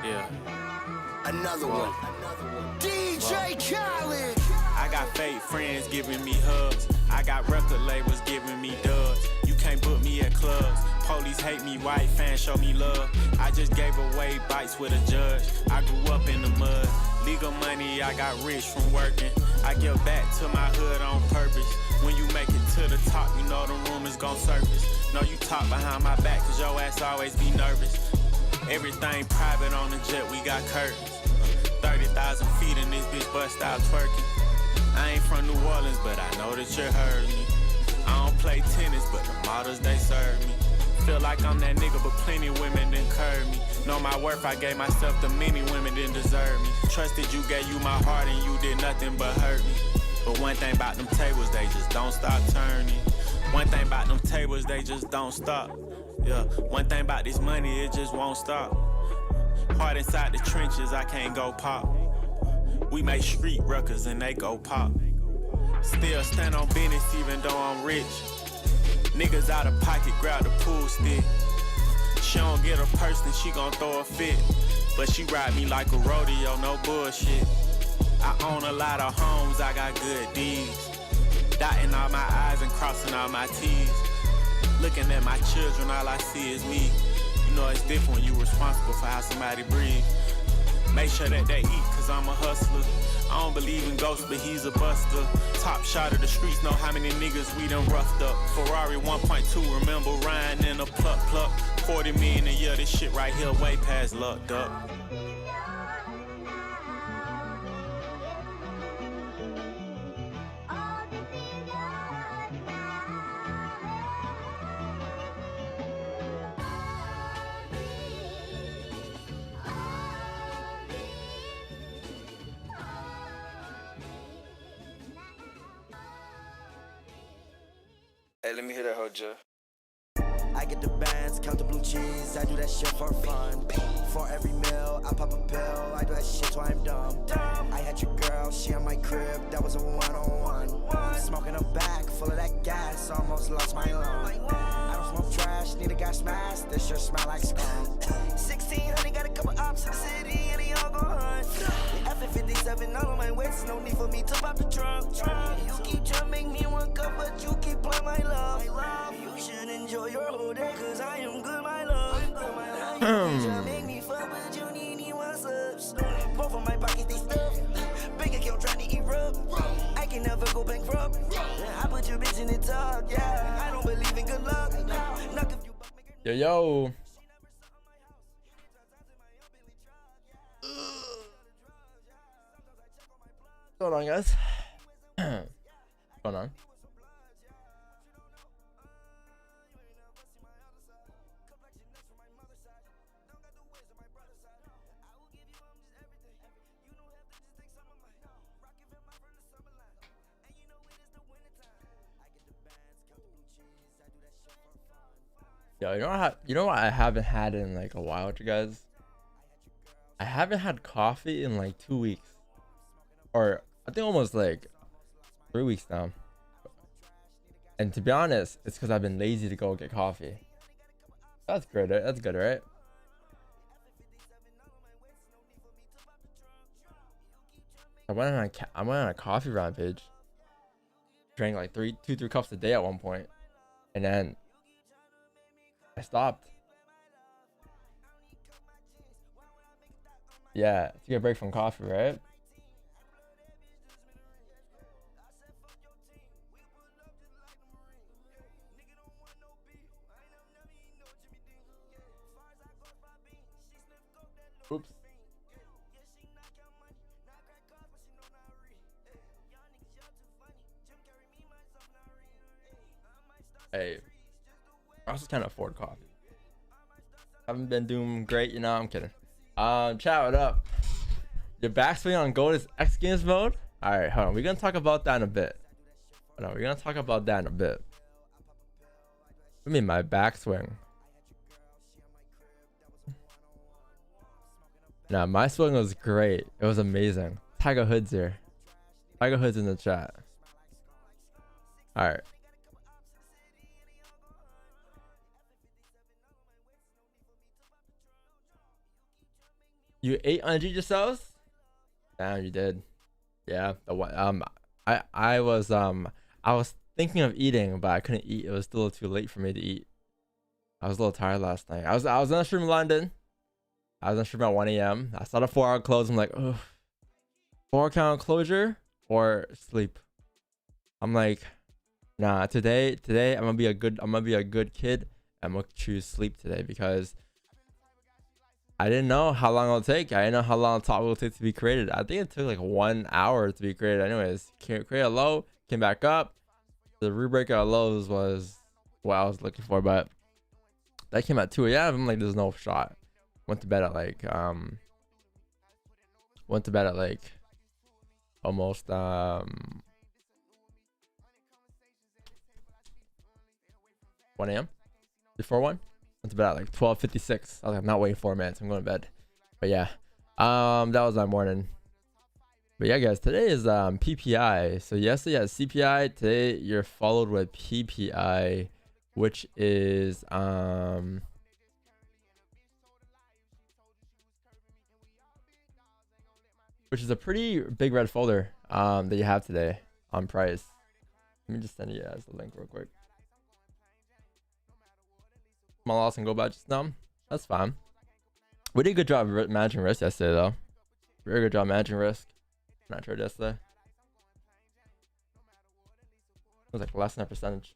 Yeah. Another one. DJ Khaled. I got fake friends giving me hugs. I got record labels giving me dubs. You can't book me at clubs. Police hate me, white fans show me love. I just gave away bites with a judge. I grew up in the mud. Legal money, I got rich from working. I give back to my hood on purpose. When you make it to the top, you know the rumors gon' surface. No, you talk behind my back, cause your ass always be nervous. Everything private on the jet, we got curtains. 30,000 feet in this bitch bust out twerking. I ain't from New Orleans, but I know that you heard me. I don't play tennis, but the models, they serve me. Feel like I'm that nigga, but plenty women didn't curve me. Know my worth, I gave myself to many women didn't deserve me. Trusted you, gave you my heart, and you did nothing but hurt me. But one thing about them tables, they just don't stop turning. One thing about them tables, they just don't stop. Yeah, one thing about this money, it just won't stop. Heart inside the trenches, I can't go pop. We make street records and they go pop. Still stand on business even though I'm rich. Niggas out of pocket, grab the pool stick. She don't get a purse, then she gon' throw a fit. But she ride me like a rodeo, no bullshit. I own a lot of homes, I got good deeds. Dotting all my I's and crossing all my T's. Looking at my children, all I see is me. You know it's different when you responsible for how somebody breathe. Make sure that they eat, cause I'm a hustler. I don't believe in ghosts, but he's a buster. Top shot of the streets, know how many niggas we done roughed up. Ferrari 1.2, remember Ryan in a pluck. 40 million a year, this shit right here way past lucked up. Hey, let me hear that whole Jeff. I get the bands, count the blue cheese, I do that shit for fun. For every meal, I pop a pill, I do that shit till I'm dumb. I had your girl, she on my crib, that was a one-on-one. Smoking a bag full of that gas, almost lost my lung. I don't smoke trash, need a gas mask, this sure smell like skunk. 1600, got a couple ops in the city, and they all gon' hunt. F-57 all on my waist, no need for me to pop the trunk. You keep trying to make me one cup, but you keep playing my love. You should enjoy your whole day, cause I am good, my love. You tryna make me fuck, but you need me one subs. Both of my pockets, they stuffed. Bank account trying to erupt. I can never go bankrupt. I put your bitch in the tub, yeah. I don't believe in good luck. Knock if you buck, make her Yo. What's going on, guys? What's going on? Yo, you know what I haven't had in like a while, you guys? I haven't had coffee in like 2 weeks. Or I think almost like 3 weeks now. And to be honest, it's because I've been lazy to go get coffee. That's good, right? That's good, right? I went on a coffee rampage. Drank like 2-3 cups a day at one point, and then I stopped. Yeah, to get a break from coffee, right? Oops. Hey, I also can't afford coffee. Haven't been doing great, you know. I'm kidding. Chat, what up? Your backswing on gold is X Games mode. All right, hold on. We're gonna talk about that in a bit. Hold on, we're gonna talk about that in a bit. I mean, my backswing. Nah, my swing was great. It was amazing. Tiger Hood's here. Tiger Hood's in the chat. All right. You ate on GG cells? Damn, you did. Yeah. The one. I was thinking of eating, but I couldn't eat. It was still too late for me to eat. I was a little tired last night. I was on a stream in London. I was on stream at 1 a.m. I saw the 4-hour close. I'm like, oh, 4-hour count closure or sleep. I'm like, nah. Today I'm gonna be a good kid. I'm gonna choose sleep today because I didn't know how long it'll take. I didn't know how long the top will take to be created. I think it took like 1 hour to be created. Anyways, create a low, came back up. The rebreak of lows was what I was looking for, but that came at 2 a.m. I'm like, there's no shot. Went to bed at like almost 1 a.m. before 1. Went to bed at like 12:56. I was like, I'm not waiting 4 minutes. I'm going to bed. But yeah, that was my morning. But yeah, guys, today is PPI. So yesterday you had CPI. Today you're followed with PPI, which is a pretty big red folder that you have today on price. Let me just send you guys the link real quick. Small loss and go back just now. That's fine. We did a good job managing risk yesterday, though. Very good job managing risk. Not trade yesterday. It was like less than a percentage.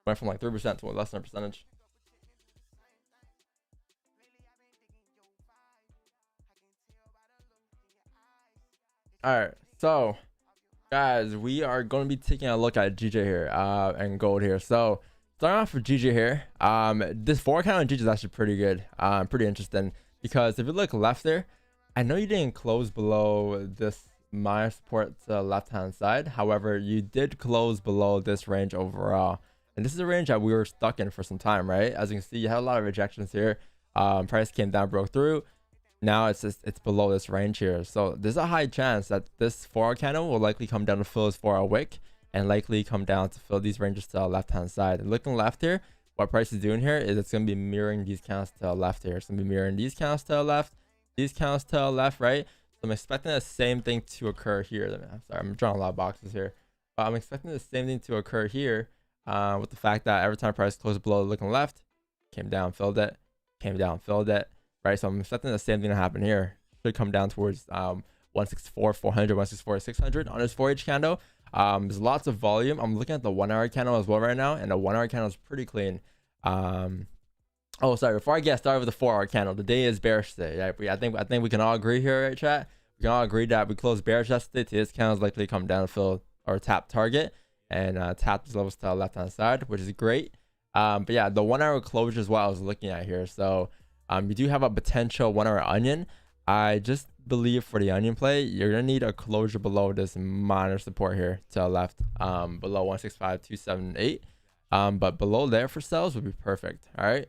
Went from like 3% to less than a percentage. Alright, so guys, we are going to be taking a look at GJ here and gold here. So starting off with GJ here, this 4 count on GJ is actually pretty good, pretty interesting, because if you look left there, I know you didn't close below this minor support to the left hand side. However, you did close below this range overall, and this is a range that we were stuck in for some time, right? As you can see, you had a lot of rejections here. Price came down, broke through. Now it's below this range here, so there's a high chance that this 4-hour candle will likely come down to fill this 4-hour wick and likely come down to fill these ranges to the left hand side. And looking left here, what price is doing here is it's going to be mirroring these counts to the left here. It's going to be mirroring these counts to the left, these counts to the left, right? So I'm expecting the same thing to occur here. I'm sorry, I'm drawing a lot of boxes here, but I'm expecting the same thing to occur here with the fact that every time price closed below looking left, came down, filled it, came down, filled it. Right, so I'm expecting the same thing to happen here. Should come down towards 164, 400, 164, 600 on this 4H candle. There's lots of volume. I'm looking at the 1-hour candle as well right now, and the 1-hour candle is pretty clean. Oh, sorry. Before I get started with the 4-hour candle, the day is bearish today. Yeah, I think we can all agree here, right, chat? We can all agree that we closed bearish yesterday. Today's candle is likely to come down, fill or tap target, and tap these levels to the left hand side, which is great. But yeah, the 1-hour closure is what I was looking at here. So you do have a potential 1-hour onion. I just believe for the onion play, you're gonna need a closure below this minor support here to the left, below 165.278. But below there for sells would be perfect. All right.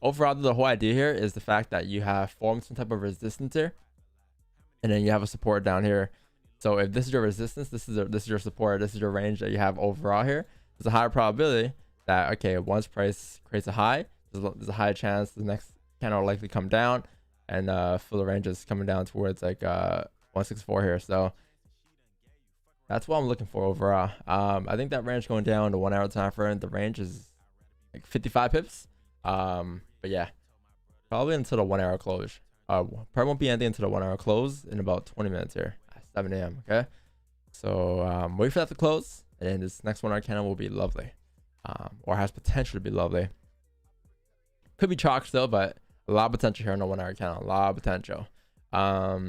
Overall, the whole idea here is the fact that you have formed some type of resistance here, and then you have a support down here. So if this is your resistance, this is your support, this is your range that you have overall here. There's a higher probability that, okay, once price creates a high, there's a high chance the next candle will likely come down and fill the ranges coming down towards like 164 here. So that's what I'm looking for overall. I think that range going down to 1-hour time frame, the range is like 55 pips. But yeah, probably until the 1-hour close. Probably won't be anything until the 1-hour close in about 20 minutes here at 7 a.m. Okay, so wait for that to close, and then this next 1-hour candle will be lovely, or has potential to be lovely. Could be chalk still, but a lot of potential here on the 1-hour candle. A lot of potential. Yeah,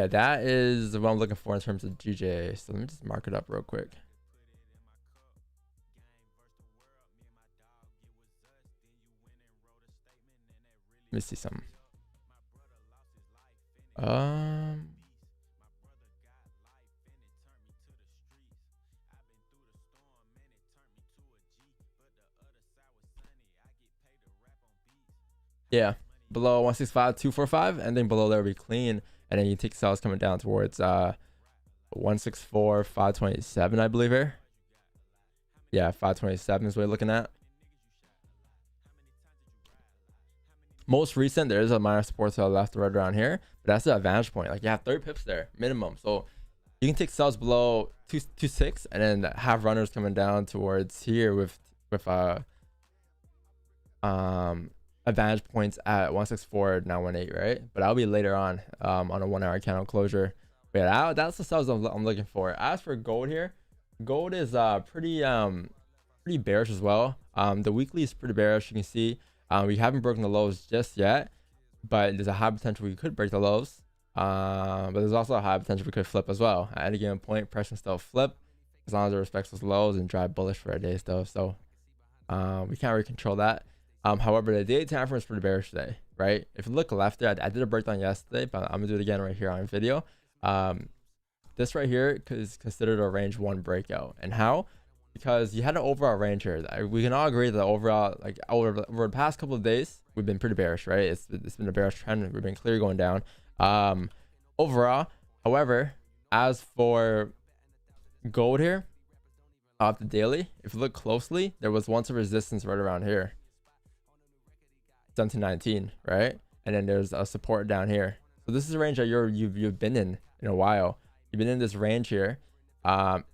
that is what I'm looking for in terms of GJ. So let me just mark it up real quick. Let me see something. Yeah, below 165.245, and then below there will be clean, and then you take sales coming down towards 164.527, I believe here. Yeah, 527 is what you're looking at. Most recent, there is a minor support to the left right around here, but that's the advantage point. Like you have 30 pips there minimum, so you can take sells below 226 and then have runners coming down towards here with advantage points at 164 now 18, right? But I'll be later on a 1 hour candle closure. But yeah, that's the sells I'm looking for. As for gold here, gold is pretty bearish as well. The weekly is pretty bearish. You can see we haven't broken the lows just yet, but there's a high potential we could break the lows. But there's also a high potential we could flip as well. At any given point, price can still flip as long as it respects those lows and drive bullish for a day still. So we can't really control that. However, the daily time frame is pretty bearish today, right? If you look left there, I did a breakdown yesterday, but I'm gonna do it again right here on video. This right here is considered a range 1 breakout. And how? Because you had an overall range here. We can all agree that overall, like over the past couple of days, we've been pretty bearish, right? It's been a bearish trend. We've been clearly going down. Overall, however, as for gold here, off the daily, if you look closely, there was once a resistance right around here, 1719, right? And then there's a support down here. So this is a range that you've been in a while. You've been in this range here, and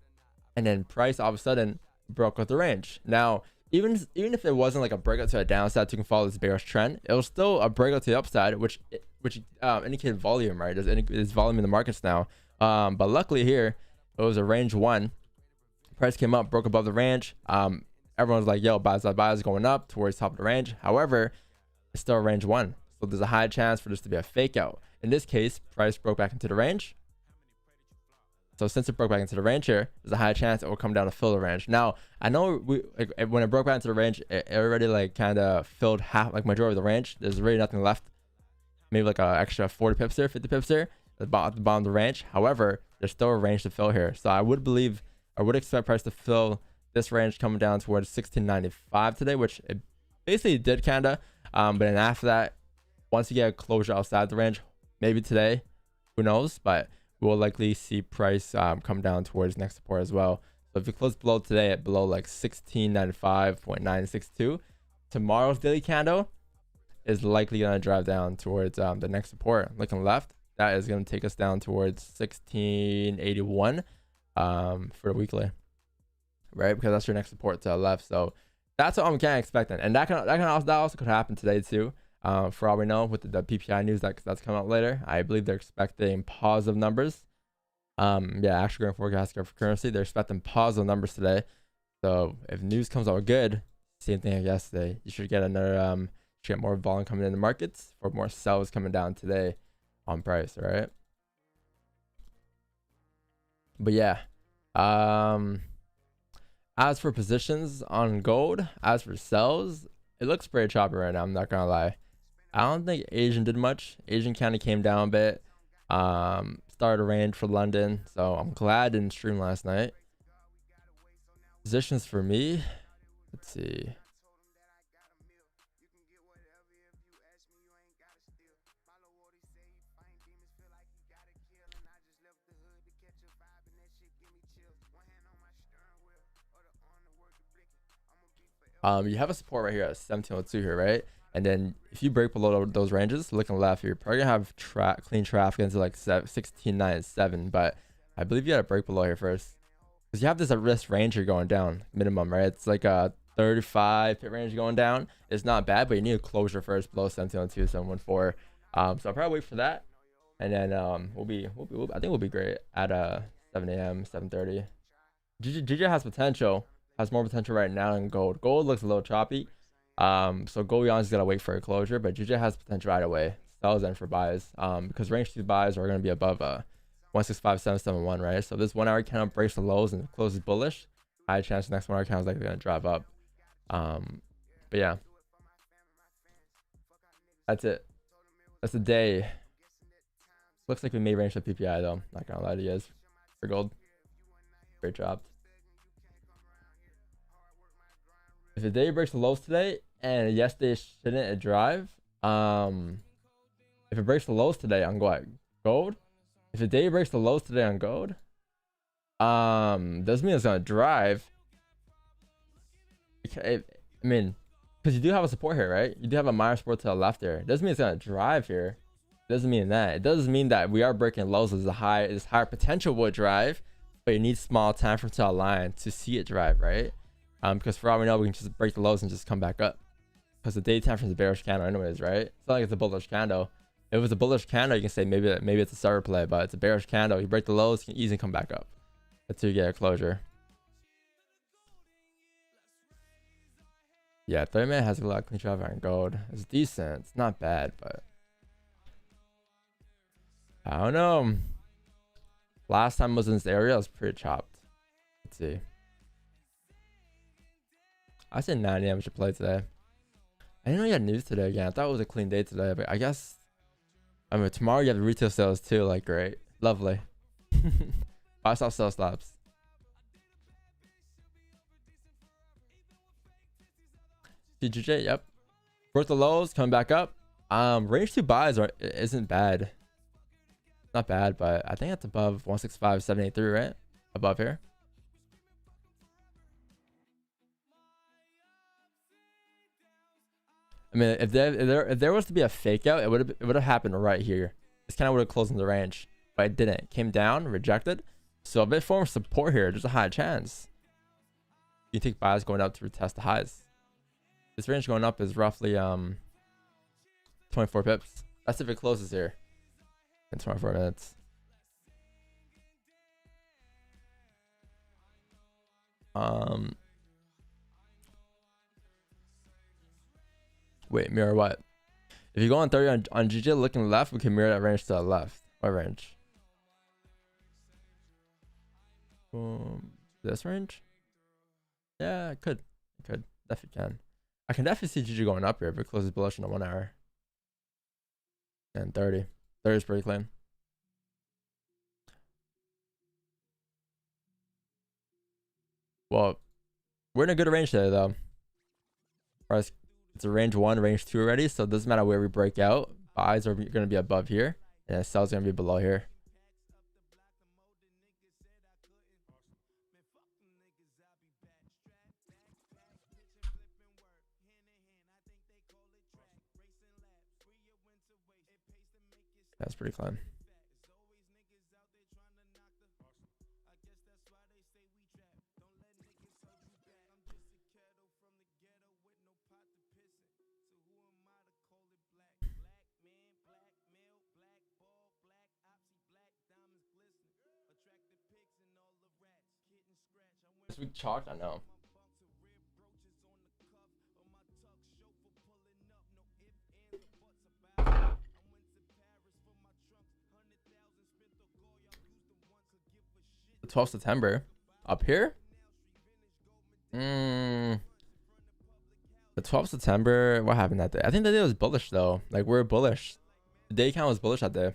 then price all of a sudden broke out the range. Now, even if it wasn't like a breakout to a downside, you can follow this bearish trend. It was still a breakout to the upside, which indicated volume, right? There's volume in the markets now. But luckily here, it was a range 1. Price came up, broke above the range. Everyone's like, yo, buys going up towards top of the range. However, it's still a range 1. So there's a high chance for this to be a fake out. In this case, price broke back into the range. So since it broke back into the range here, there's a high chance it will come down to fill the range. Now, I know when it broke back into the range, it already like kind of filled half, like majority of the range. There's really nothing left. Maybe like an extra 40 pips there, 50 pips there at the bottom of the range. However, there's still a range to fill here. So I would expect price to fill this range coming down towards 1695 today, which it basically did kind of. But then after that, once you get a closure outside the range, maybe today, who knows? But we'll likely see price come down towards next support as well. So if you close below today at below like 1695.962, tomorrow's daily candle is likely going to drive down towards the next support. Looking left, that is going to take us down towards 1681 for the weekly, right? Because that's your next support to the left. So that's what I'm kind of expecting, and that also could happen today too. For all we know, with the PPI news that's coming out later, I believe they're expecting positive numbers. Yeah, actually going forecast for currency, they're expecting positive numbers today. So if news comes out good, same thing as yesterday, you should get another get more volume coming in the markets for more sells coming down today on price, right? But yeah, as for positions on gold, as for sells, it looks pretty choppy right now. I'm not gonna lie. I don't think Asian did much. Asian kind of came down a bit. Started a range for London, so I'm glad I didn't stream last night. Positions for me, let's see. You have a support right here at 1702 here, right? And then if you break below those ranges, looking left, you're probably gonna have clean traffic into like 1697. But I believe you gotta break below here first, because you have this at risk range here going down minimum, right? It's like a 35 pit range going down. It's not bad, but you need a closure first below 1702, 714. So I'll probably wait for that, and then I think we'll be great at 7 a.m. 7:30. GJ has potential. Has more potential right now than gold. Gold looks a little choppy. So gold just gotta wait for a closure, but GJ has potential right away. Sells and for buys. Because range 2 buys are gonna be above 165.771, right? So this 1 hour candle breaks the lows and closes bullish. High chance the next 1 hour candle is likely gonna drive up. But yeah. That's it. That's the day. Looks like we may range the PPI though. Not gonna lie to you guys. For gold. Great job. If the day breaks the lows today, and yesterday shouldn't it drive? If it breaks the lows today on gold, if the day breaks the lows today on gold, doesn't mean it's gonna drive. I mean, Because you do have a support here, right? You do have a minor support to the left there. It doesn't mean it's gonna drive here. It doesn't mean that. It does mean that we are breaking lows. There's higher potential would drive, but you need small time frame to align to see it drive, right? Because for all we know, we can just break the lows and just come back up. Because the day time frame is a bearish candle, anyways, right? It's not like it's a bullish candle. If it was a bullish candle, you can say maybe it's a seller play, but it's a bearish candle. You break the lows, you can easily come back up until you get a closure. Yeah, 30 minute has a lot of clean traffic on gold. It's decent. It's not bad, but I don't know. Last time I was in this area, I was pretty chopped. Let's see. I said 9 a.m. should play today. I didn't know you had news today again. I thought it was a clean day today, but I guess, I mean, tomorrow you have the retail sales too. Like, great. Lovely. Buy stop, sell stops. CGJ, yep. Broke the lows, coming back up. Range 2 buys isn't bad. Not bad, but I think it's above 165.783, right? Above here. I mean, if there was to be a fake out, it would have happened right here. This kind of would have closed in the range, but it didn't. It came down, rejected. So a bit form support here. There's a high chance. You think buys going up to retest the highs. This range going up is roughly 24 pips. That's if it closes here in 24 minutes. Wait, mirror what? If you go on 30 on GG looking left, we can mirror that range to the left. What range? This range? Yeah, I could. Definitely can. I can definitely see GG going up here if it closes bullish in the 1 hour. And 30. 30 is pretty clean. Well, we're in a good range today though. Price, it's a range 1, range 2 already, so it doesn't matter where we break out. Buys are going to be above here, and sells going to be below here. That's pretty clean. This week chalked, I know. The 12th September up here. The 12th September, what happened that day? I think that day was bullish though. Like, we're bullish. The day count was bullish that day.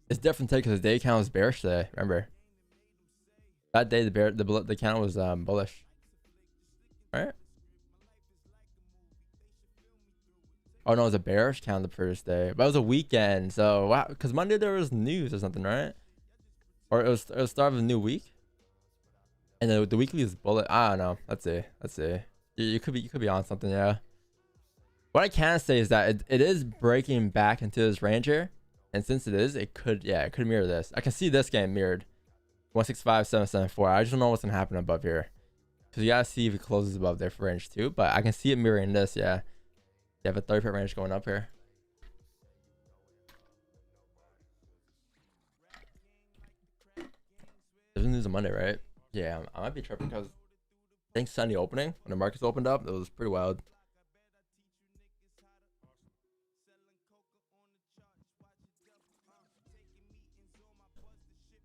It's different today because the day count was bearish today. Remember that day the count was bullish. All right. Oh no, it was a bearish count the first day, but it was a weekend. So wow, because Monday there was news or something, right? Or it was start of a new week, and the weekly is bullet. I don't know. Let's see. You could be on something, yeah. What I can say is that it is breaking back into this range here, and since it could mirror this. I can see this getting mirrored. 165.774. I just don't know what's gonna happen above here, because you gotta see if it closes above there for range 2. But I can see it mirroring this, yeah. You have a 30 pip range going up here. There's news on Monday, right? Yeah, I might be tripping because I think Sunday opening when the markets opened up, it was pretty wild.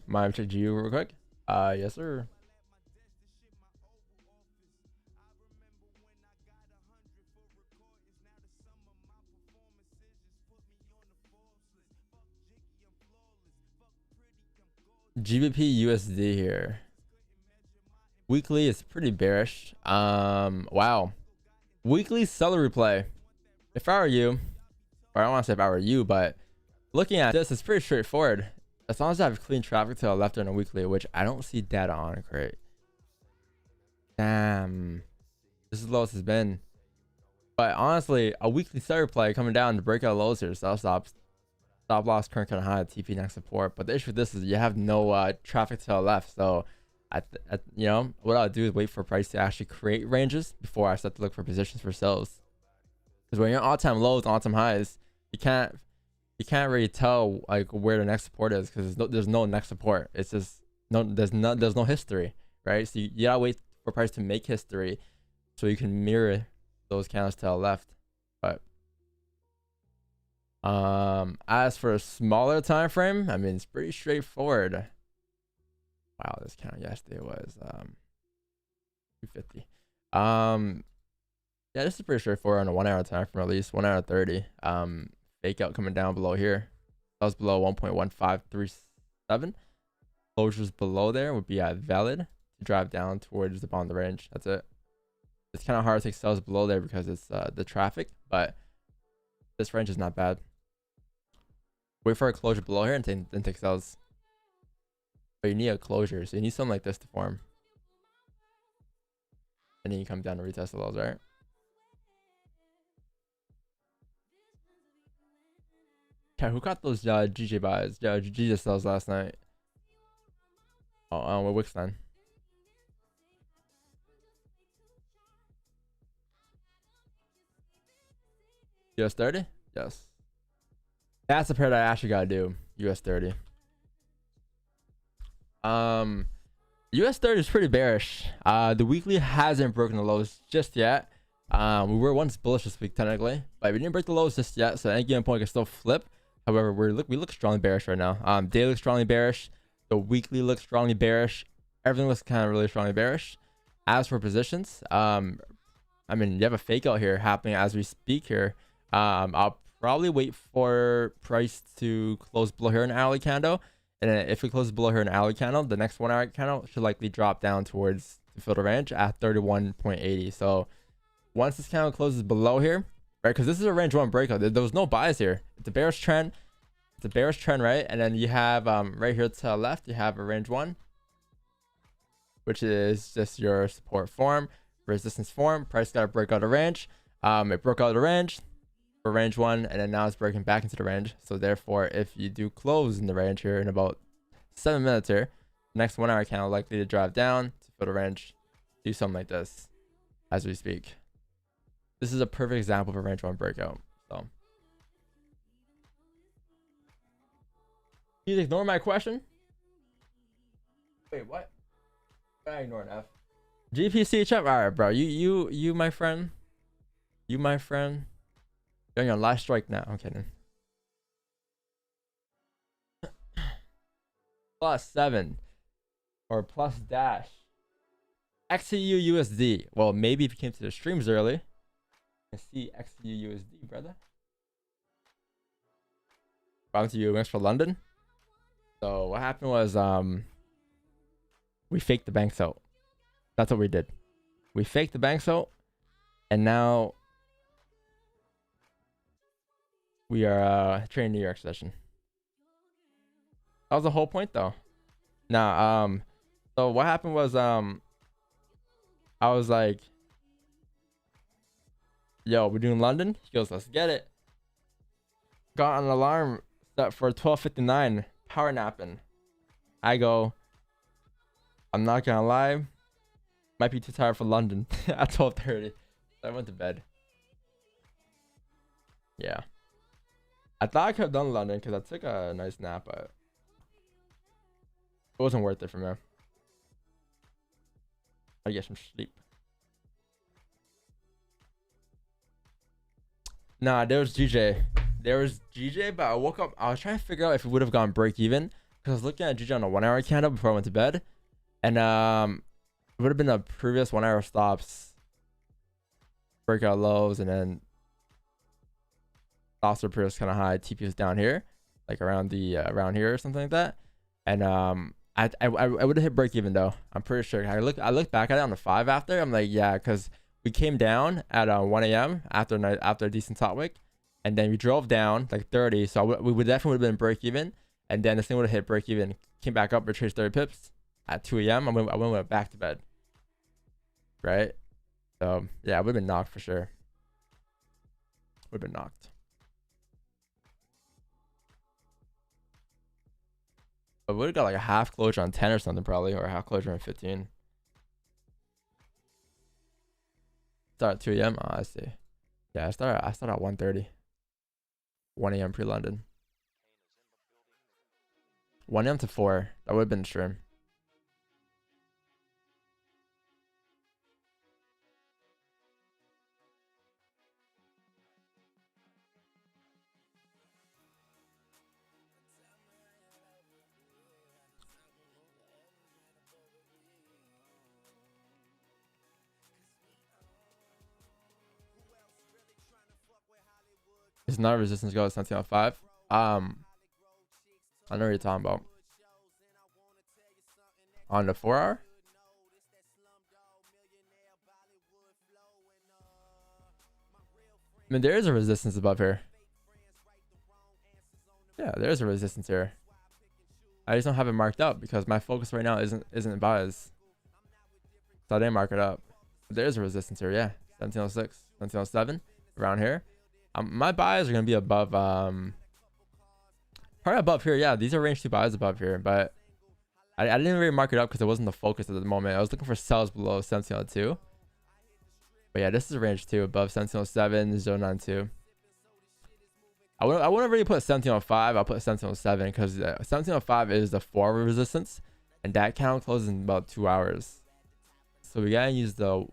Mind check GU real quick? Yes sir. GBP USD here. Weekly is pretty bearish. Wow. Weekly seller replay. If I were you, or I don't want to say if I were you, but looking at this, it's pretty straightforward. As long as I have clean traffic to the left on a weekly, which I don't see data on, great. Damn. This is the lowest it's been. But honestly, a weekly seller play coming down to break out lows here. Stop loss, current kind of high, TP next support. But the issue with this is you have no traffic to the left. So you know, what I'll do is wait for price to actually create ranges before I start to look for positions for sales. Because when you're all-time lows, all-time highs, you can't really tell like where the next support is, because there's no next support. It's just there's no history, right? So you gotta wait for price to make history so you can mirror those candles to the left. But as for a smaller time frame, I mean, it's pretty straightforward. Wow, this candle yesterday was 250. Yeah, this is pretty straightforward on a 1 hour time frame, at least 1 hour 30. Fake out coming down below here. That was below 1.1537. Closures below there would be valid to drive down towards the bottom of the range. That's it. It's kind of hard to take sells below there because it's the traffic, but this range is not bad. Wait for a closure below here and then take sells. But you need a closure, so you need something like this to form. And then you come down to retest the lows, right? Okay, who got those GJ buys? GJ sells last night. Oh, with Wixline. US30? Yes. That's the pair that I actually gotta do. US30. US30 is pretty bearish. The weekly hasn't broken the lows just yet. We were once bullish this week technically, but we didn't break the lows just yet, so at any given point can still flip. However, we look strongly bearish right now. Daily looks strongly bearish. The weekly looks strongly bearish. Everything looks kind of really strongly bearish. As for positions, I mean, you have a fake out here happening as we speak here. I'll probably wait for price to close below here in hourly candle. And then if it closes below here in hourly candle, the next 1 hour candle should likely drop down towards the filter range at 31.80. So once this candle closes below here, right? Because this is a range 1 breakout. There was no bias here. It's a bearish trend. It's a bearish trend, right? And then you have right here to the left, you have a range 1, which is just your support form, resistance form. Price got to break out a range. It broke out the range for range 1, and then now it's breaking back into the range. So therefore, if you do close in the range here in about 7 minutes here, the next 1 hour candle likely to drive down to fill the range, do something like this as we speak. This is a perfect example of a range 1 breakout. So please ignore my question. Wait, what? I ignore an F. GPC all right, bro. You my friend. You my friend. You're on your last strike now. I'm kidding. +7 or plus dash. XAUUSD. Well, maybe if you came to the streams early, I see XAUUSD, brother. Bound to UMX for London. So what happened was we faked the banks out. That's what we did. We faked the banks out, and now we are trading New York session. That was the whole point, though. Now, so what happened was I was like, yo, we're doing London. He goes, let's get it. Got an alarm set for 12:59. Power napping. I go, I'm not gonna lie, might be too tired for London at 12:30. So I went to bed. Yeah. I thought I could have done London because I took a nice nap, but it wasn't worth it for me. I get some sleep. Nah, there was GJ. There was GJ, but I woke up. I was trying to figure out if it would have gone break even because I was looking at GJ on a 1 hour candle before I went to bed, and it would have been the previous 1 hour stops, breakout lows, and then stops were pretty kind of high. TP was down here, like around the around here or something like that, and I would have hit break even though. I'm pretty sure. I looked back at it on the 5 after. I'm like, yeah, because we came down at 1 a.m. after a decent top wick. And then we drove down like 30, so we would definitely would have been break even. And then this thing would have hit break even, came back up, retraced 30 pips at 2 a.m. I went back to bed. Right? So yeah, I would have been knocked for sure. Would have been knocked. I would have got like a half closure on 10 or something probably, or a half closure on 15. Start at 2 a.m. Oh, I see. Yeah, I start at 1:30. 1 a.m. pre-London. 1 a.m. to 4. That would have been stream. It's not resistance go at 1705. I know what you're talking about. On the 4 hour? I mean, there is a resistance above here. Yeah, there is a resistance here. I just don't have it marked up because my focus right now isn't buys. So I didn't mark it up. But there is a resistance here, yeah. 1706, 1707, around here. My buys are gonna be above probably above here. Yeah, these are range 2 buys above here, but I didn't really mark it up because it wasn't the focus at the moment. I was looking for sells below 1702. But yeah, this is range 2 above 1707, 092. I wouldn't really put 1705. I'll put 1707 because 1705 is the forward resistance, and that count closes in about 2 hours. So we gotta use the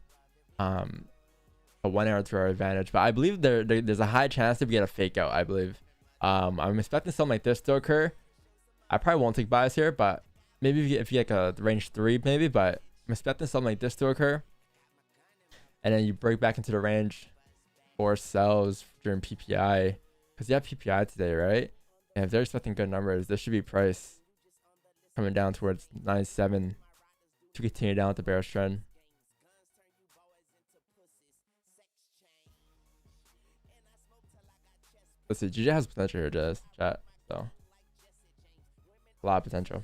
1 hour to our advantage. But I believe there's a high chance that we get a fake out. I believe. I'm expecting something like this to occur. I probably won't take buys here, but maybe if you get like a range 3, maybe. But I'm expecting something like this to occur, and then you break back into the range for sells during PPI. Because you have PPI today, right? And if they're expecting good numbers, there should be price coming down towards 97 to continue down with the bearish trend. Let's see, GJ has potential here, Jazz. Chat. So, a lot of potential.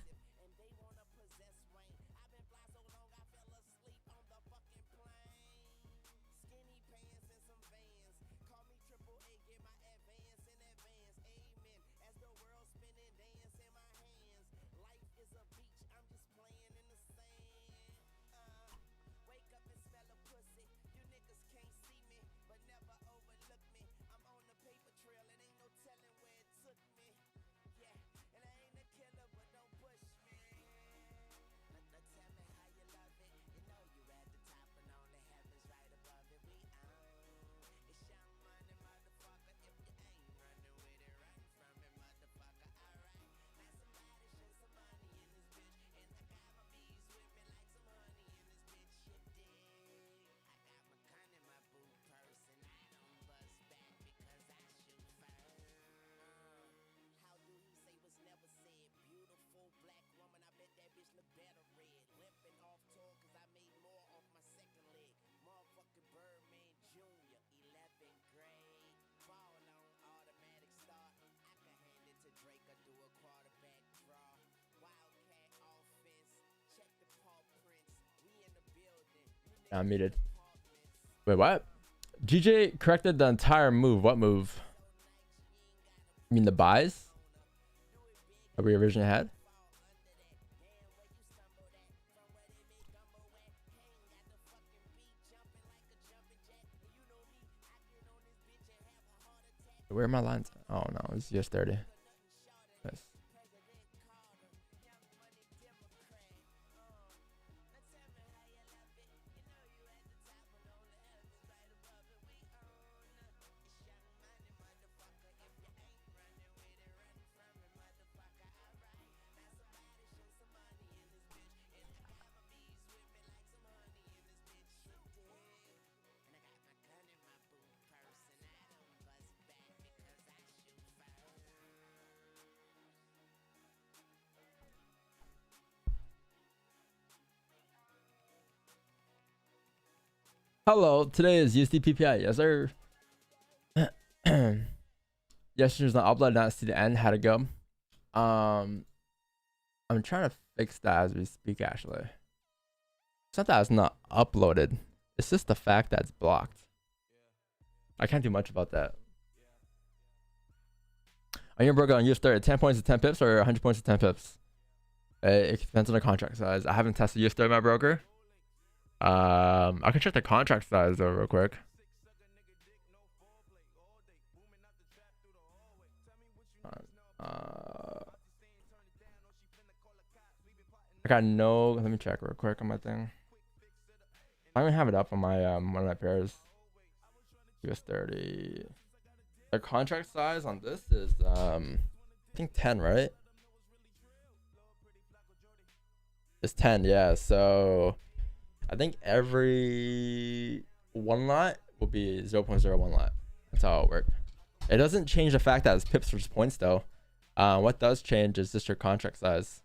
I'm muted. Wait, what? GJ corrected the entire move. What move? You mean the buys that we originally had? Where are my lines? Oh no, it's US30. Nice. Hello, today is USD PPI. Yes, sir. Yesterday's not uploaded, not see the end. How to go? I'm trying to fix that as we speak. Actually, it's not that it's not uploaded. It's just the fact that it's blocked. I can't do much about that. On your broker on US30, 10 points to 10 pips or 100 points to 10 pips? It depends on the contract size. I haven't tested US30 my broker. I can check the contract size though real quick. I got no. Let me check real quick on my thing. I don't even have it up on my one of my pairs. US30. The contract size on this is I think 10, right? It's 10, yeah. So I think every one lot will be 0.01 lot. That's how it works. It doesn't change the fact that it's pips versus points though. What does change is just your contract size.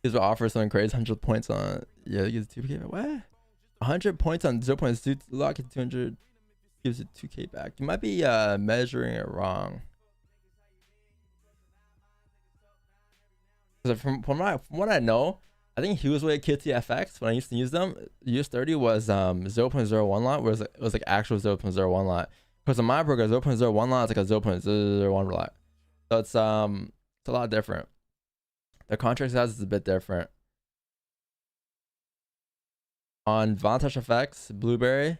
He's will offer something crazy, 100 points on, yeah, it gives 2k back. What? 100 points on 0.2 lock it 200 gives it 2k back. You might be measuring it wrong. Because from what I know, I think HUSWay KTFX, when I used to use them, US30 was 0.01 lot, whereas it was like actual 0.01 lot. Because in my broker, 0.01 lot is like a 0.001 lot. So it's a lot different. The contract size is a bit different. On Vantage FX, Blueberry,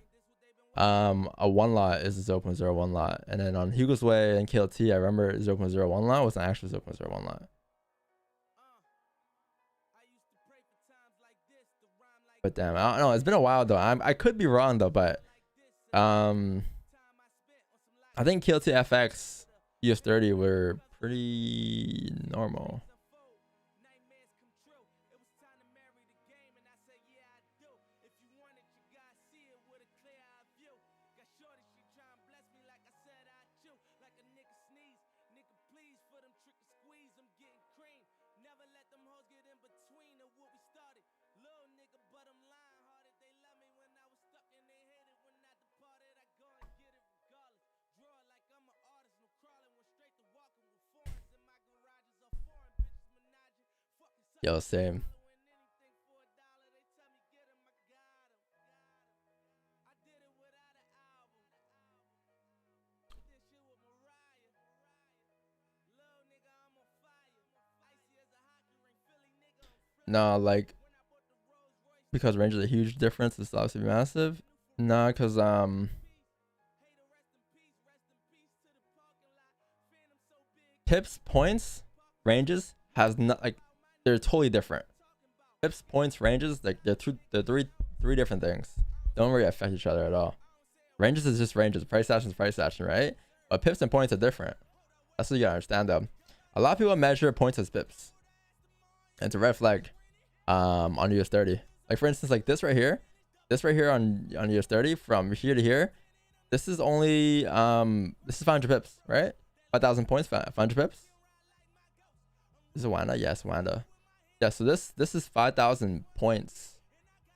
a 1 lot is a 0.01 lot. And then on Hugo's Way and KLT, I remember 0.01 lot was an actual 0.01 lot. But damn, I don't know. It's been a while though. I could be wrong though, but I think KLT FX US30 were pretty normal. Yo, same. No, like, because range is a huge difference, it's obviously massive. No, because pips, points, ranges has not, like, they're totally different. Pips, points, ranges, like they're three different things. Don't really affect each other at all. Ranges is just ranges. Price action is price action, right? But pips and points are different. That's what you gotta understand though. A lot of people measure points as pips. And it's a red flag on US30. Like for instance, like this right here on US30 from here to here, this is only this is 500 pips, right? 5,000 points, 500 pips. This is Wanda, yes, Wanda. Yeah, so this is 5,000 points,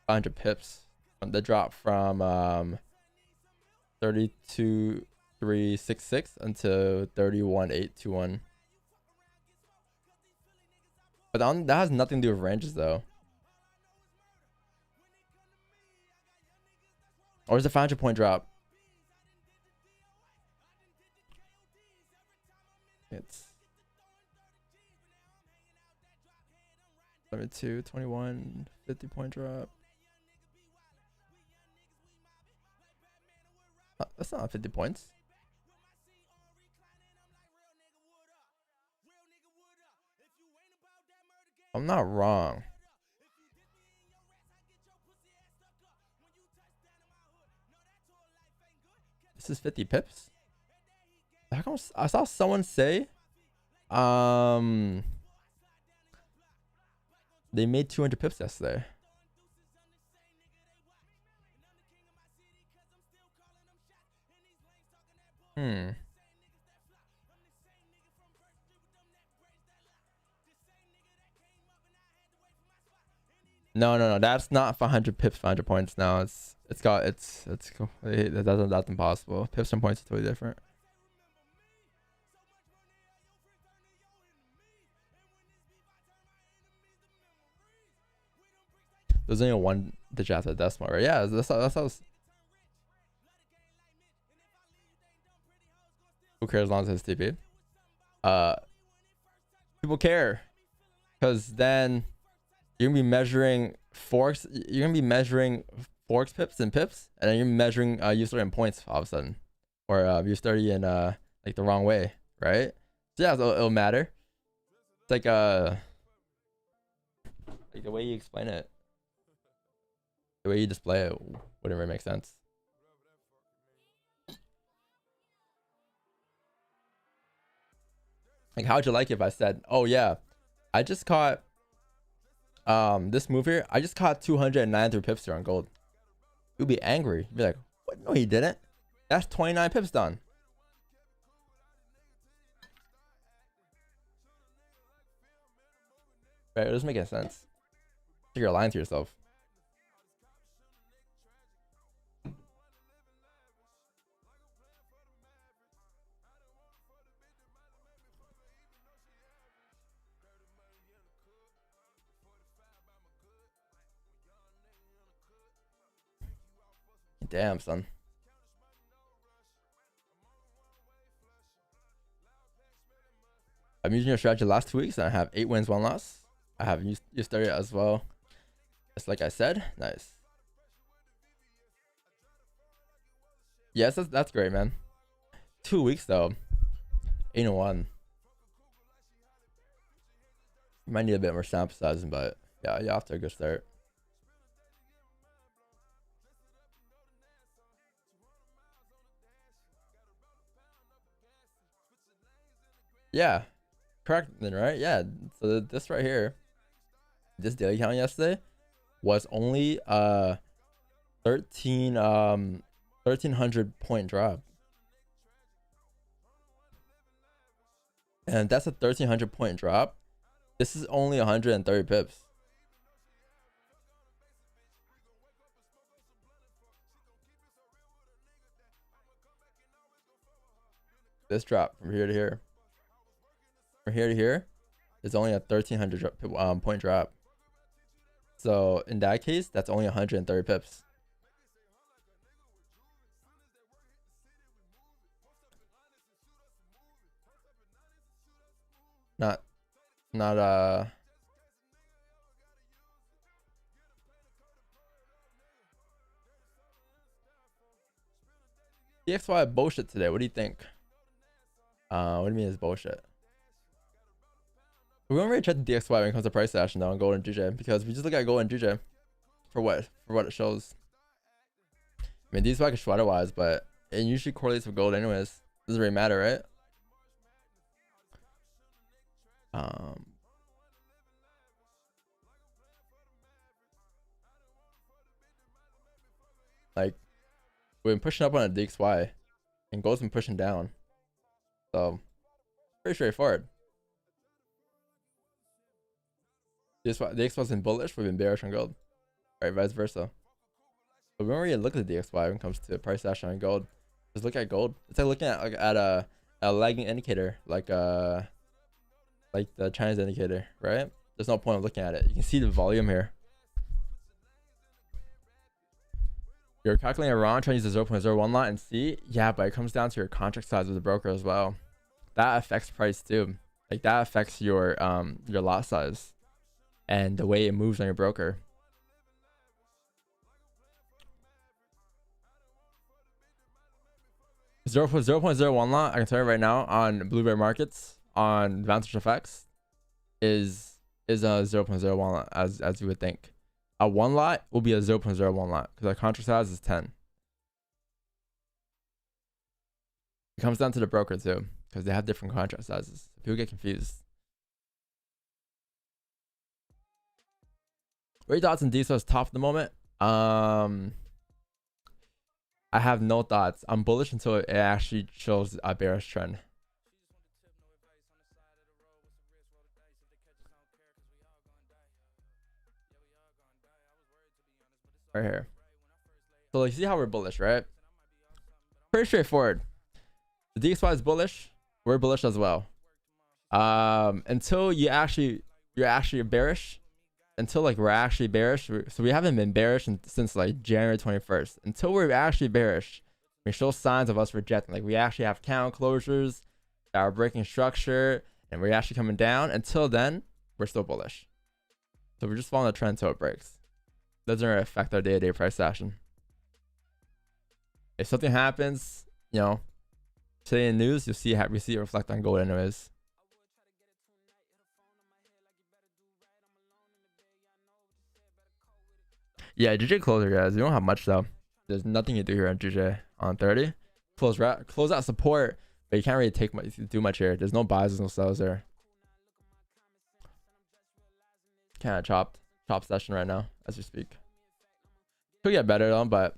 500 pips. The drop from 32,366 until 31,821. But that has nothing to do with ranges though. Or is the 500 point drop? It's 72, 21, 50 point drop. That's not 50 points. I'm not wrong. This is 50 pips. How come I saw someone say they made 200 pips yesterday. No. That's not 500 pips, 500 points. No, it's cool. That's impossible. Pips and points are totally different. There's only one digit after decimal, right? Yeah, that's how. Who cares as long as it's TP? People care, because then you're gonna be measuring forex. You're gonna be measuring forex pips and pips, and then you're measuring US30 and points all of a sudden, or US30 and like the wrong way, right? So yeah, it'll matter. It's like the way you explain it, the way you display it, wouldn't really make sense. Like, how'd you like it if I said, oh yeah, I just caught this move here, I just caught 293 pips here on gold? You'd be angry. You'd be like, what? No, he didn't. That's 29 pips done. Right, it doesn't make any sense. You're lying to yourself. Damn, son. I'm using your strategy last 2 weeks and I have 8 wins, 1 loss. I have USD as well. Just like I said. Nice. Yes, that's great, man. 2 weeks though. 8-1. You might need a bit more sample sizing, but yeah, you're off to a good start. Yeah, correct then, right? Yeah, so this right here, this daily count yesterday was only 1300 point drop, and that's a 1300 point drop. This is only 130 pips. This drop from here to here, from here to here, is only a 1300 point drop. So in that case, that's only 130 pips. Not DXY bullshit today. What do you think? What do you mean it's bullshit? We don't really check the DXY when it comes to price action though on gold and GJ, because we just look at gold and GJ for what it shows. I mean, DXY can show otherwise, but it usually correlates with gold anyways. Doesn't really matter, right? Like, we've been pushing up on a DXY and gold's been pushing down, so pretty straightforward. DXY's been bullish, we've been bearish on gold, right? Vice versa. But we don't really look at the DXY when it comes to price action on gold. Just look at gold. It's like looking at a lagging indicator, like the Chinese indicator, right? There's no point of looking at it. You can see the volume here. You're calculating wrong, trying to use the 0.01 lot and see. Yeah, but it comes down to your contract size with the broker as well. That affects price too. Like, that affects your lot size and the way it moves on your broker. Zero point 0.01 lot, I can tell you right now, on Blueberry markets on Vantage FX is a 0.01 lot, as you would think. A 1 lot will be a 0.01 lot because our contract size is 10. It comes down to the broker too, because they have different contract sizes. People get confused. What are your thoughts on DXY's top at the moment? I have no thoughts. I'm bullish until it actually shows a bearish trend. right here. So like, see how we're bullish, right? Pretty straightforward. The DXY is bullish. We're bullish as well. Until you're actually bearish. Until like we're actually bearish. So we haven't been bearish since like January 21st. Until we're actually bearish, we show signs of us rejecting. Like we actually have count closures that are breaking structure, and we're actually coming down. Until then, we're still bullish. So we're just following the trend until it breaks. Doesn't really affect our day-to-day price action. If something happens, you know, today in news, you'll see we see it reflect on gold anyways. Yeah, GJ closer, guys. You don't have much though. There's nothing you do here on GJ on 30. Close out support, but you can't really do much here. There's no buys, there's no sells there. Kind of chop session right now as we speak. Could get better though, but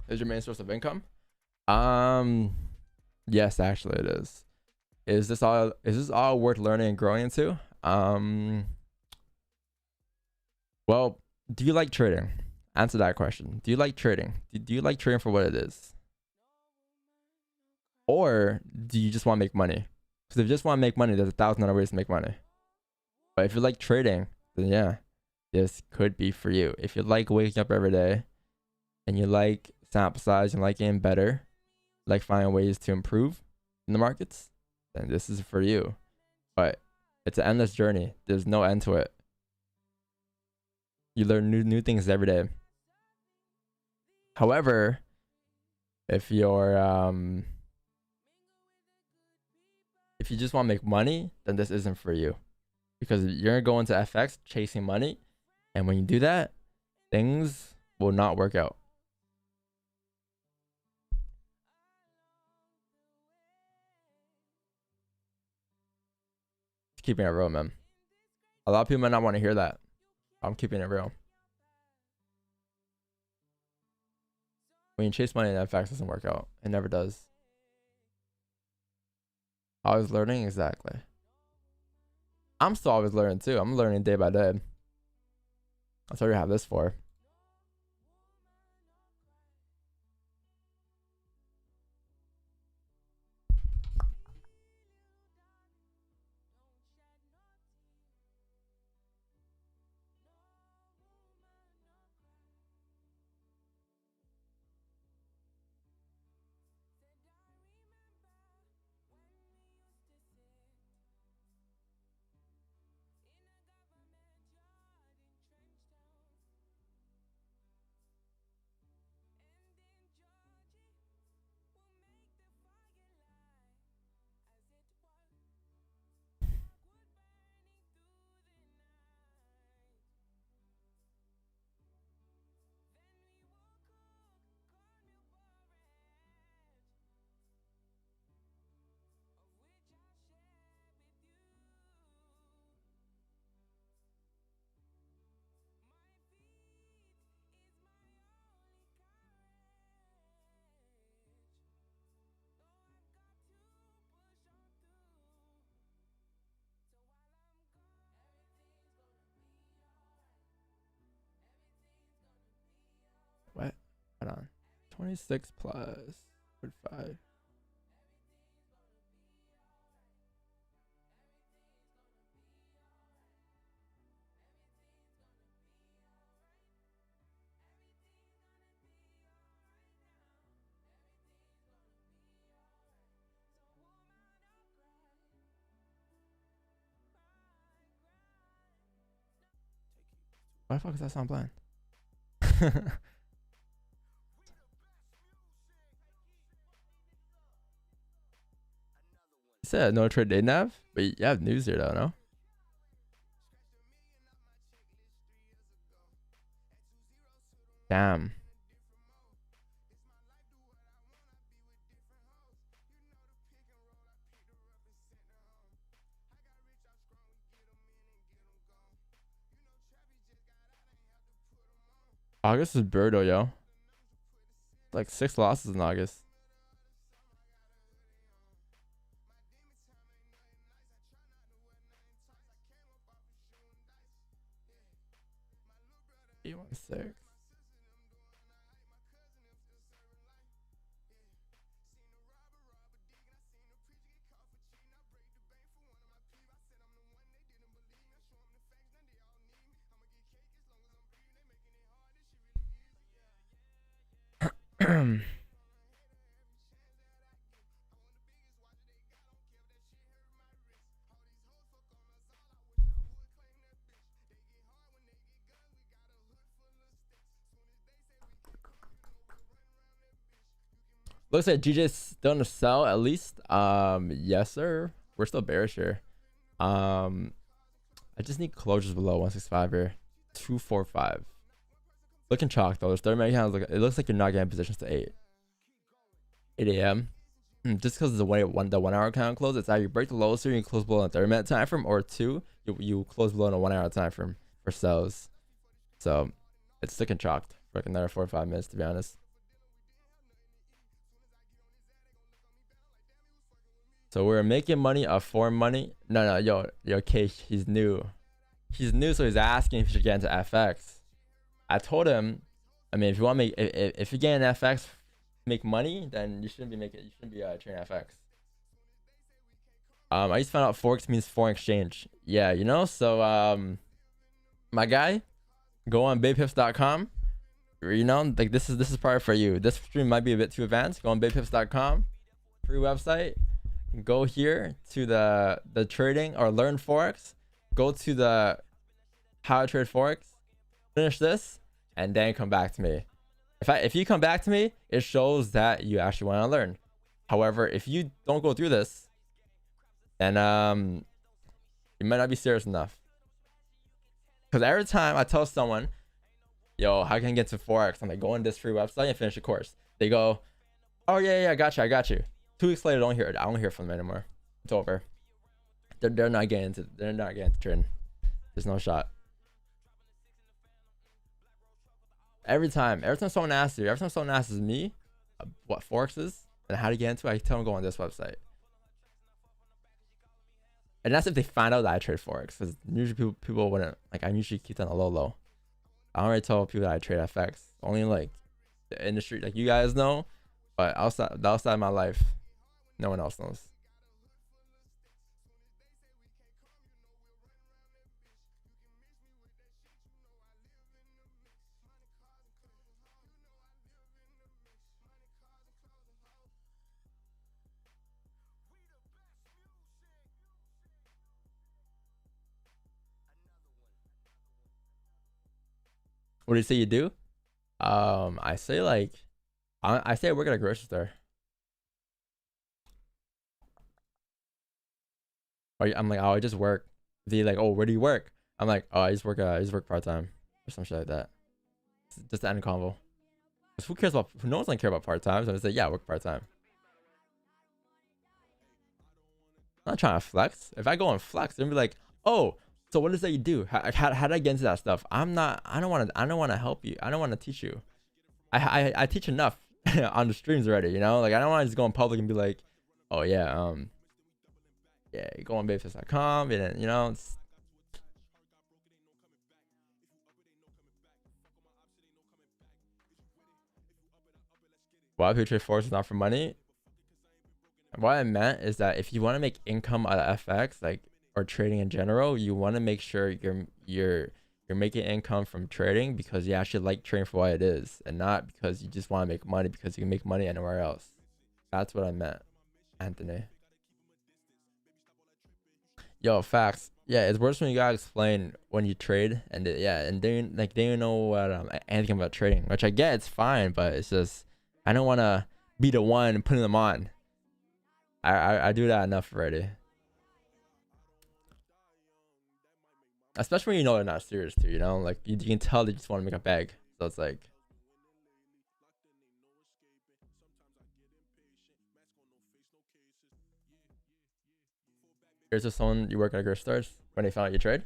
is your main source of income? Yes, actually it is. Is this all worth learning and growing into? Well, do you like trading? Answer that question. Do you like trading? Do you like trading for what it is? Or do you just want to make money? Because if you just want to make money, there's 1,000 other ways to make money. But if you like trading, then yeah, this could be for you. If you like waking up every day and you like sample size and like getting better, like finding ways to improve in the markets, then this is for you. But it's an endless journey. There's no end to it. You learn new things every day. However, if you're if you just want to make money, then this isn't for you. Because you're gonna go into FX chasing money, and when you do that, things will not work out. Keeping it real, man. A lot of people might not want to hear that. I'm keeping it real. When you chase money in FX, it doesn't work out. It never does. Always learning, exactly. I'm still always learning too. I'm learning day by day. That's what we have this for. What? Hold on. 26 plus 45. Why the fuck is that sound playing? You said no trade day nav, but you have news here though, no? scam. August is Birdo, yo. Like 6 losses in August. E16. Looks like GJ's still in the sell at least. Yes, sir. We're still bearish here. I just need closures below 165 here. 245. Looking chalk though. There's 30 minute candles. It looks like you're not getting positions to 8 a.m. Just because the 1 hour candle close, it's either you break the lows here, you close below in a 30 minute time frame, or 2, you close below in a 1 hour time frame for sells. So it's looking chalked for like another 4 or 5 minutes, to be honest. So we're making money off foreign money. No, yo, K, he's new. He's new, so he's asking if he should get into FX. I told him, I mean, if you want to make, if you get in FX, make money, then you shouldn't be trading FX. I just found out FOREX means foreign exchange. Yeah, you know. So my guy, go on baitpips.com. You know, like this is probably for you. This stream might be a bit too advanced. Go on baitpips.com, free website. Go here to the trading or learn Forex. Go to the how to trade Forex. Finish this and then come back to me. If you come back to me, it shows that you actually want to learn. However, if you don't go through this, then you might not be serious enough. Because every time I tell someone, yo, how can I get to Forex? I'm like, go on this free website and finish the course. They go, oh yeah, I got you. 2 weeks later, I don't hear from them anymore. It's over. They're not getting into trading. There's no shot. Every time someone asks me what Forex is and how to get into it, I tell them go on this website. And that's if they find out that I trade Forex, because usually people wouldn't, like, I usually keep that on a low. I don't really tell people that I trade FX. Only like the industry, like you guys know, but outside my life, no one else knows. What do you say you do? I say like, I say I work at a grocery store. I'm like, oh, I just work. They like, oh, where do you work? I'm like, oh, I just work part time or some shit like that. Just to end the convo. Cause who cares about? No one's gonna care about part time. So I say, yeah, I work part time. I'm not trying to flex. If I go and flex, they'll be like, oh, so what is that you do? How did I get into that stuff? I don't want to help you. I don't want to teach you. I teach enough on the streams already, you know? Like, I don't want to just go in public and be like, oh yeah, yeah, go on baitfish.com and then, you know, it's... Why people trade Forex is not for money? What I meant is that if you want to make income out of FX, like, or trading in general, you want to make sure you're making income from trading because you actually like trading for what it is, and not because you just want to make money because you can make money anywhere else. That's what I meant, Anthony. Yo, facts. Yeah, it's worse when you gotta explain when you trade, and and they don't know what anything about trading, which I get. It's fine, but it's just I don't want to be the one putting them on. I do that enough already. Especially when you know they're not serious too, you know? Like, you can tell they just want to make a bag. So it's like, Here's just someone you work at grocery stores when they found out you trade.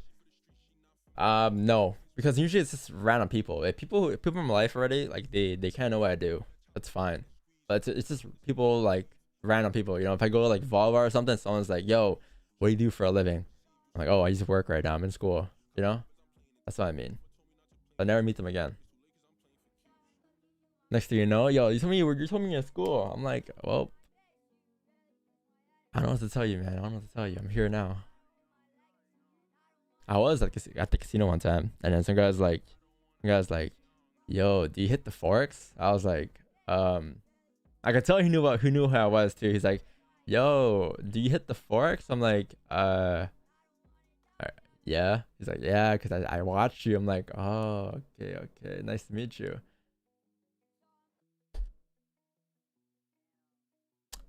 No, because usually it's just random people. If people in my life already, like they kind of know what I do. That's fine. But it's just people like random people. You know, if I go to like Volvo or something, someone's like, "Yo, what do you do for a living?" I'm like, "Oh, I just work right now. I'm in school." You know, that's what I mean. I'll never meet them again. Next thing you know, yo, you told me you told me you're in school. I'm like, well, I don't know what to tell you, man. I don't know what to tell you. I'm here now. I was at the casino one time, and then some guy's like, "Yo, do you hit the forex?" I was like, I could tell he knew who I was too. He's like, "Yo, do you hit the forex?" I'm like, yeah. He's like, "Yeah, because I watched you." I'm like, "Oh, okay, nice to meet you."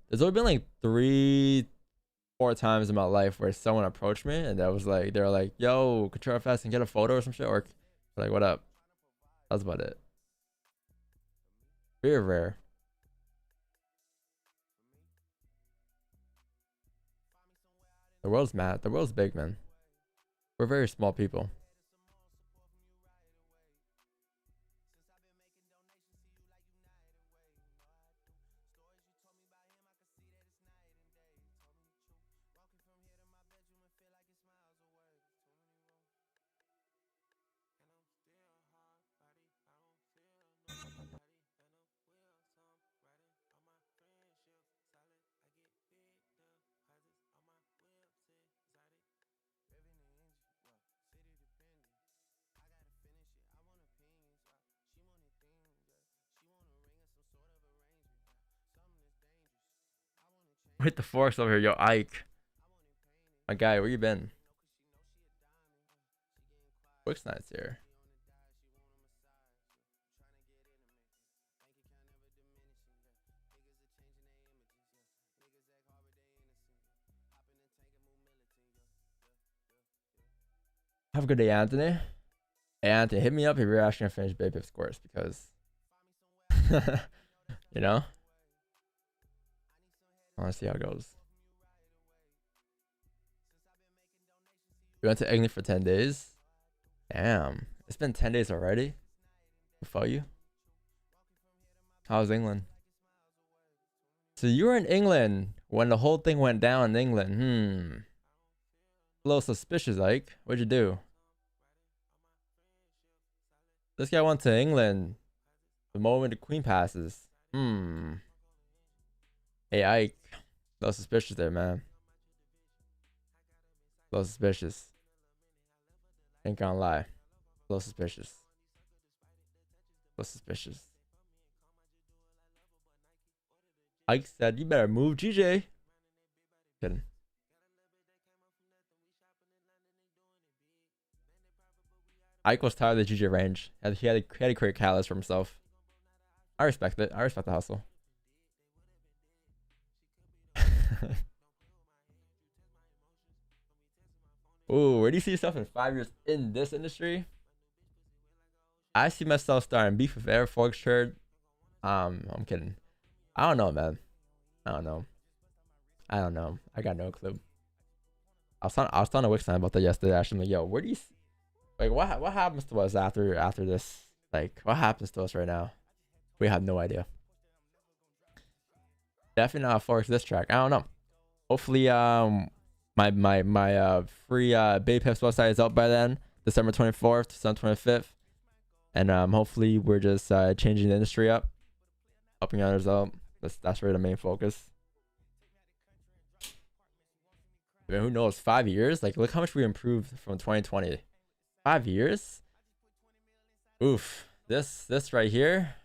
There's only been like 3-4 times in my life where someone approached me and that was like, they're like, "Yo, control fast and get a photo or some shit," or like, "What up?" That's about it. Very rare. The world's mad. The world's big, man. We're very small people. Hit the forks over here, yo, Ike. My guy, where you been? Quick's nice here. Have a good day, Anthony. Hey, Anthony, hit me up if you're actually gonna finish BPIP scores because, you know, I want to see how it goes. We went to England for 10 days. Damn, it's been 10 days already. Before you. How's England? So you were in England when the whole thing went down in England. A little suspicious, Ike. What'd you do? This guy went to England the moment the Queen passes. Hey, Ike. A little suspicious there, man. A little suspicious. Ain't gonna lie. A little suspicious. A little suspicious. Ike said, "You better move, GJ." Kidding. Ike was tired of the GJ range. He had to create catalyst for himself. I respect it. I respect the hustle. Ooh, where do you see yourself in 5 years in this industry? I see myself starting beef with Air Forex trade. I'm kidding. I don't know, man. I don't know. I got no clue. I was talking to Wixon about that yesterday. Actually, I'm like, "Yo, where do you like what happens to us after this? Like, what happens to us right now? We have no idea. Definitely not a Forex this track. I don't know. Hopefully, my free BPIP's website is up by then, December 24th, December 25th, and hopefully we're just changing the industry up, helping others out. That's really the main focus. I mean, who knows? 5 years? Like, look how much we improved from 2020. 5 years? Oof. This right here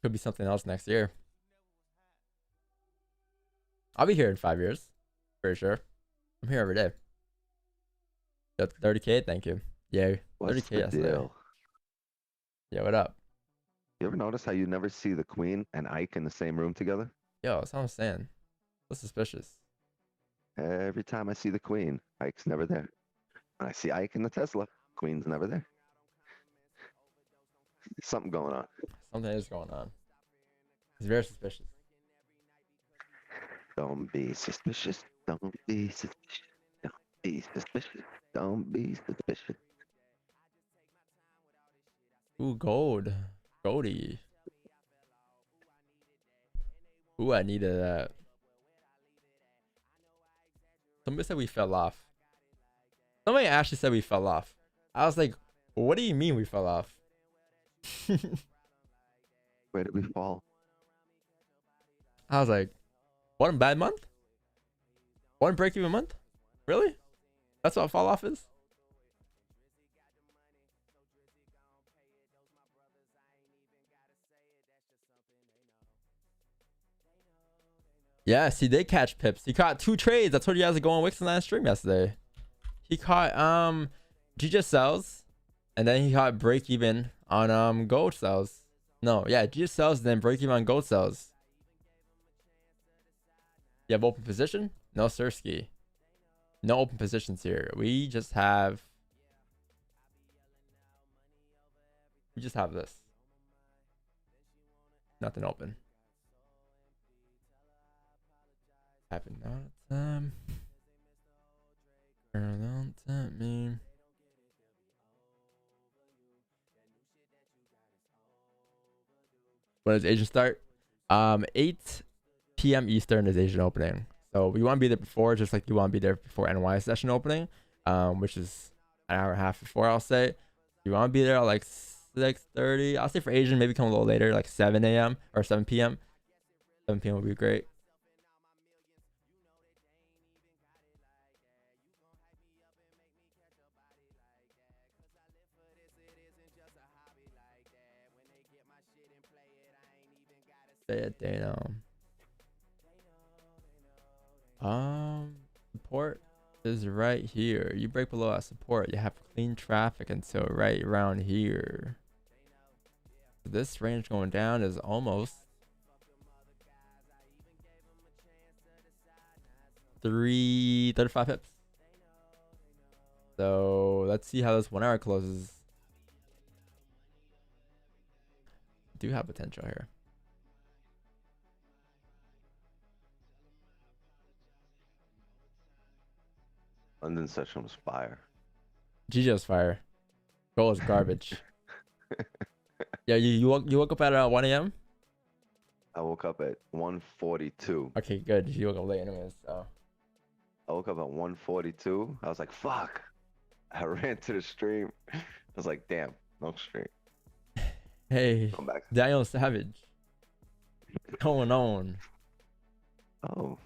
could be something else next year. I'll be here in 5 years, for sure. I'm here every day. 30K, thank you. Yay. 30K yesterday. Yeah, what up? You ever notice how you never see the Queen and Ike in the same room together? Yo, that's what I'm saying. That's suspicious. Every time I see the Queen, Ike's never there. When I see Ike in the Tesla, Queen's never there. Something going on. Something is going on. It's very suspicious. Don't be suspicious. Don't be suspicious. Don't be suspicious. Don't be suspicious. Ooh, gold. Goldie. Ooh, I needed that. Somebody said we fell off. Somebody actually said we fell off. I was like, what do you mean we fell off? Where did we fall? I was like, one bad month? One break-even month? Really? That's what fall off is? Yes, he did catch pips. He caught 2 trades. I told you guys to go on Wix in that stream yesterday. He caught GJ sells, and then he caught break even on gold sells. No, yeah, GJ sells and then break even on gold sells. You have open position? No Sirski. No open positions here. We just have this. Nothing open. Happen all the time. Don't tempt me. When does Asian start? 8 p.m. Eastern is Asian opening. So we want to be there before, just like you want to be there before NY session opening, which is an hour and a half before, I'll say. You want to be there at like 6:30. I'll say for Asian, maybe come a little later, like 7 a.m. or 7 p.m. 7 p.m. would be great. Say it, Dano. Support is right here. You break below that support, you have clean traffic until right around here. This range going down is almost 35 pips. So let's see how this 1 hour closes. Do have potential here. London session was fire. GG's fire. Goal is garbage. Yeah, you woke up at 1 a.m. I woke up at 1:42. Okay, good. You woke up late anyways. So I woke up at 1:42. I was like, fuck. I ran to the stream. I was like, damn, no stream. hey, Come back. Daniel Savage. What's going on? Oh,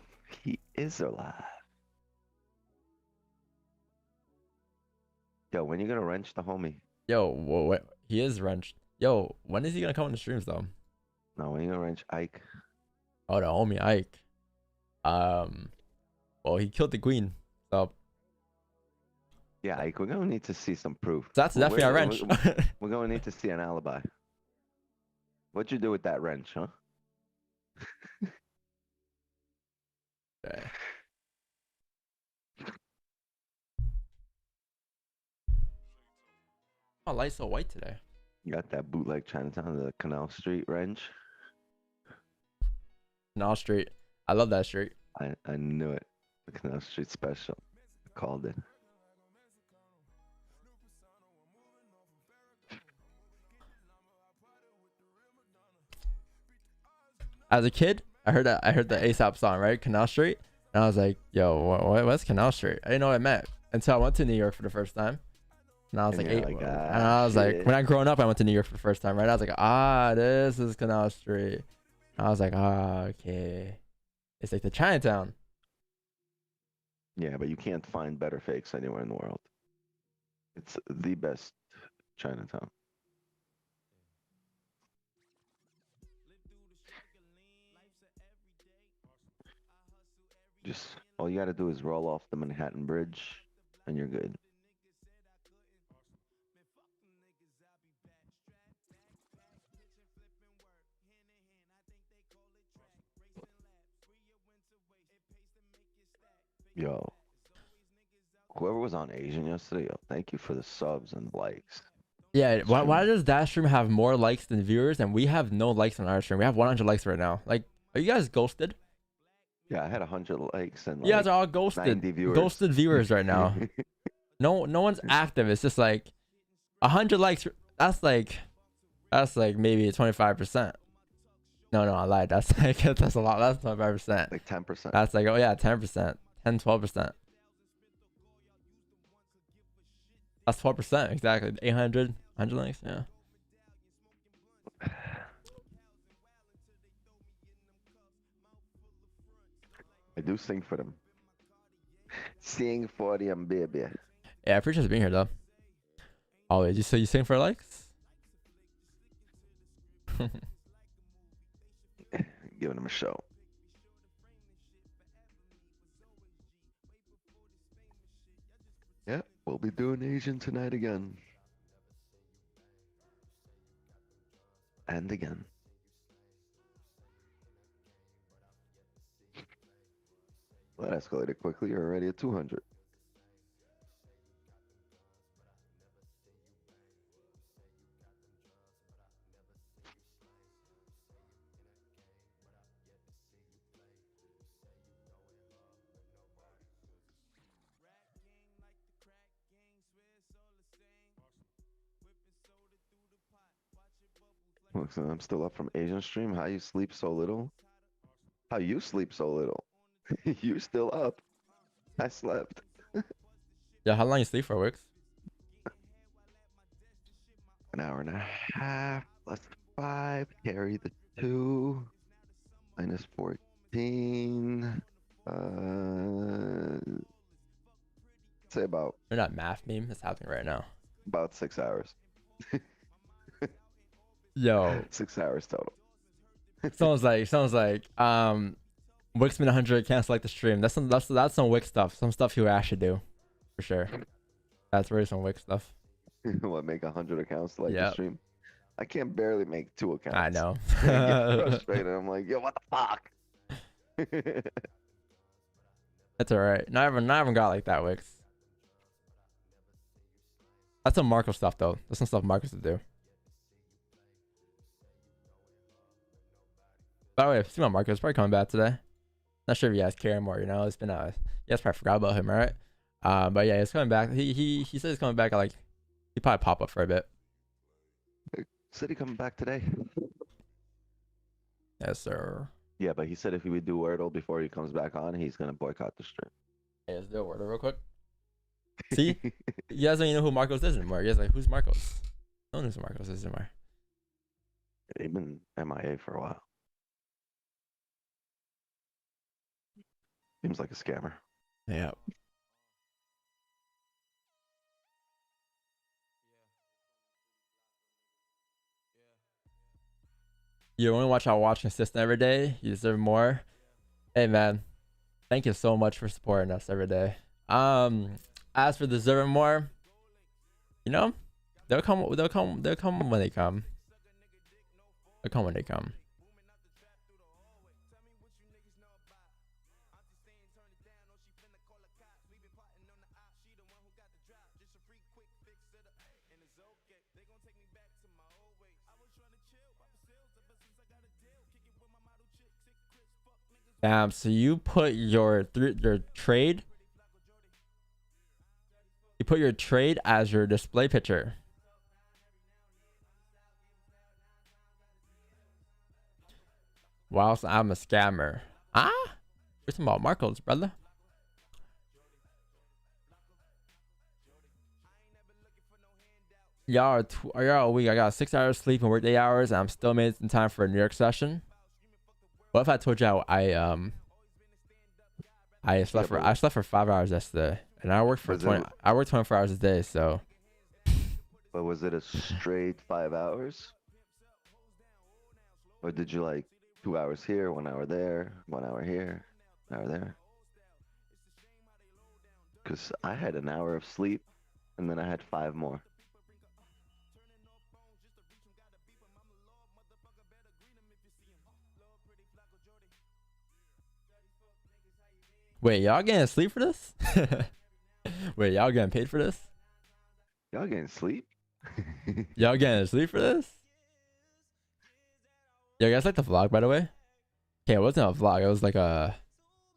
he is alive. Yo, when you gonna wrench the homie? Yo, what? He is wrenched. Yo, when is he gonna come on the streams though? No, when you gonna wrench Ike? Oh, the homie Ike. Well, he killed the queen. So Yeah, Ike, we're gonna need to see some proof. that's definitely a wrench. We're gonna need to see an alibi. What'd you do with that wrench, huh? Okay. Oh, light's so white today. You got that bootleg Chinatown, the Canal Street wrench. Canal Street. I love that street. I knew it. The Canal Street special. I called it. As a kid, I heard the ASAP song, right? Canal Street. And I was like, yo, what's Canal Street? I didn't know what it meant until I went to New York for the first time. And I was And like, you're 8. like, And I was like, shit. when I growing up, I went to New York for the first time, right? I was like, this is Canal Street. I was like, okay. It's like the Chinatown. Yeah, but you can't find better fakes anywhere in the world. It's the best Chinatown. Just all you gotta do is roll off the Manhattan Bridge and you're good. Yo, whoever was on Asian yesterday, yo, thank you for the subs and likes. Yeah, why does that stream have more likes than viewers and we have no likes on our stream? We have 100 likes right now. Like, are you guys ghosted? Yeah, I had 100 likes and You guys like are all ghosted. 90 viewers. Ghosted viewers right now. No one's active. It's just like 100 likes. That's like maybe 25%. No, I lied. That's like that's a lot. That's 25%. Like 10%. That's like, oh yeah, 10%, 10-12%. That's 12% exactly. 800 likes. Yeah. I do sing for them. Sing for them, baby. Yeah, I appreciate you being here though. Always. You sing for likes? Giving them a show. Yeah, we'll be doing Asian tonight again. And again. Well, that escalated quickly. You're already at 200. Look, so I'm still up from Asian stream. How you sleep so little? How you sleep so little? You still up? I slept. Yeah, how long you sleep for, Wix? An hour and a half plus 5. Carry the 2. Minus 14. Say about You're not math meme. It's happening right now. 6 hours. Yo, 6 hours total. sounds like Wix been 100 can't select the stream. That's some Wix stuff. Some stuff he would actually do, for sure. That's really some Wix stuff. What, make 100 accounts to like the Yep. stream? I can't barely make 2 accounts. I know. I get frustrated. I'm like, yo, what the fuck? That's alright. Not everyone got like that, Wix. That's some Marco stuff though. That's some stuff Marcos would do. By the way, speaking about Marcos, probably coming back today. Not sure if you guys care more, you know. It's been you guys probably forgot about him, right? But yeah, he's coming back. He said he's coming back at like he probably pop up for a bit. Said he coming back today? Yes, sir. Yeah, but he said if he would do Wordle before he comes back on, he's gonna boycott the stream. Hey, let's do a word real quick. See? You guys don't even know who Marcos is anymore. You guys like, who's Marcos? No one knows who Marcos is anymore. They've been MIA for a while. Seems like a scammer. Yeah. You only watch consistent every day. You deserve more. Hey man, thank you so much for supporting us every day. As for deserving more, you know, they'll come when they come. They'll come when they come. Damn, so you put your trade. You put your trade as your display picture. Whilst I'm a scammer. Ah? We're talking about Marcos, brother. Y'all are weak. I got 6 hours sleep and work 8 hours, and I'm still made it in time for a New York session. What if I told you I slept for 5 hours yesterday, and I worked for 24 hours a day. So, but was it a straight 5 hours, or did you like 2 hours here, 1 hour there, 1 hour here, 1 hour there? Because I had an hour of sleep, and then I had 5 more. wait, y'all getting sleep for this? Wait, y'all getting paid for this? Y'all getting sleep? Y'all getting sleep for this? Yo, you guys like the vlog, by the way? Okay, it wasn't a vlog. It was like a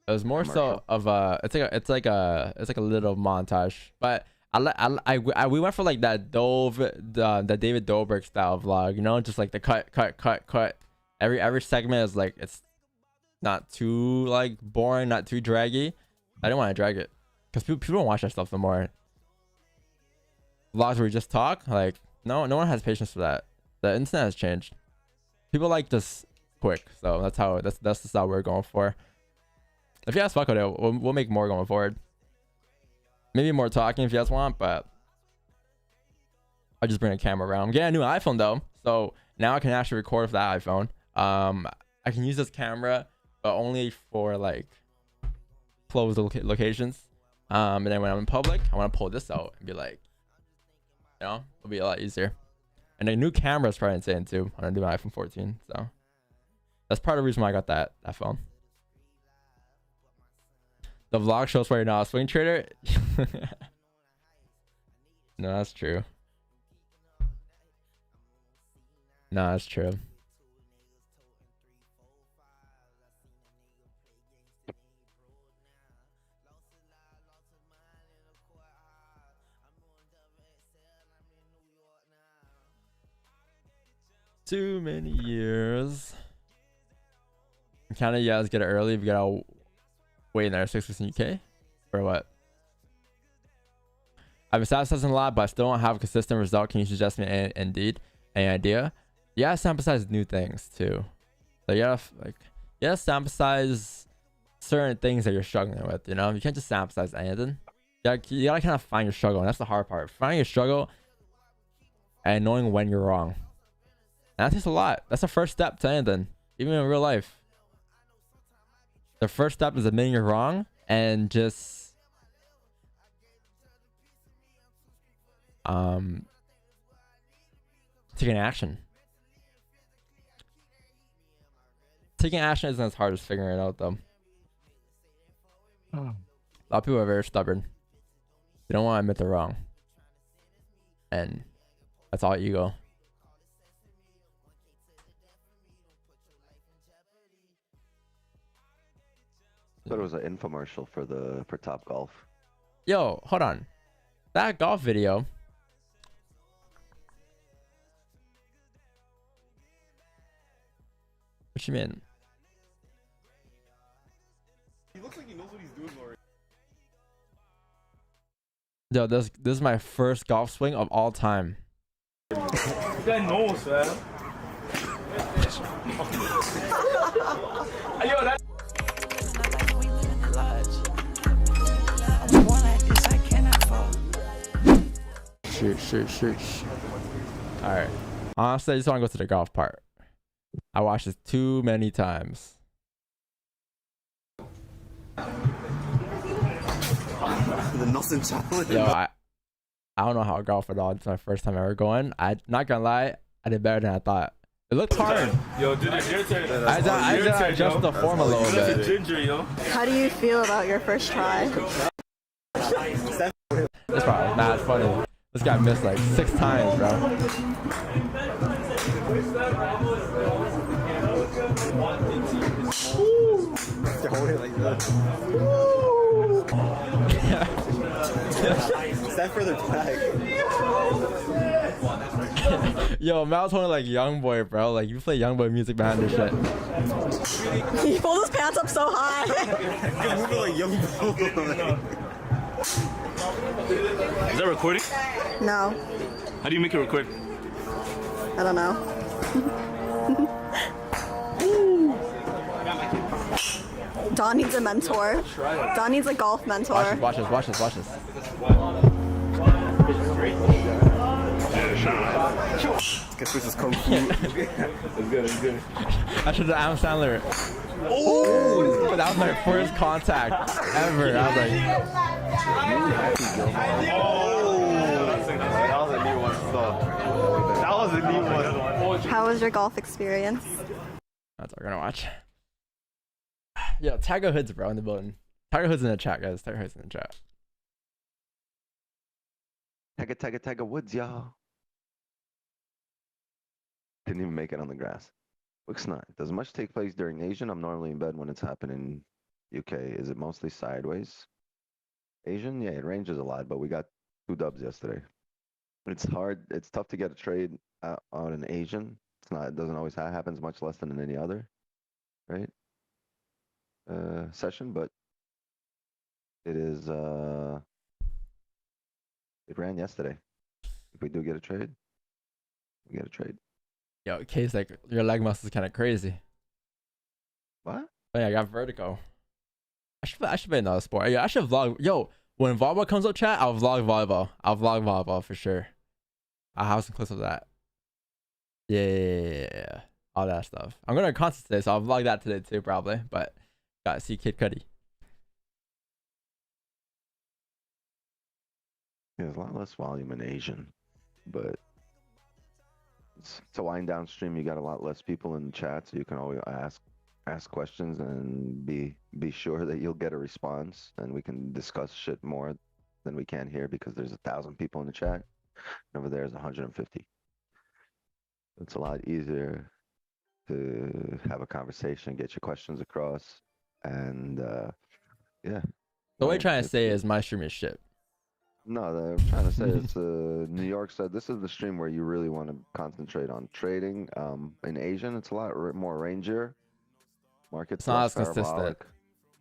It was more so of a it's like a little montage, but we went for like that the David Dobrik style vlog, you know, just like the cut. Every segment is like, it's not too like boring, not too draggy. I didn't want to drag it because people don't watch that stuff no more. Vlogs where we just talk, like no one has patience for that. The internet has changed. People like just quick, so that's the style we're going for. If you guys fuck with it, we'll make more going forward. Maybe more talking if you guys want, but I'll just bring a camera around. I'm getting a new iPhone though, so now I can actually record with that iPhone. I can use this camera, but only for like closed locations. And then when I'm in public, I want to pull this out and be like, you know, it'll be a lot easier. And the new camera is probably insane too on a new iPhone 14. So that's part of the reason why I got that phone. The vlog shows why you're not a swing trader. No, that's true. No, that's true. Too many years. In Canada, you guys get it early. If you gotta wait another 6 weeks in UK, or what? I've been satisfied a lot, but I still don't have a consistent result. Can you suggest me indeed any idea? You gotta sample size new things too. So you gotta sample size certain things that you're struggling with. You know, you can't just sample size anything. You gotta kind of find your struggle, and that's the hard part. Finding your struggle and knowing when you're wrong. And that takes a lot. That's the first step to anything, even in real life. The first step is admitting you're wrong and just taking action. Taking action isn't as hard as figuring it out though. A lot of people are very stubborn. They don't want to admit they're wrong. And that's all ego. I thought it was an infomercial for Top Golf. Yo, hold on. That golf video. What you mean? He looks like he knows what he's doing already. Yo, this is my first golf swing of all time. This guy knows, man. Yo, that's Shoot. Alright. Honestly, I just want to go to the golf part. I watched this too many times. the Nelson challenge. Yo, I don't know how to golf at all. It's my first time ever going. I not gonna lie, I did better than I thought. It looked hard. Yo, dude, it's your turn. I adjust the form a little bit. Ginger, yo. How do you feel about your first try? It's probably not funny. This guy missed like 6 times, bro. Hold it like that. Stand further back. Yo, Mal's holding like young boy, bro. Like you play young boy music behind this shit. He pulled his pants up so high. You're moving like young boy. Is that recording? No, How do you make it record? I don't know. Don needs a mentor. Don needs a golf mentor. Watch this. Guess this is Kung Fu. It's good. I should have Adam Sandler. Oh, that was my first contact ever. I was like, that was a new one. That was a new one. How was your golf experience? that's what we're gonna watch. Yo, Tiger Hood's bro in the building. Tiger Hood's in the chat, guys. Tiger Hood's in the chat. Tiger Woods, y'all. Didn't even make it on the grass. Looks nice. Does much take place during Asian? I'm normally in bed when it's happening UK, is it mostly sideways? Asian, yeah, it ranges a lot, but we got 2 dubs yesterday. It's hard. It's tough to get a trade on an Asian. It's not. It doesn't always happens much less than in any other, right? Session, but it is. It ran yesterday. If we do get a trade, we get a trade. Yo, K's like, your leg muscle is kind of crazy. What? Oh yeah, I got vertigo. I should play another sport. Yeah, I should vlog. Yo, when volleyball comes up, chat, I'll vlog volleyball. I'll vlog volleyball for sure. I'll have some clips of that. Yeah, all that stuff. I'm gonna concert today, so I'll vlog that today too, probably. But gotta see Kid Cudi. Yeah, there's a lot less volume in Asian, but it's a wind down stream. You got a lot less people in the chat, so you can always ask questions and be sure that you'll get a response, and we can discuss shit more than we can here because there's 1,000 people in the chat. Over there is 150. It's a lot easier to have a conversation, get your questions across, and yeah. The way you're trying to say is my stream is shit. No, they're trying to say it's New York said this is the stream where you really want to concentrate on trading. In Asian, it's a lot more rangier. Market's It's not less as consistent. parabolic.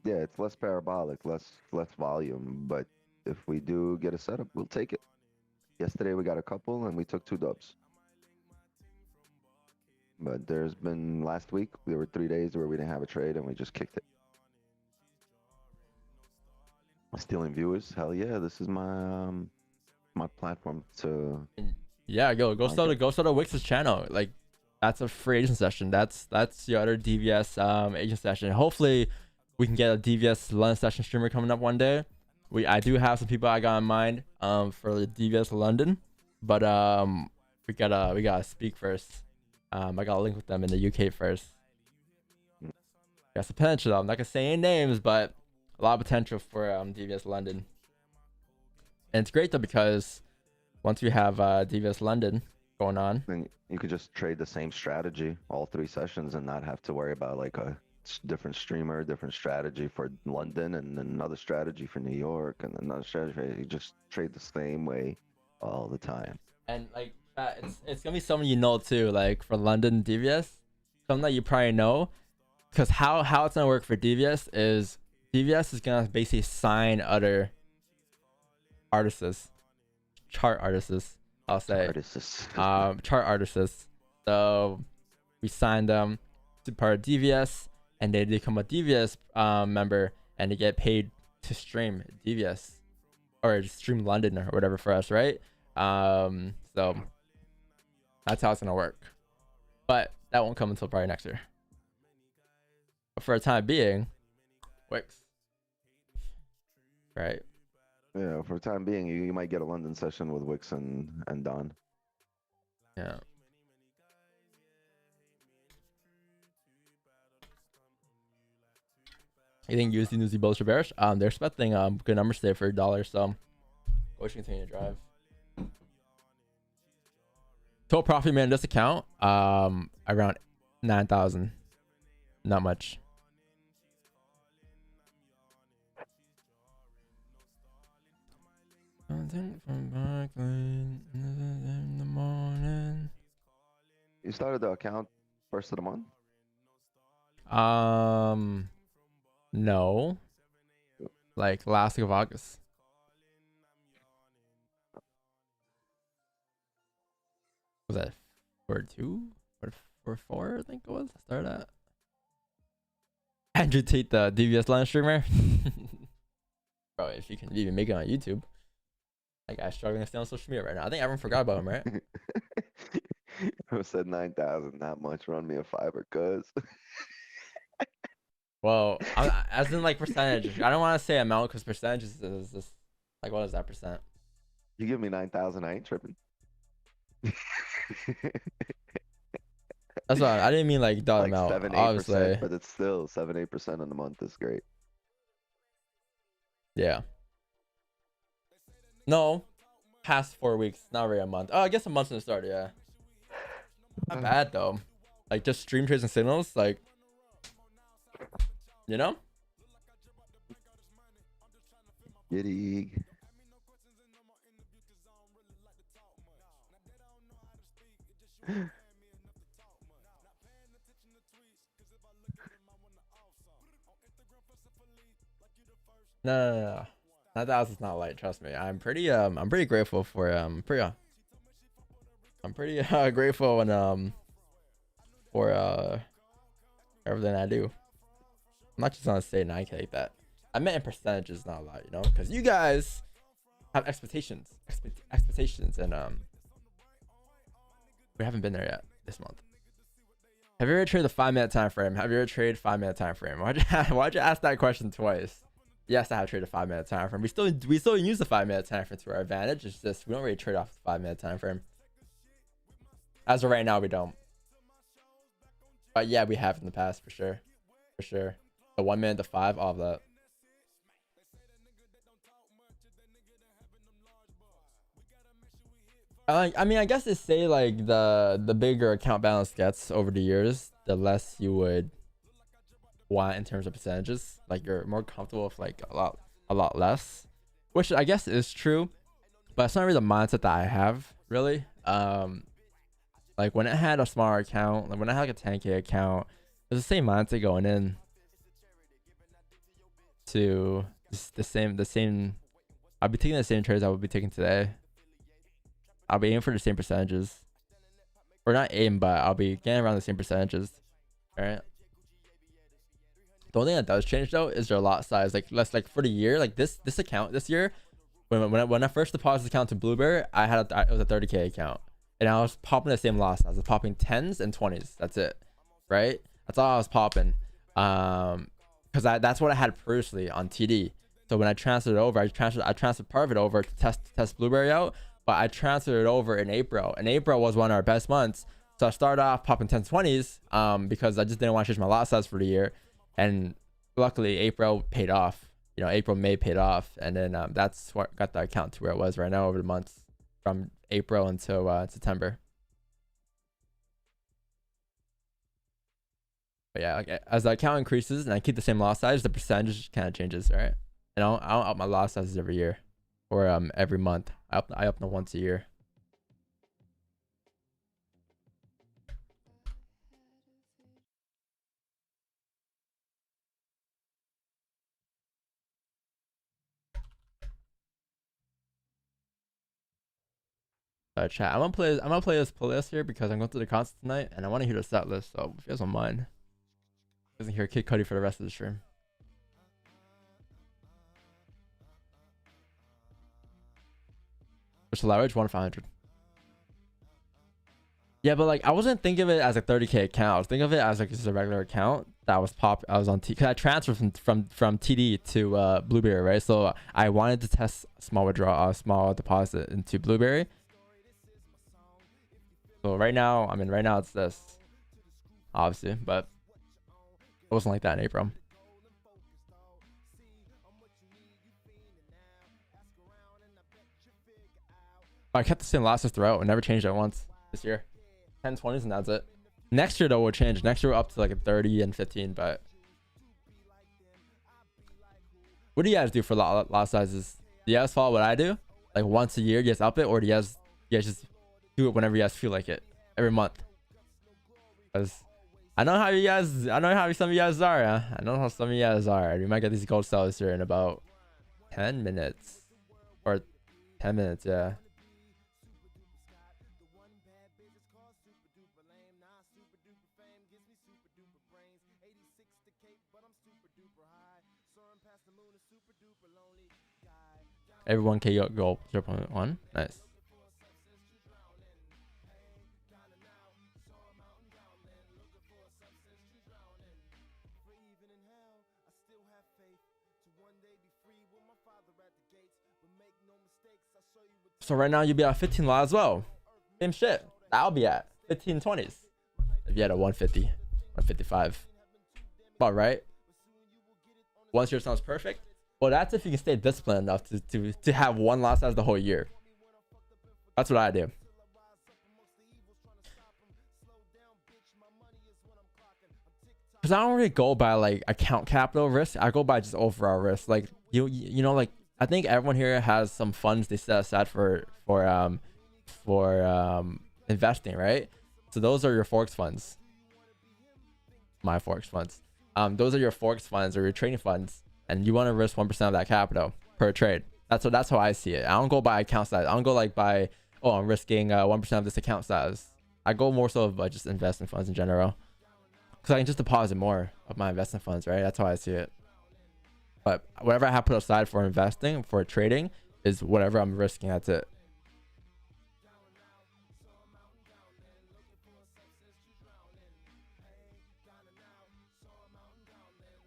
Yeah, it's less parabolic, less volume. But if we do get a setup, we'll take it. Yesterday we got a couple and we took 2 dubs. But there's been last week there were 3 days where we didn't have a trade and we just kicked it. Stealing viewers, hell yeah! This is my my platform to. Yeah, go start a Wix's channel. Like, that's a free agent session. That's your other DVS agent session. Hopefully, we can get a DVS London session streamer coming up one day. I do have some people I got in mind for the DVS London, but we gotta speak first. I gotta link with them in the UK first. Got some potential. I'm not gonna say any names, but a lot of potential for DVS London. And it's great though because once we have DVS London going on, then you could just trade the same strategy all 3 sessions and not have to worry about like a different streamer, different strategy for London, and another strategy for New York, and another strategy. You just trade the same way all the time. and like it's gonna be someone you know too. Like for London DVS, something that you probably know, because how it's gonna work for DVS is gonna basically sign other artists, chart artists, I'll say. Chart artists. So we sign them to part of DVS, and they become a DVS member, and they get paid to stream DVS or stream London or whatever for us, right? So that's how it's gonna work. But that won't come until probably next year. But for the time being, Wix. Right. Yeah, for the time being, you might get a London session with Wix and Don. Yeah. You think USD New bullish or bearish? They're expecting good numbers today for $1, so we should continue to drive. Total profit man this account, around 9,000. Not much. Something from Barclays in the morning. You started the account first of the month? No. Like last week of August. Was that 4-2 or 4-4? I think it was. Start at Andrew Tate, the DVS line streamer. Bro, if you can even make it on YouTube. That guy's struggling to stay on social media right now. I think everyone forgot about him, right? I said 9,000, not much. Run me a fiver, cuz. Well, as in like percentage. I don't want to say amount because percentages is just like, what is that percent? You give me 9,000, I ain't tripping. That's what I didn't mean like dollar Like amount. 7-8%, Obviously, but it's still 7-8% in the month is great. yeah. No, past 4 weeks, not really a month. Oh, I guess a month from the start. Yeah, not bad though. Like just stream trades and signals, like, you know. Giddy. No. 9,000 is not light. Trust me. I'm pretty grateful for I'm pretty grateful and for everything I do. I'm not just gonna say 9K like that. I meant in percentages, not a lot, you know, because you guys have expectations, and we haven't been there yet this month. Have you ever traded the 5-minute time frame? Have you ever traded 5-minute time frame? Why'd you ask that question twice? Yes, I have traded a 5-minute time frame. We still use the 5-minute time frame to our advantage. It's just we don't really trade off the 5-minute time frame. As of right now, we don't. But yeah, we have in the past for sure. For sure. The 1 minute, the 5, all of that. I mean, I guess they say like the bigger account balance gets over the years, the less you would want in terms of percentages. Like you're more comfortable with like a lot less, which I guess is true, but it's not really the mindset that I have really. Like when it had a smaller account, like when I had like a 10K account, it's the same mindset going in to the same. I'll be taking the same trades I would be taking today. I'll be aiming for the same percentages, or not aim, but I'll be getting around the same percentages. All right. The only thing that does change though is their lot size. Like less like for the year, like this account this year, when I first deposited the account to Blueberry, it was a 30K account, and I was popping the same lot size. I was popping 10s and 20s. That's it, right? That's all I was popping. Because that's what I had previously on TD. So when I transferred it over, I transferred part of it over to test Blueberry out. But I transferred it over in April, and April was one of our best months. So I started off popping 10s, 20s, because I just didn't want to change my lot size for the year. And luckily, April paid off. You know, April, May paid off, and then that's what got the account to where it was right now over the months from April until September. But yeah, like, as the account increases and I keep the same lot size, the percentage kind of changes, right? And I don't up my lot sizes every year or every month. I up them once a year. Chat. I'm gonna play this playlist here because I'm going to the concert tonight and I want to hear the set list. So if you guys don't mind, doesn't hear Kid Cudi for the rest of the stream. Which leverage 1-500. Yeah, but like I wasn't thinking of it as a 30K account. I was thinking of it as like just a regular account that was I was on T, because I transferred from TD to Blueberry, right? So I wanted to test small withdrawal, small deposit into Blueberry. So right now it's this, obviously, but it wasn't like that in April. I kept the same losses throughout and never changed it once this year. 10, 20s, and that's it. Next year though we'll change. Next year we're up to like a 30 and 15. But what do you guys do for lot sizes? Do you guys follow what I do? Like once a year, you guys up it, or do you guys just do it whenever you guys feel like it? Every month. Because I know how some of you guys are. Huh? I know how some of you guys are. You might get these gold sellers here in about 10 minutes. Or 10 minutes, yeah. Every 1K goal 0.1. Nice. So right now you'll be at 15 lot as well. Same shit. I'll be at 15 20s. If you had a 150, 155. About right. Once your sounds perfect. Well, that's if you can stay disciplined enough to have one lot size the whole year. That's what I do. Because I don't really go by like account capital risk. I go by just overall risk. Like you know, like I think everyone here has some funds they set aside for investing, right? So those are your Forex funds. My Forex funds. Those are your Forex funds or your trading funds, and you want to risk 1% of that capital per trade. That's how I see it. I don't go by account size. I don't go like by, oh, I'm risking 1% of this account size. I go more so of just investment funds in general, because I can just deposit more of my investment funds, right? That's how I see it. But whatever I have put aside for investing, for trading, is whatever I'm risking. That's it.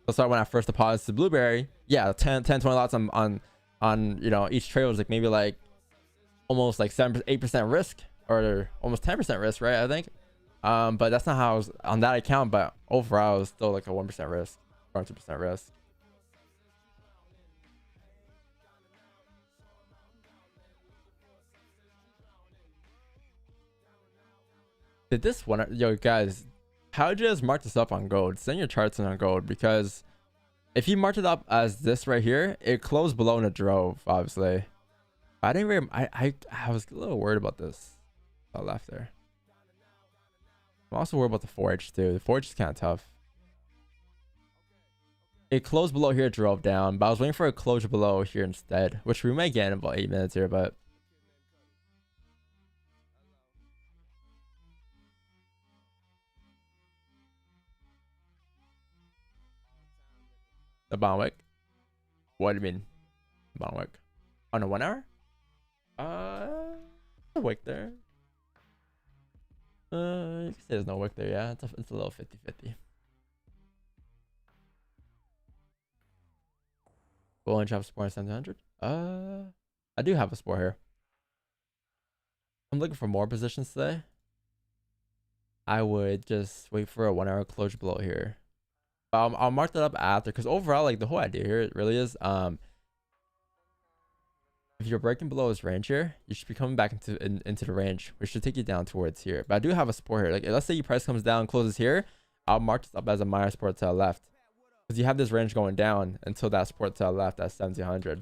So when I first deposited to Blueberry, yeah, 10 20 lots on you know, each trade was like maybe like almost like 8% risk, or almost 10% risk, right? I think. But that's not how I was on that account. But overall, it was still like a 1% risk or 2% risk. Did this one, yo guys, how did you guys mark this up on gold? Send your charts in on gold, because if you marked it up as this right here, it closed below and it drove, obviously. I didn't really, I was a little worried about this. I left there. I'm also worried about the FOREX too. The FOREX is kind of tough. It closed below here, drove down, but I was waiting for a closure below here instead, which we may get in about 8 minutes here, but the bond wick. What do you mean? Bond wick? On a 1 hour? A wick there. You can say there's no wick there, yeah. It's a little 50-50. Bull and chop support at 700. I do have a support here. I'm looking for more positions today. I would just wait for a 1 hour closure below here. I'll mark that up after, because overall, like, the whole idea here, it really is, if you're breaking below this range here, you should be coming back into the range, which should take you down towards here. But I do have a support here. Like, let's say your price comes down, closes here, I'll mark this up as a minor support to the left, because you have this range going down until that support to the left at 1700.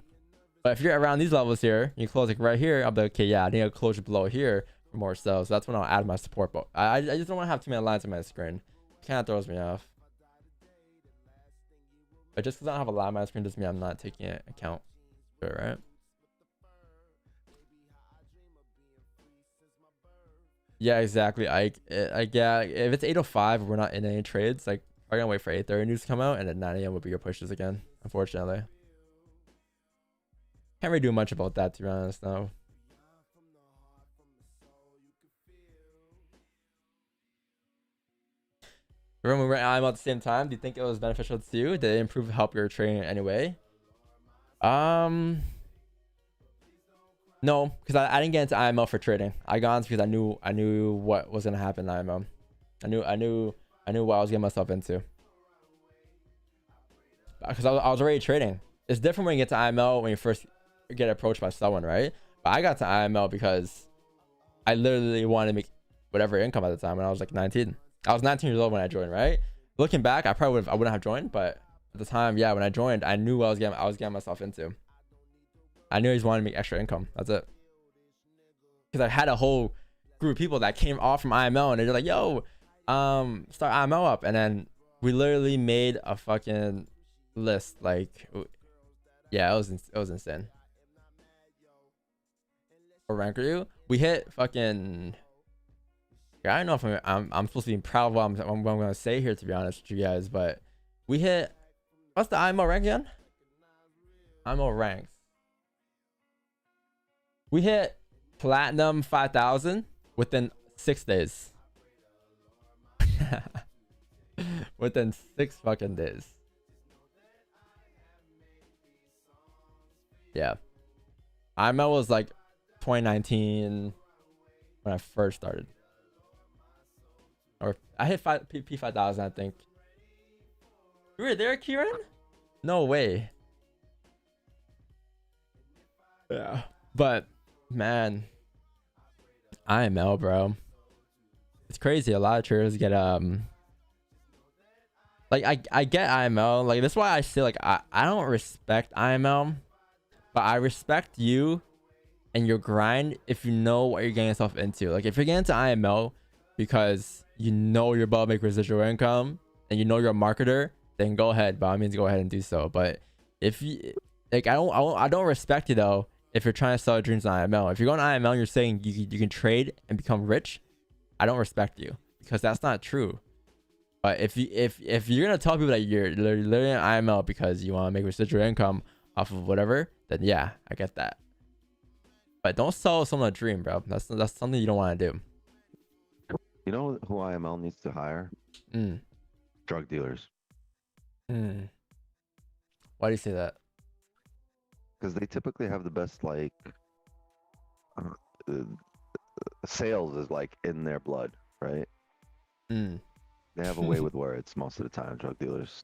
But if you're around these levels here, you close like right here, I'll be like, okay, yeah, I need a closure below here for more sales. So that's when I'll add my support. But I just don't want to have too many lines on my screen. It kind of throws me off. But just because I don't have a line on my screen doesn't mean I'm not taking it account. Sure, right? Yeah, exactly. I yeah, if it's 8:05, we're not in any trades. Like, we're gonna wait for 8:30 news to come out, and at 9 a.m. will be your pushes again. Unfortunately, can't really do much about that, to be honest. Now, remember we were at IMO at the same time. Do you think it was beneficial to you? Did it improve, help your trading in any way? No, because I didn't get into IMO for trading. I got into because I knew what was gonna happen in IMO. I knew what I was getting myself into. Because I was already trading. It's different when you get to IMO when you first get approached by someone, right? But I got to IMO because I literally wanted to make whatever income at the time when I was like 19. I was 19 years old when I joined, right? Looking back, I wouldn't have joined, but at the time, yeah, when I joined, I knew what I was getting myself into. I knew I just wanted to make extra income. That's it. Because I had a whole group of people that came off from IMO and they're like, yo, start IMO up. And then we literally made a fucking list. Like, yeah, it was insane. What rank are you? We hit fucking, yeah, I don't know if I'm supposed to be proud of what I'm going to say here, to be honest with you guys, but we hit, what's the IMO rank again? IMO ranks. We hit platinum 5,000 within 6 days. Within 6 fucking days. Yeah. IMO was like 2019 when I first started. Or I hit P5000, I think. You were there, Kieran? No way. Yeah. But man, IML, bro, it's crazy. A lot of traders get like I get IML. Like, that's why I say, like, I don't respect IML, but I respect you and your grind if you know what you're getting yourself into. Like if you're getting into IML because you know you're about to make residual income and you know you're a marketer, then go ahead. By all means, go ahead and do so. But if you like, I don't respect you though if you're trying to sell your dreams on IML. If you're going to IML and you're saying you can trade and become rich, I don't respect you because that's not true. But if you're gonna tell people that you're literally in IML because you want to make residual income off of whatever, then yeah, I get that. But don't sell someone a dream, bro. That's something you don't want to do. You know who IML needs to hire? Drug dealers. Why do you say that? Because they typically have the best, like, sales is like in their blood, right? They have a way with words most of the time, drug dealers.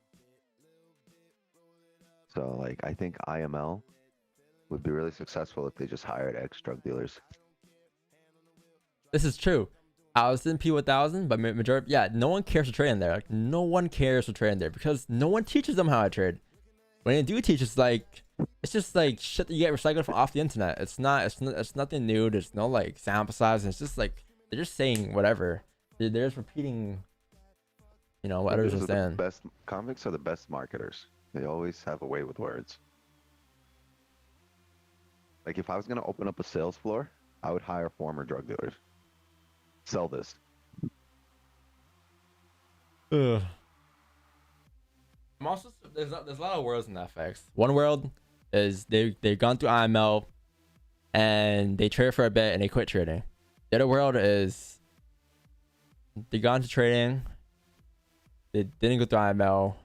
So, like, I think IML would be really successful if they just hired ex-drug dealers. This is true. I was in P1000, but majority, yeah, no one cares to trade in there. Like, no one cares to trade in there because no one teaches them how to trade. When they do teach, it's just like shit that you get recycled from off the internet. It's nothing new. There's no like sample size. It's just like they're just saying whatever. They're just repeating, you know, what others are saying. Best convicts are the best marketers. They always have a way with words. Like if I was gonna open up a sales floor, I would hire former drug dealers. Sell this. Ugh. I'm also there's a lot of worlds in FX. One world is they've gone through IML and they trade for a bit and they quit trading. The other world is they got into trading, they didn't go through IML,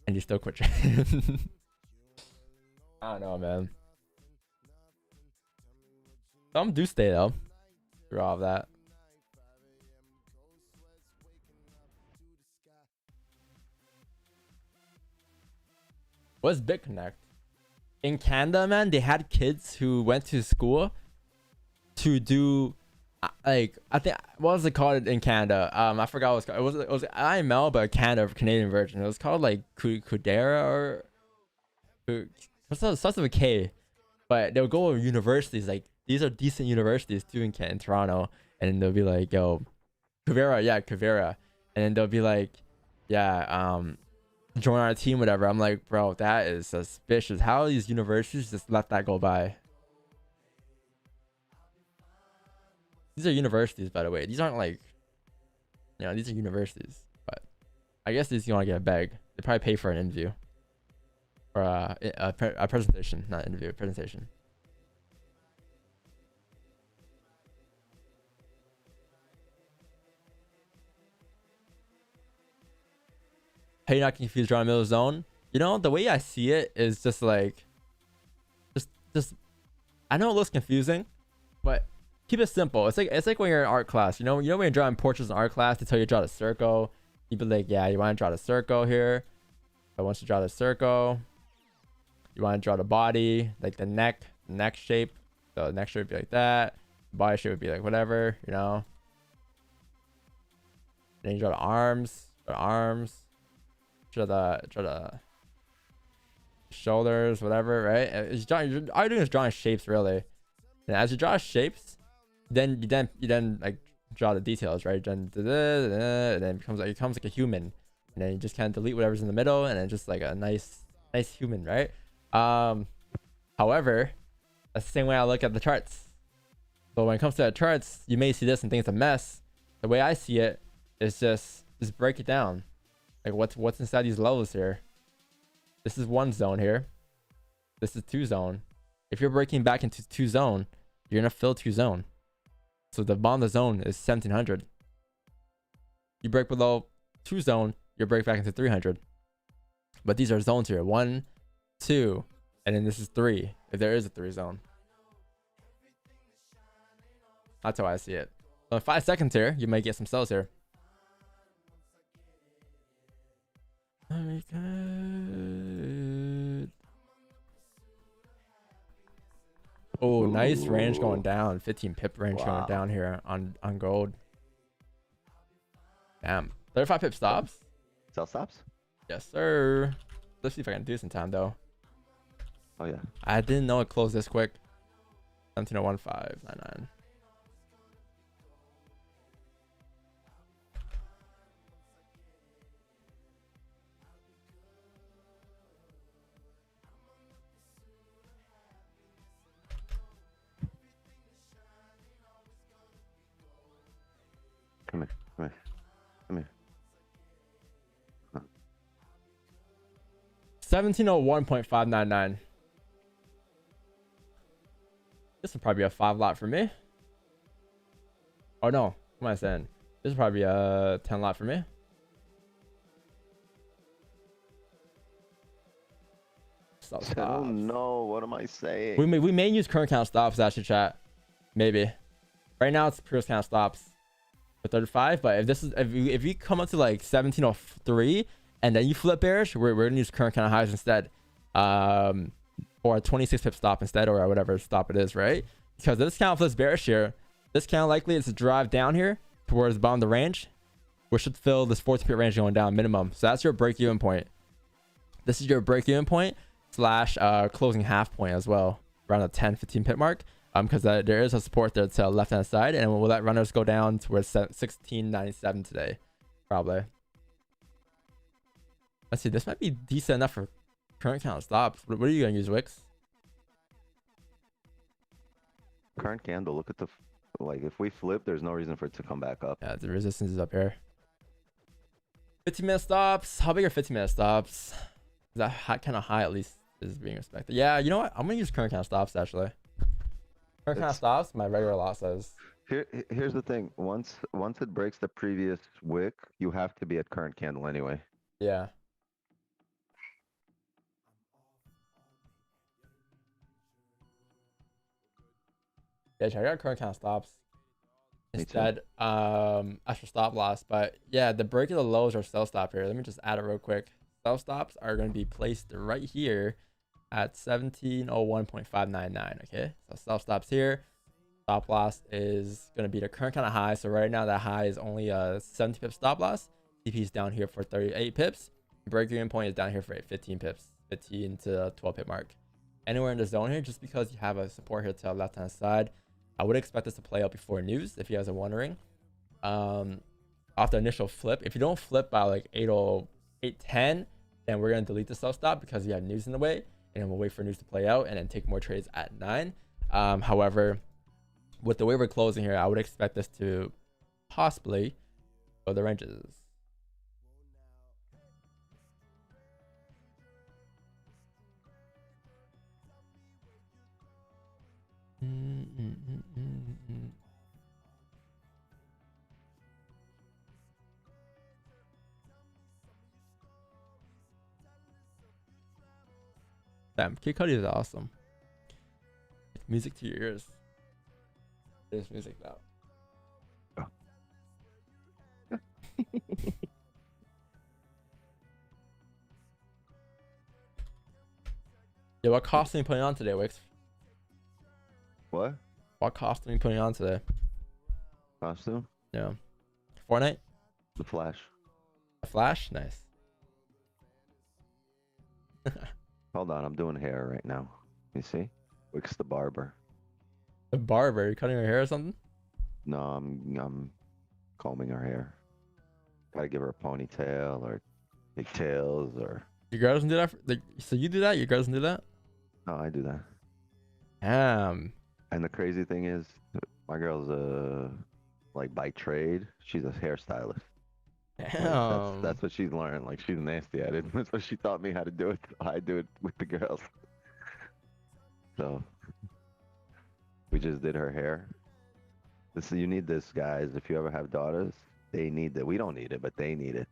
and you still quit trading. I don't know, man. Some do stay though through all of that. What's BitConnect? In Canada, man, they had kids who went to school to do like, I think, what was it called in Canada? I forgot what it was called. It was IML, but Canadian version. It was called like Kudera or starts with a K. But they'll go to universities, like these are decent universities too in Toronto, and they'll be like, yo, Kuvera, and then they'll be like, yeah, join our team, whatever. I'm like, bro, that is suspicious. How these universities just let that go by? These are universities, by the way. These aren't like, you know, these are universities. But I guess these you want to get a bag. They probably pay for an interview or a presentation, not interview, a presentation. How you not confused around middle zone? You know, the way I see it is just like, just. I know it looks confusing, but keep it simple. It's like when you're in art class. You know when you're drawing portraits in art class, they tell you to draw the circle. You'd be like, yeah, you want to draw the circle here. But once you draw the circle, you want to draw the body, like the neck shape. So the neck shape would be like that. The body shape would be like whatever, you know. Then you draw the arms. Draw the shoulders, whatever, right? All you're doing is drawing shapes, really. And as you draw shapes, then you like draw the details, right? And then it becomes like a human, and then you just kind of delete whatever's in the middle, and then just like a nice human, right? However, that's the same way I look at the charts. So when it comes to the charts, you may see this and think it's a mess. The way I see it is just break it down. Like what's inside these levels here? This is 1 zone here. This is 2 zone. If you're breaking back into 2 zone, you're gonna fill 2 zone. So the bottom of the zone is 1700. You break below 2 zone, you break back into 300. But these are zones here: 1, 2, and then this is 3. If there is a 3 zone, that's how I see it. So in 5 seconds here, you might get some sells here. Very good. Oh, nice range going down. 15 pip range going down here on gold. Damn. 35 pip stops. Sell stops? Yes, sir. Let's see if I can do this in time though. Oh yeah. I didn't know it closed this quick. 1701.599. Come here. Come here. Come here. 1701.599. This will probably be a 5 lot for me. Oh no, what am I saying? This is probably a 10 lot for me. Stop, Oh stop. no, what am I saying? We may use current count stops actually, chat. Maybe. Right now it's pure count stops for 35, but if this is if you come up to like 1703 and then you flip bearish, we're gonna use current count highs instead. Or a 26 pip stop instead, or whatever stop it is, right? Because this count flips bearish here, this count likely is to drive down here towards the bottom of the range, which should fill this 14 pip range going down minimum. So that's your break-even point. This is your break-even point slash closing half point as well, around the 10-15 pip mark. Because there is a support there to the left-hand side, and we'll let runners go down towards 1697 today, probably. Let's see, this might be decent enough for current count stops. What are you gonna use, Wix? Current candle. Look at the like. If we flip, there's no reason for it to come back up. Yeah, the resistance is up here. 15-minute stops. How big are 15-minute stops? Is that kind of high at least is being expected? Yeah, you know what? I'm gonna use current count stops actually. Current count stops. My regular lot says. Here's the thing. Once it breaks the previous wick, you have to be at current candle anyway. Yeah. Yeah, check out current count stops instead. Extra stop loss, but yeah, the break of the lows are sell stop here. Let me just add it real quick. Sell stops are going to be placed right here at 1701.599. Okay, so sell stops here. Stop loss is going to be the current kind of high. So right now that high is only a 70 pip stop loss. TP is down here for 38 pips. Break even point is down here for 15 pips, 15 to 12 pip mark. Anywhere in the zone here, just because you have a support here to the left hand side. I would expect this to play out before news, if you guys are wondering. Off the initial flip, if you don't flip by like 8:10, then we're gonna delete the sell stop because you have news in the way, and then we'll wait for news to play out and then take more trades at 9. However, with the way we're closing here, I would expect this to possibly go the ranges. Damn, Kid Cudi is awesome. Music to your ears. There's music now. Yeah, what costume are you putting on today, Wix? What? What costume are you putting on today? Costume? Yeah. Fortnite? The Flash. A Flash? Nice. Hold on, I'm doing hair right now. You see? Wix the barber. The barber? You cutting her hair or something? No, I'm combing her hair. Gotta give her a ponytail or pigtails or. Your girl doesn't do that? So you do that? Your girl doesn't do that? No, I do that. Damn. And the crazy thing is, my girl's like by trade, she's a hairstylist. Like, Damn. that's what she's learned. Like she's nasty at it. That's what she taught me how to do it. I do it with the girls. So we just did her hair. You need this, guys. If you ever have daughters, they need it. We don't need it, but they need it.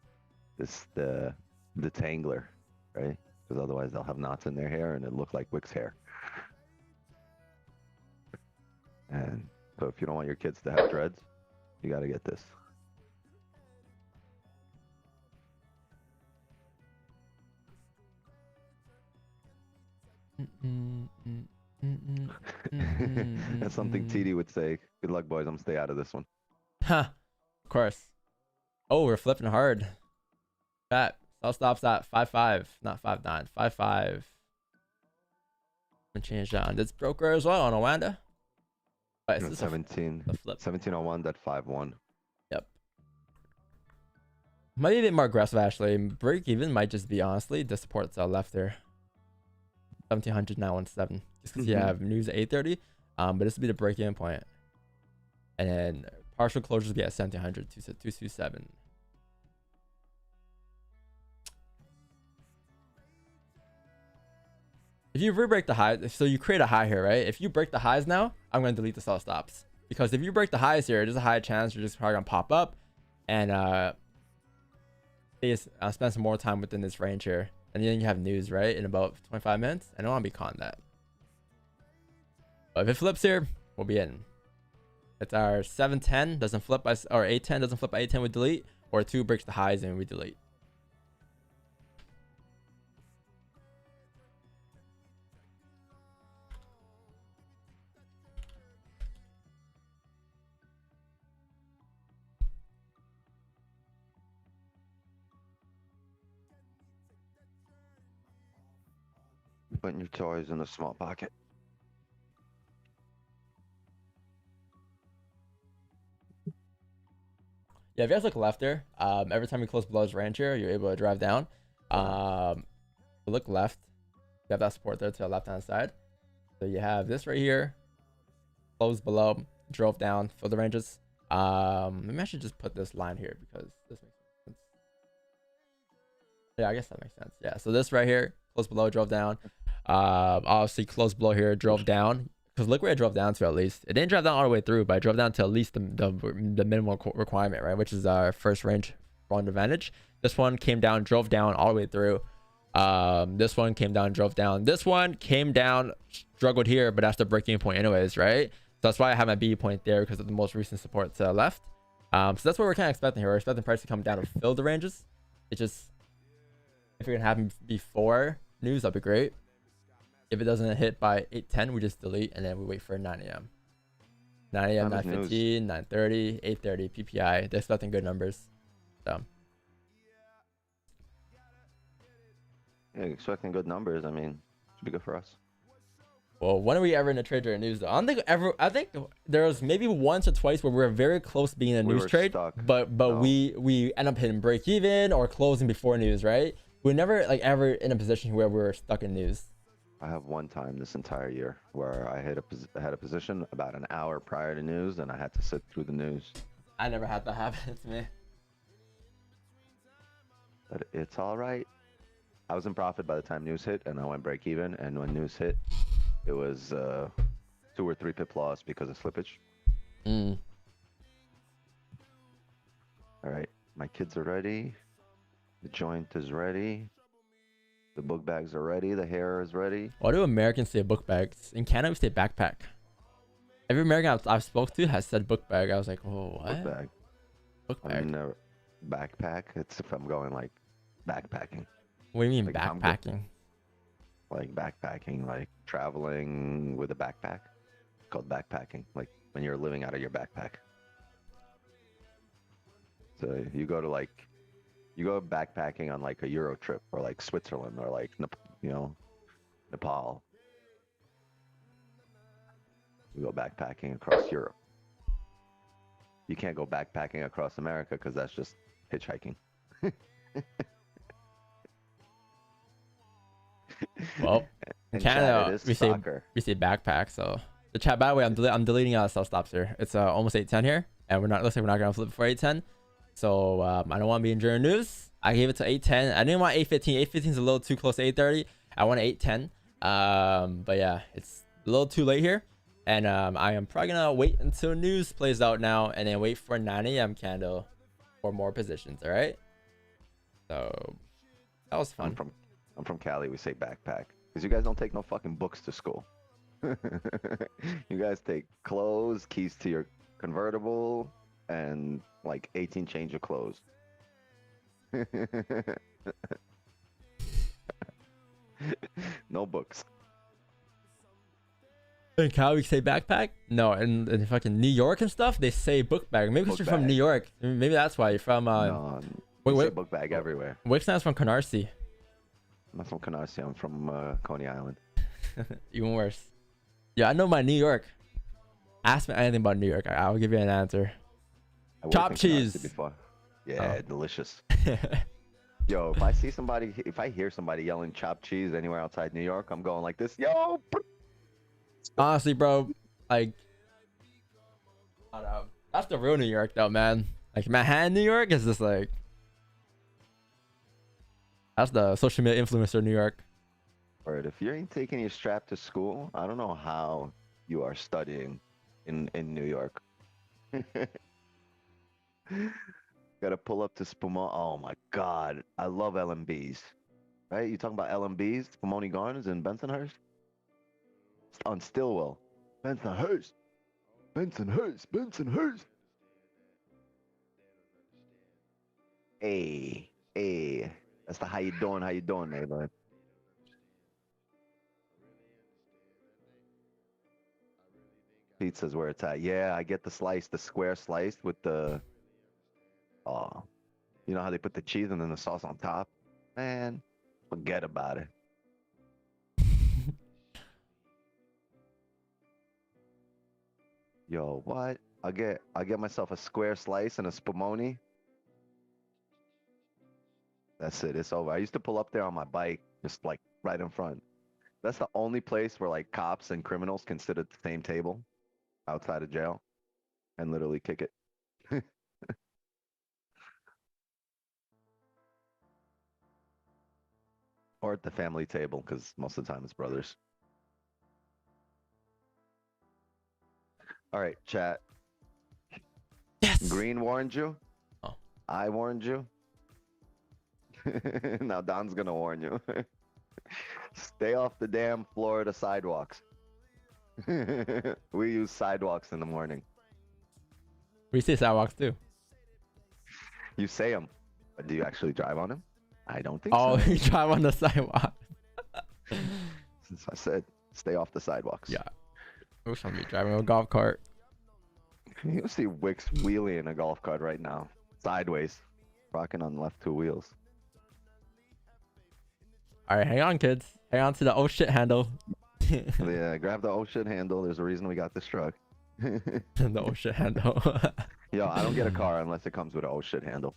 This the detangler, right? Because otherwise they'll have knots in their hair and it look like Wix hair. And so if you don't want your kids to have dreads, you got to get this. That's something TD would say. Good luck, boys. I'm gonna stay out of this one. Huh. Of course. Oh, we're flipping hard. Fat. Sell stops at 5.5, not 5.9. 5.5. gonna change that on this broker as well on Owanda. But it's just 17. a flip. 1701. That 5-1. Yep. Might be a bit more aggressive actually. Break even might just be honestly the supports left there. 1700 917. Just because you have news at 8:30. But this would be the break even point. And then partial closures will be at 1700 227. If you re-break the high, so you create a high here, right? If you break the highs now, I'm going to delete the sell stops. Because if you break the highs here, there's a high chance you're just probably going to pop up and spend some more time within this range here. And then you have news, right? In about 25 minutes. I don't want to be caught in that. But if it flips here, we'll be in. It's our 710 doesn't flip by, or 810 doesn't flip by 810, we delete. Or 2 breaks the highs and we delete. Putting your toys in a small pocket. Yeah, if you guys look left there, every time you close below this range here, you're able to drive down. Look left. You have that support there to the left hand side. So you have this right here. Close below, drove down for the ranges. Maybe I should just put this line here because this makes sense. Yeah, I guess that makes sense. Yeah, so this right here, close below, drove down. Obviously close below here, drove down. Because look where it drove down to at least. It didn't drive down all the way through, but it drove down to at least the minimum requirement, right? Which is our first range front advantage. This one came down, drove down all the way through. This one came down, drove down. This one came down, struggled here, but that's the breaking point anyways, right? So that's why I have my B point there because of the most recent support to the left. So that's what we're kind of expecting here. We're expecting price to come down and fill the ranges. It's just, if it can happen before news, that'd be great. If it doesn't hit by 8:10, we just delete and then we wait for 9 a.m. 9 a.m., 9:15, 9:30, 8:30, PPI. They're expecting good numbers. So. Yeah, expecting good numbers. I mean, should be good for us. Well, when are we ever in a trade during news though? I don't think ever. I think there was maybe once or twice where we were very close to being in a news trade, stuck. but No. we end up hitting break even or closing before news, right? We never like ever in a position where we were stuck in news. I have one time this entire year where I had a position about an hour prior to news, and I had to sit through the news. I never had that happen to me. But it's all right. I was in profit by the time news hit, and I went break even. And when news hit, it was 2 or 3 pip loss because of slippage. Mm. All right, my kids are ready. The joint is ready. The book bags are ready. The hair is ready. Why do Americans say book bags? In Canada, we say backpack. Every American I've spoke to has said book bag. I was like, oh, what? Book bag. Book I bag. mean, backpack. It's if I'm going like backpacking. What do you mean Like, I'm backpacking? Like backpacking, like traveling with a backpack. It's called backpacking. Like when you're living out of your backpack. So you go to you go backpacking on like a Euro trip or like Switzerland or like, Nepal. You go backpacking across Europe. You can't go backpacking across America because that's just hitchhiking. Well, in In Canada, chat, it is we soccer. say backpack. So the chat. By the way, I'm deleting sell stops here. It's almost 8:10 here, and looks like we're not gonna flip before 8:10. So I don't want to be in during news. I gave it to 8:10. I didn't want 8:15. 8:15 is a little too close to 8:30. I want 8:10. But yeah, it's a little too late here, and I am probably gonna wait until news plays out now, and then wait for 9 a.m. candle for more positions. All right. So that was fun. I'm from Cali. We say backpack because you guys don't take no fucking books to school. You guys take clothes, keys to your convertible, and like 18 change of clothes. No books. In Cali, we say backpack. No, in fucking New York and stuff, they say book bag. Maybe because Book you're from bag. New York. Maybe that's why you're from. No, wait, we say wait. book bag everywhere. Wixnam's from Canarsie. I'm not from Canarsie. I'm from Coney Island. Even worse. Yeah, I know my New York. Ask me anything about New York. I'll give you an answer. I worked Chopped in Canarsie cheese. before. Yeah, Oh. delicious. Yo, if I see somebody, if I hear somebody yelling chopped cheese anywhere outside New York, I'm going like this. Yo, Honestly, bro, like, I don't know. That's the real New York, though, man. Like Manhattan, New York is just like, that's the social media influencer New York. Word, if you ain't taking your strap to school, I don't know how you are studying in New York. Gotta pull up to Spumoni. Oh my God, I love LMBs. Right? You talking about LMBs, Spumoni Gardens in Bensonhurst? On Stillwell. Bensonhurst. Bensonhurst. Bensonhurst. Hey, hey. That's the how you doing, neighborhood. Pizza's where it's at. Yeah, I get the slice, the square slice with the, oh, you know how they put the cheese and then the sauce on top? Man, forget about it. Yo, what? I'll get myself a square slice and a spumoni. That's it. It's over. I used to pull up there on my bike, just like right in front. That's the only place where like cops and criminals can sit at the same table outside of jail and literally kick it. Or at the family table, because most of the time it's brothers. All right, chat. Yes. Green warned you. Oh. I warned you. Now Don's gonna warn you. Stay off the damn Florida sidewalks. We use sidewalks in the morning. We say sidewalks too. You say them, but do you actually drive on them? I don't think Oh, so. you drive on the sidewalk. Since I said stay off the sidewalks. Yeah. I wish I'd be driving a golf cart. You see Wicks wheelie in a golf cart right now. Sideways. Rocking on the left two wheels. Alright, hang on, kids. Hang on to the oh shit handle. Yeah, grab the oh shit handle. There's a reason we got this truck. The oh shit handle. Yo, I don't get a car unless it comes with an oh shit handle.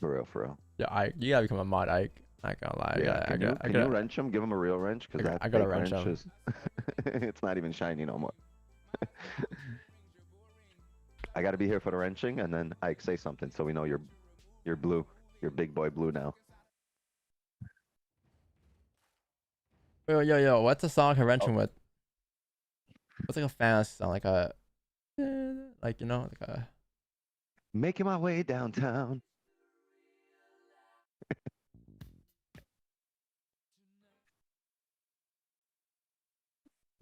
For real, for real. Yeah, you gotta become a mod, Ike. Not gonna lie. Yeah, can you wrench him? Give him a real wrench, because that I gotta fake wrench wrench him. is it's not even shiny no more. I gotta be here for the wrenching, and then Ike, say something so we know you're blue. You're big boy blue now. Yo, what's a song I'm wrenching with? What's like a fantasy song? Like a, like, you know, like a. Making my way downtown.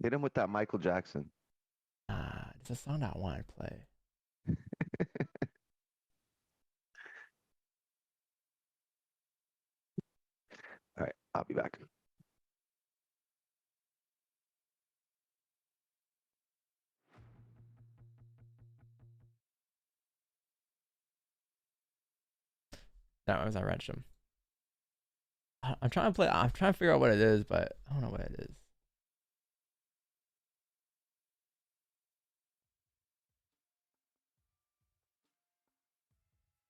Hit him with that Michael Jackson. It's a song that I want to play. All right, I'll be back. That was I wrenched him. I'm trying to play. I'm trying to figure out what it is, but I don't know what it is.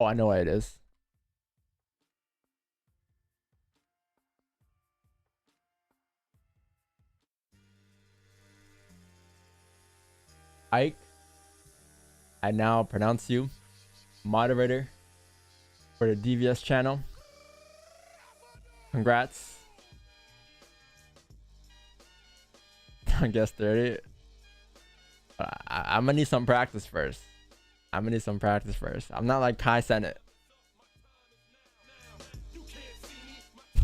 Oh, I know what it is. Ike, I now pronounce you moderator for the DVS channel. Congrats. I guess 30. I'm gonna need some practice first. I'm not like Kai Senate.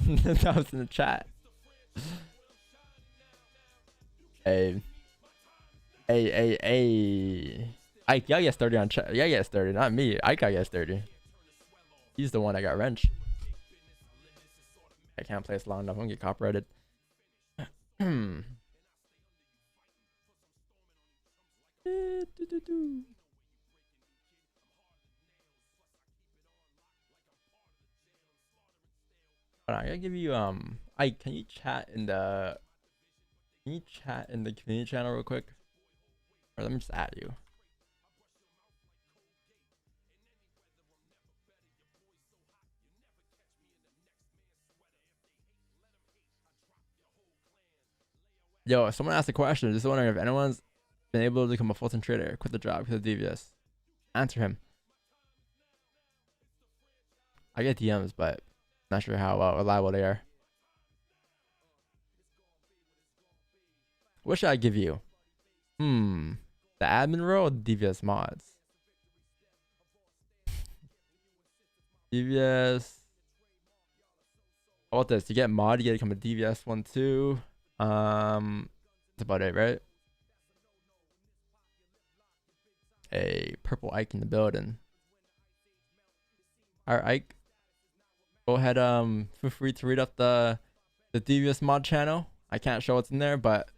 That was in the chat. Hey. Ike, y'all gets 30 on chat. Yeah, gets 30, not me. Ike, I gets 30. He's the one that got wrenched. I can't play this long enough. I'm gonna get copyrighted. Hold Hold on, I gotta give you Ike, can you chat in the community channel real quick? Or let me just add you. Yo, someone asked a question. Just wondering if anyone's been able to become a full-time trader, quit the job because of DVS. Answer him. I get DMs, but not sure how reliable they are. What should I give you? The admin role or the DVS mods? DVS. How about this? You get mod, you get to become a DVS one too. That's about it, right? A purple Ike in the building. Alright, Ike. Go ahead, feel free to read up the DVS mod channel. I can't show what's in there, but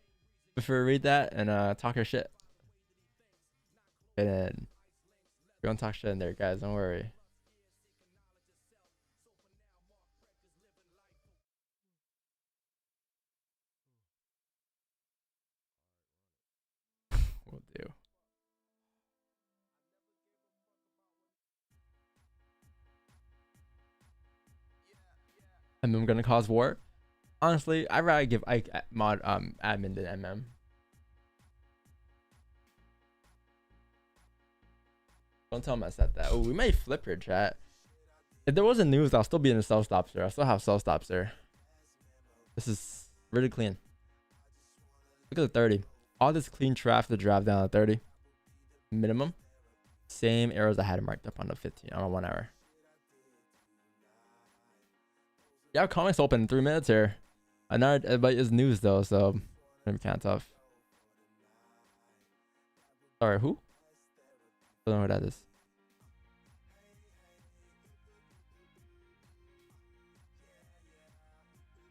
feel free to read that and talk your shit. And then we're gonna talk shit in there, guys, don't worry. We'll do. And I'm gonna cause war. Honestly, I'd rather give Ike mod admin than MM. Don't tell him I said that. Oh, we might flip her, chat. If there wasn't news, I'll still be in the cell stops there. I still have cell stops there. This is really clean. Look at the 30. All this clean traffic to drive down to 30. Minimum. Same arrows I had marked up on the 15 on a 1 hour. Yeah, comics open in 3 minutes here. I know everybody is news though, so maybe kind of tough. Sorry, who? Don't know what that is.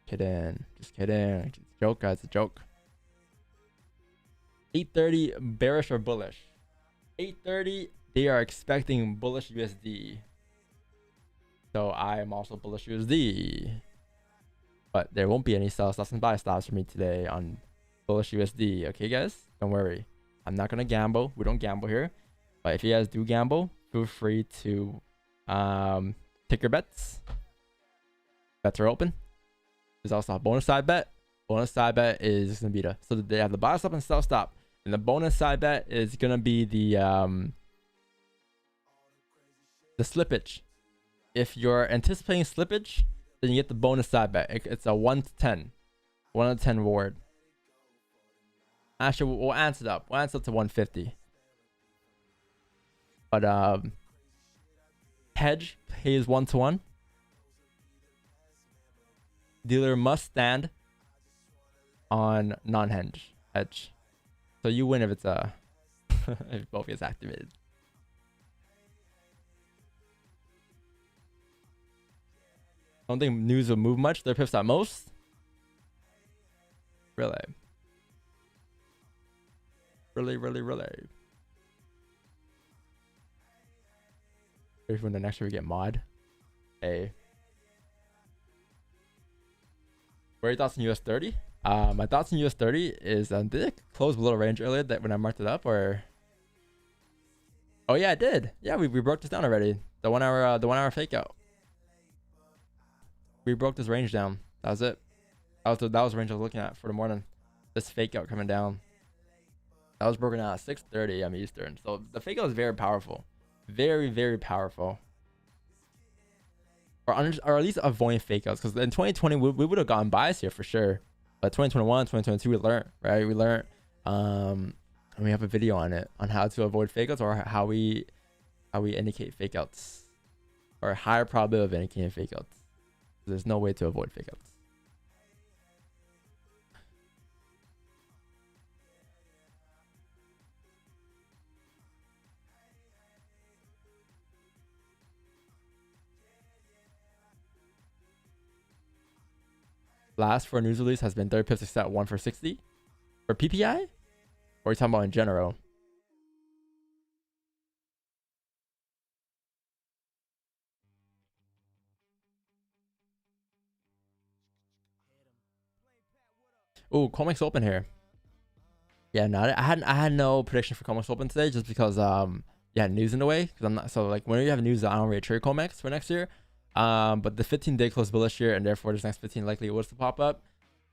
Kidding. Just kidding. It's a joke, guys. It's a joke. 8:30 bearish or bullish? 8:30 they are expecting bullish USD. So I am also bullish USD. But there won't be any sell stops and buy stops for me today on bullish USD. Okay, guys? Don't worry. I'm not going to gamble. We don't gamble here. But if you guys do gamble, feel free to take your bets. Bets are open. There's also a bonus side bet. Bonus side bet is going to be so they have the buy stop and sell stop. And the bonus side bet is going to be the slippage. If you're anticipating slippage, then you get the bonus side bet. It's a 1 to 10. 1 to 10 reward. Actually, we'll answer it up. We'll answer it to 150. But hedge pays 1 to 1. Dealer must stand on non-hedge hedge. So you win if it's if both gets activated. I don't think news will move much. They're pips at most. Really. Really. If when the next year we get mod. Hey. What are your thoughts on US30? My thoughts on US30 is did it close below range earlier that when I marked it up or? Oh yeah, it did. Yeah, we broke this down already. The 1 hour fake out. We broke this range down. That was it. That was the range I was looking at for the morning. This fake out coming down. That was broken out at 6:30 Eastern. So the fake out is very powerful. Very powerful. Or at least avoiding fake outs. Because in 2020 we would have gotten biased here for sure. But 2021, 2022 we learned, right? We learned and we have a video on it on how to avoid fake outs or how we indicate fake outs. Or a higher probability of indicating fake outs. There's no way to avoid fake outs. Last for a news release has been 30 pips except 1 for 60. For PPI? Or are you talking about in general? Oh, Comex Open here. Yeah, no, I had no prediction for Comex Open today just because you had news in the way. Because I'm not so like whenever you have news, I don't really trade Comex for next year. But the 15-day close bullish year, and therefore this next 15 likely was to pop up.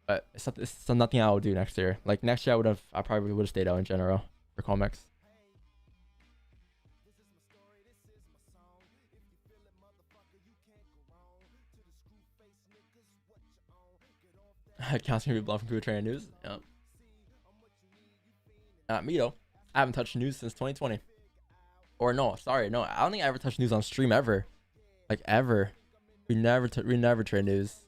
But it's nothing I will do next year. Like next year, I probably would have stayed out in general for Comex. Accounts can be blunt from Google Trading News. Yep. Not me though. I haven't touched news since 2020. Or no, sorry, no. I don't think I ever touched news on stream ever. Like ever. We never trade news.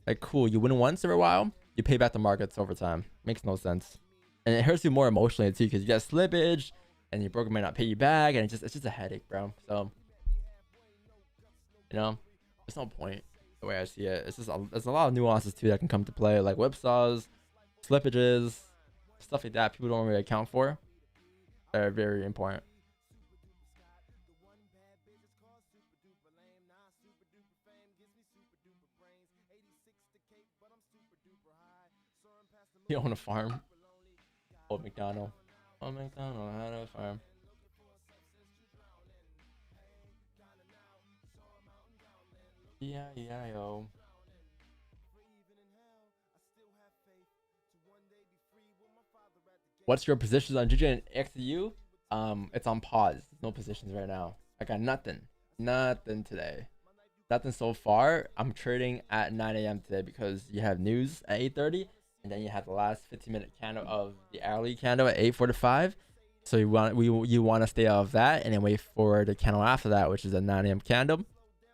Like cool, you win once every while, you pay back the markets over time. Makes no sense. And it hurts you more emotionally too, because you get slippage and your broker might not pay you back, and it's just a headache, bro. So you know, there's no point the way I see it. It's just there's a lot of nuances too that can come to play, like whipsaws, slippages, stuff like that people don't really account for. They're very important. You own a farm. Old McDonald. Old McDonald had a farm. Yeah, yo. What's your positions on GJ and XAU? It's on pause. No positions right now. I got nothing. Nothing today. Nothing so far. I'm trading at 9 a.m. today because you have news at 8:30. And then you have the last 15-minute candle of the hourly candle at 8:45. So you want to stay out of that and then wait for the candle after that, which is a 9 a.m. candle,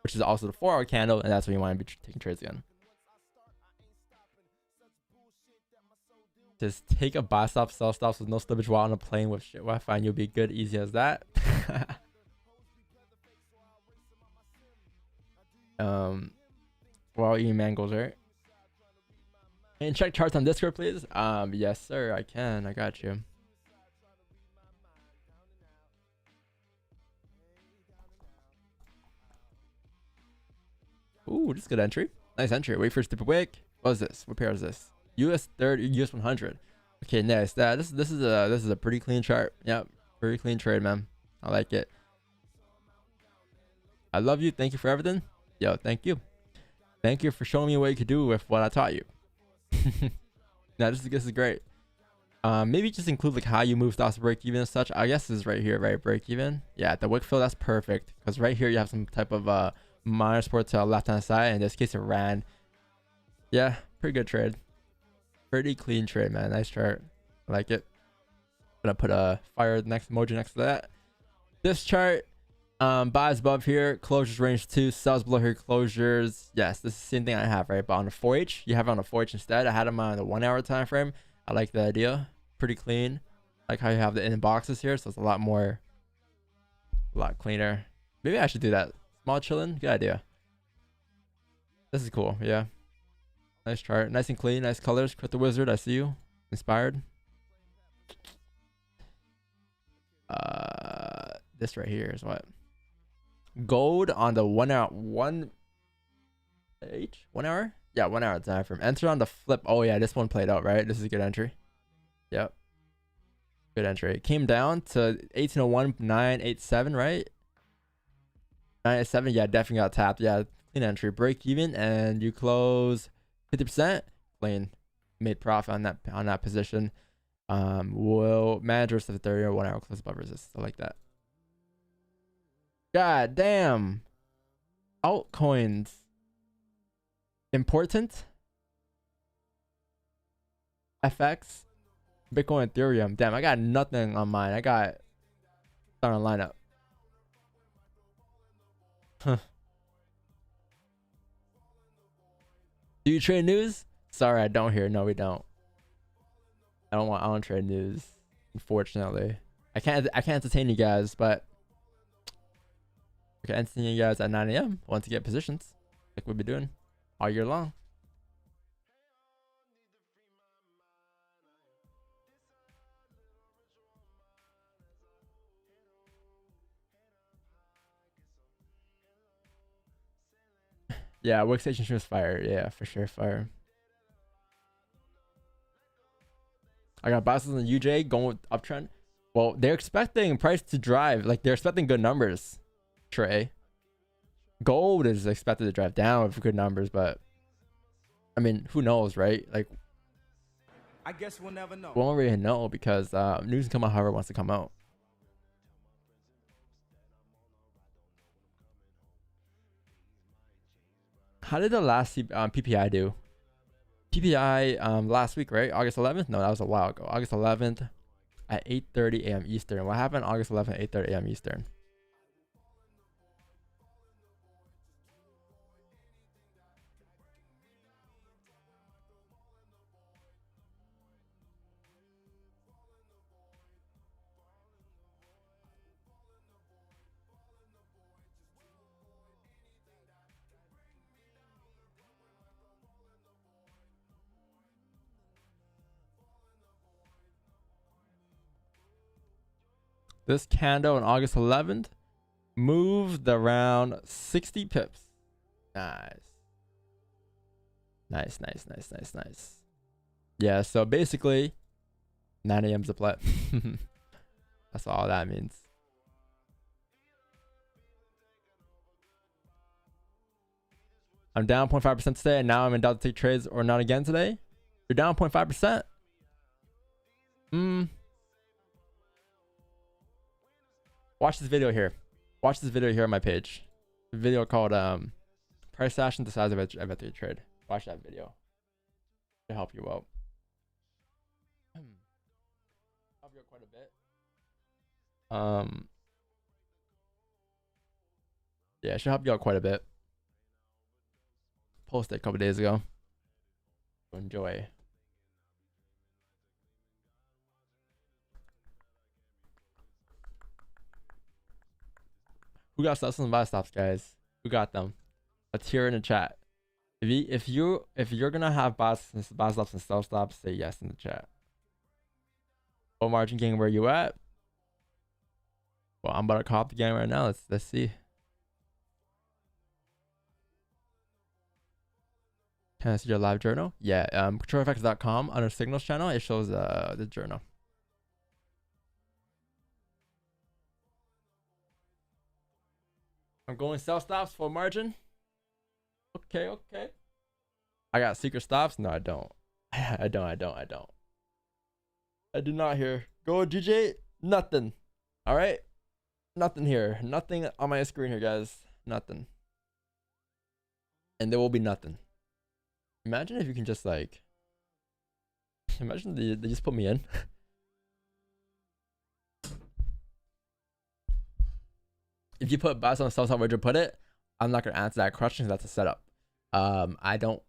which is also the 4-hour candle, and that's when you want to be taking trades again. Just take a buy stop, sell stops with no slippage while on a plane with shit Wi-Fi, and you'll be good, easy as that. While eating mangoes, right? And check charts on Discord, please. Yes, sir. I can. I got you. Ooh, this is good entry. Nice entry. Wait for a stupid wick. What is this? What pair is this? US30, US100. Okay, nice. This is a pretty clean chart. Yep, pretty clean trade, man. I like it. I love you. Thank you for everything. Yo, thank you. Thank you for showing me what you could do with what I taught you. Now this is great. Maybe just include like how you move stocks break even and such. I guess this is right here, right? Break even. Yeah, the wick fill, that's perfect, because right here you have some type of minor support to the left hand side. In this case it ran. Yeah, pretty good trade. Pretty clean trade, man. Nice chart. I like it. Gonna put a fire next emoji next to that. This chart, buys above here, closures range 2, sells below here, closures. Yes, this is the same thing I have, right? But on the 4H, you have it on the 4H instead. I had them on the 1 hour time frame. I like the idea. Pretty clean. Like how you have the in boxes here, so it's a lot cleaner. Maybe I should do that. Small chillin', good idea. This is cool, yeah. Nice chart, nice and clean, nice colors. Crypto Wizard, I see you. Inspired. This right here is what? Gold on the 1 hour, 1 hour? Yeah, 1 hour time frame. Enter on the flip. Oh yeah, this one played out, right? This is a good entry. Yep. Good entry. It came down to 1801.987, right? 987, yeah, definitely got tapped. Yeah, clean entry. Break even, and you close 50%. Clean. Made profit on that position. Will managers of 30 or 1 hour close above resist. I like that. God damn. Altcoins. Important. FX. Bitcoin, Ethereum. Damn, I got nothing on mine. I got starting lineup. Huh. Do you trade news? Sorry, I don't hear. No, we don't. I don't trade news. Unfortunately. I can't entertain you guys, but I can entertain you guys at 9 a.m. once you get positions. Like we've been doing all year long. Yeah, workstation stream is fire. Yeah, for sure, fire. I got biases in the UJ going with uptrend. Well, they're expecting price to drive. Like, they're expecting good numbers, Trey. Gold is expected to drive down with good numbers, but I mean, who knows, right? Like, I guess we'll never know. we won't really know because news can come out however it wants to come out. How did the last PPI do? PPI last week, right? August 11th? No, that was a while ago. August 11th at 8:30 a.m. Eastern. What happened August 11th, 8:30 a.m. Eastern? This candle on August 11th moved around 60 pips. Nice. Nice, nice, nice, nice, nice. Yeah, so basically 9 a.m.'s a play. That's all that means. I'm down 0.5% today, and now I'm in doubt to take trades or not again today. You're down 0.5%. Watch this video here. Watch this video here on my page. A video called Price Action Decides if I have to trade. Watch that video. To help you out. Help you out quite a bit. Yeah, it should help you out quite a bit. Posted a couple days ago. Enjoy. Who got stops and buy stops, guys? Who got them? Let's hear in the chat. If you're gonna have buy stops and sell stops, say yes in the chat. Oh, margin gang, where you at? Well, I'm about to cop the game right now. Let's see. Can I see your live journal? Yeah, controlfx.com under signals channel. It shows the journal. I'm going sell stops for margin. Okay, okay. I got secret stops. No, I don't. I don't. I do not hear. Go GJ. Nothing. All right. Nothing here. Nothing on my screen here, guys. Nothing. And there will be nothing. Imagine if you can just like. Imagine they just put me in. If you put buy on sell side, where'd you put it? I'm not gonna answer that question because that's a setup. I don't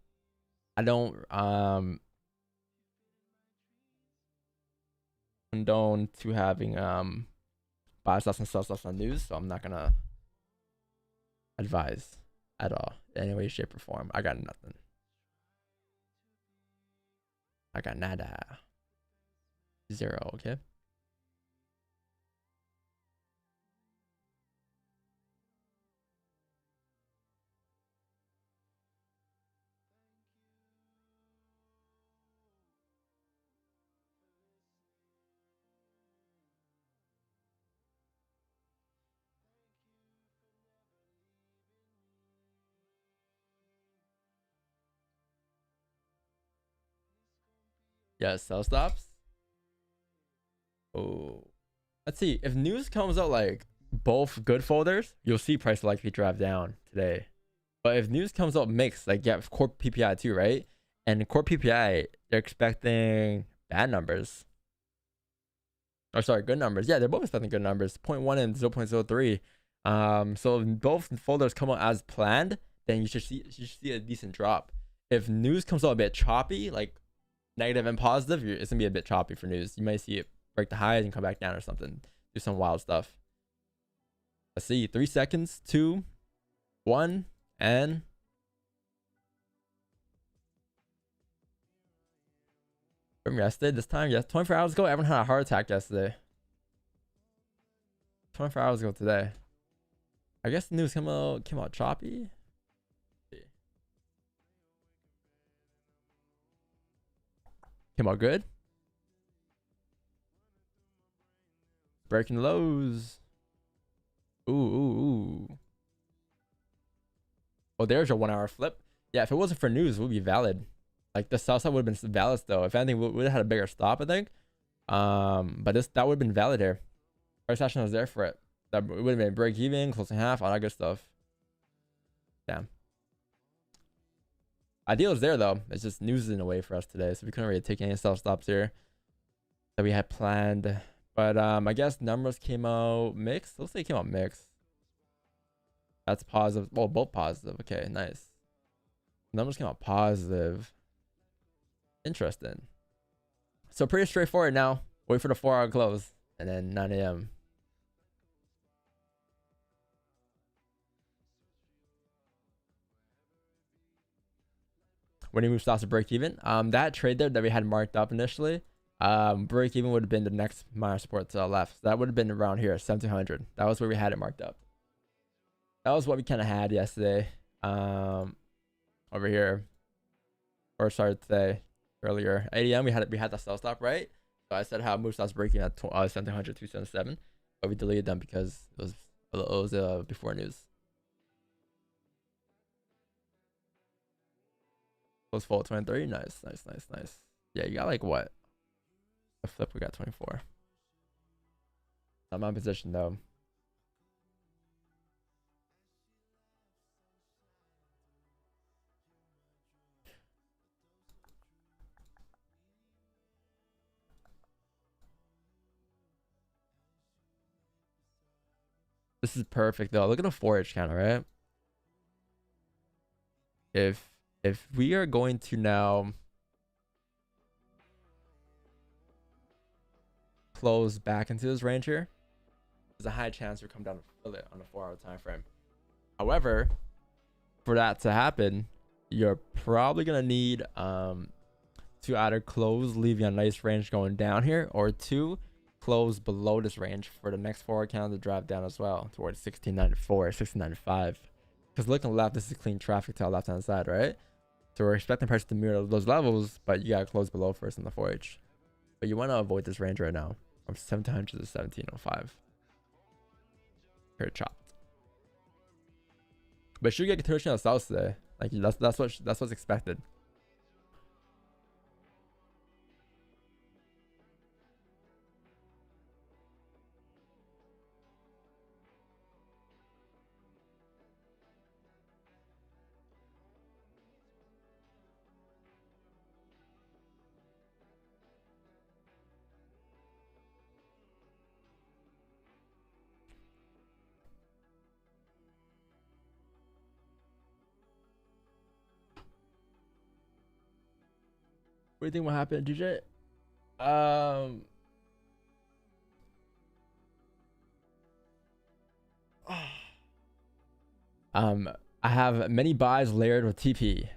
condone to having buy stuff and sell stuff on news, so I'm not gonna advise at all in any way, shape, or form. I got nothing. I got nada. Zero, okay? Yeah, sell stops. Oh, let's see. If news comes out like both good folders, you'll see price likely drive down today. But if news comes out mixed, like yeah, core PPI too, right? And core PPI, they're expecting bad numbers. Or sorry, good numbers. Yeah, they're both expecting good numbers. 0.1 and 0.03. So if both folders come out as planned, then you should see a decent drop. If news comes out a bit choppy, like negative and positive, it's gonna be a bit choppy for news. You might see it break the highs and come back down or something. Do some wild stuff. Let's see. 3 seconds. 2, 1, and from yesterday. This time, yes, 24 hours ago, everyone had a heart attack yesterday. 24 hours ago today. I guess the news came out choppy. Came out good. Breaking lows. Ooh, ooh, ooh. Oh, there's your 1 hour flip. Yeah, if it wasn't for news, it would be valid. Like the sell side would have been valid though. If anything, we would have had a bigger stop, I think. But that would have been valid here. Price action was there for it. That would have been break even, closing half, all that good stuff. Damn. Ideal is there though. It's just news is in a way for us today, so we couldn't really take any sell stops here that we had planned. But I guess numbers came out mixed. Let's say it came out mixed. That's positive. Well, both positive. Okay, nice. Numbers came out positive. Interesting. So pretty straightforward now. Wait for the 4 hour close and then 9 a.m. When he moves stops to break even, that trade there that we had marked up initially, break even would have been the next minor support to the left. So that would have been around here, 1700. That was where we had it marked up. That was what we kind of had yesterday, over here, or started today, earlier. 8 a.m. we had the sell stop, right? So I said how move stops breaking at 1700, 277, but we deleted them because it was before news. Close full 23. Nice. Yeah, you got like what? A flip, we got 24. I'm on position though. This is perfect though. Look at the 4H counter, right? If we are going to now close back into this range here, there's a high chance we come down to fill it on a 4 hour time frame. However, for that to happen, you're probably gonna need to either close, leaving a nice range going down here, or 2, close below this range for the next 4 hour candle to drive down as well towards 1694, 1695. Because looking left, this is clean traffic to our left hand side, right? So we're expecting price to mirror those levels, but you gotta close below first in the 4H. But you want to avoid this range right now from 1700 to 1705. Here chopped. But should get continuation of sales today. Like that's what's expected. What do you think will happen, DJ? I have many buys layered with TP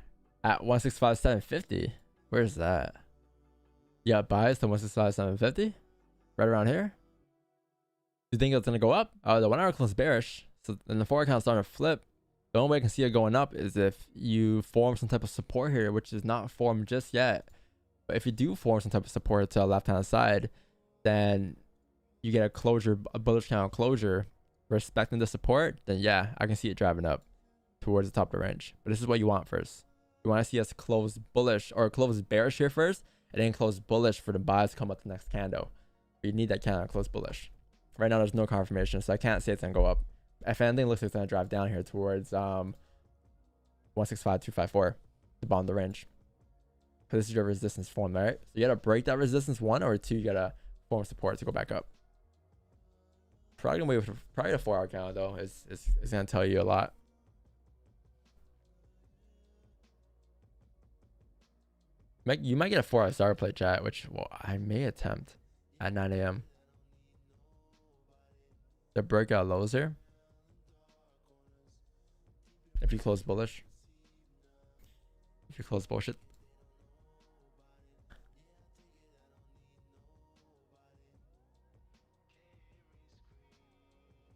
at 165,750. Where's that? Yeah, buys to 165,750, right around here. You think it's gonna go up? The 1 hour close bearish, so then the 4 account starting to flip. The only way I can see it going up is if you form some type of support here, which is not formed just yet. But if you do form some type of support to the left hand side, then you get a closure, a bullish candle closure, respecting the support, then yeah, I can see it driving up towards the top of the range. But this is what you want first. You want to see us close bullish or close bearish here first, and then close bullish for the buys to come up the next candle. You need that candle close bullish. Right now, there's no confirmation, so I can't say it's gonna go up. If anything, it looks like it's gonna drive down here towards 165,254, the bottom of the range. Because this is your resistance form, right? So you gotta break that resistance 1, or 2, you gotta form support to go back up. Probably gonna wait for probably a 4 hour candle though. It's gonna tell you a lot. You might get a 4 hour star play chat, which I may attempt at 9 a.m. The breakout lows here. If you close bullish. If you close bullshit.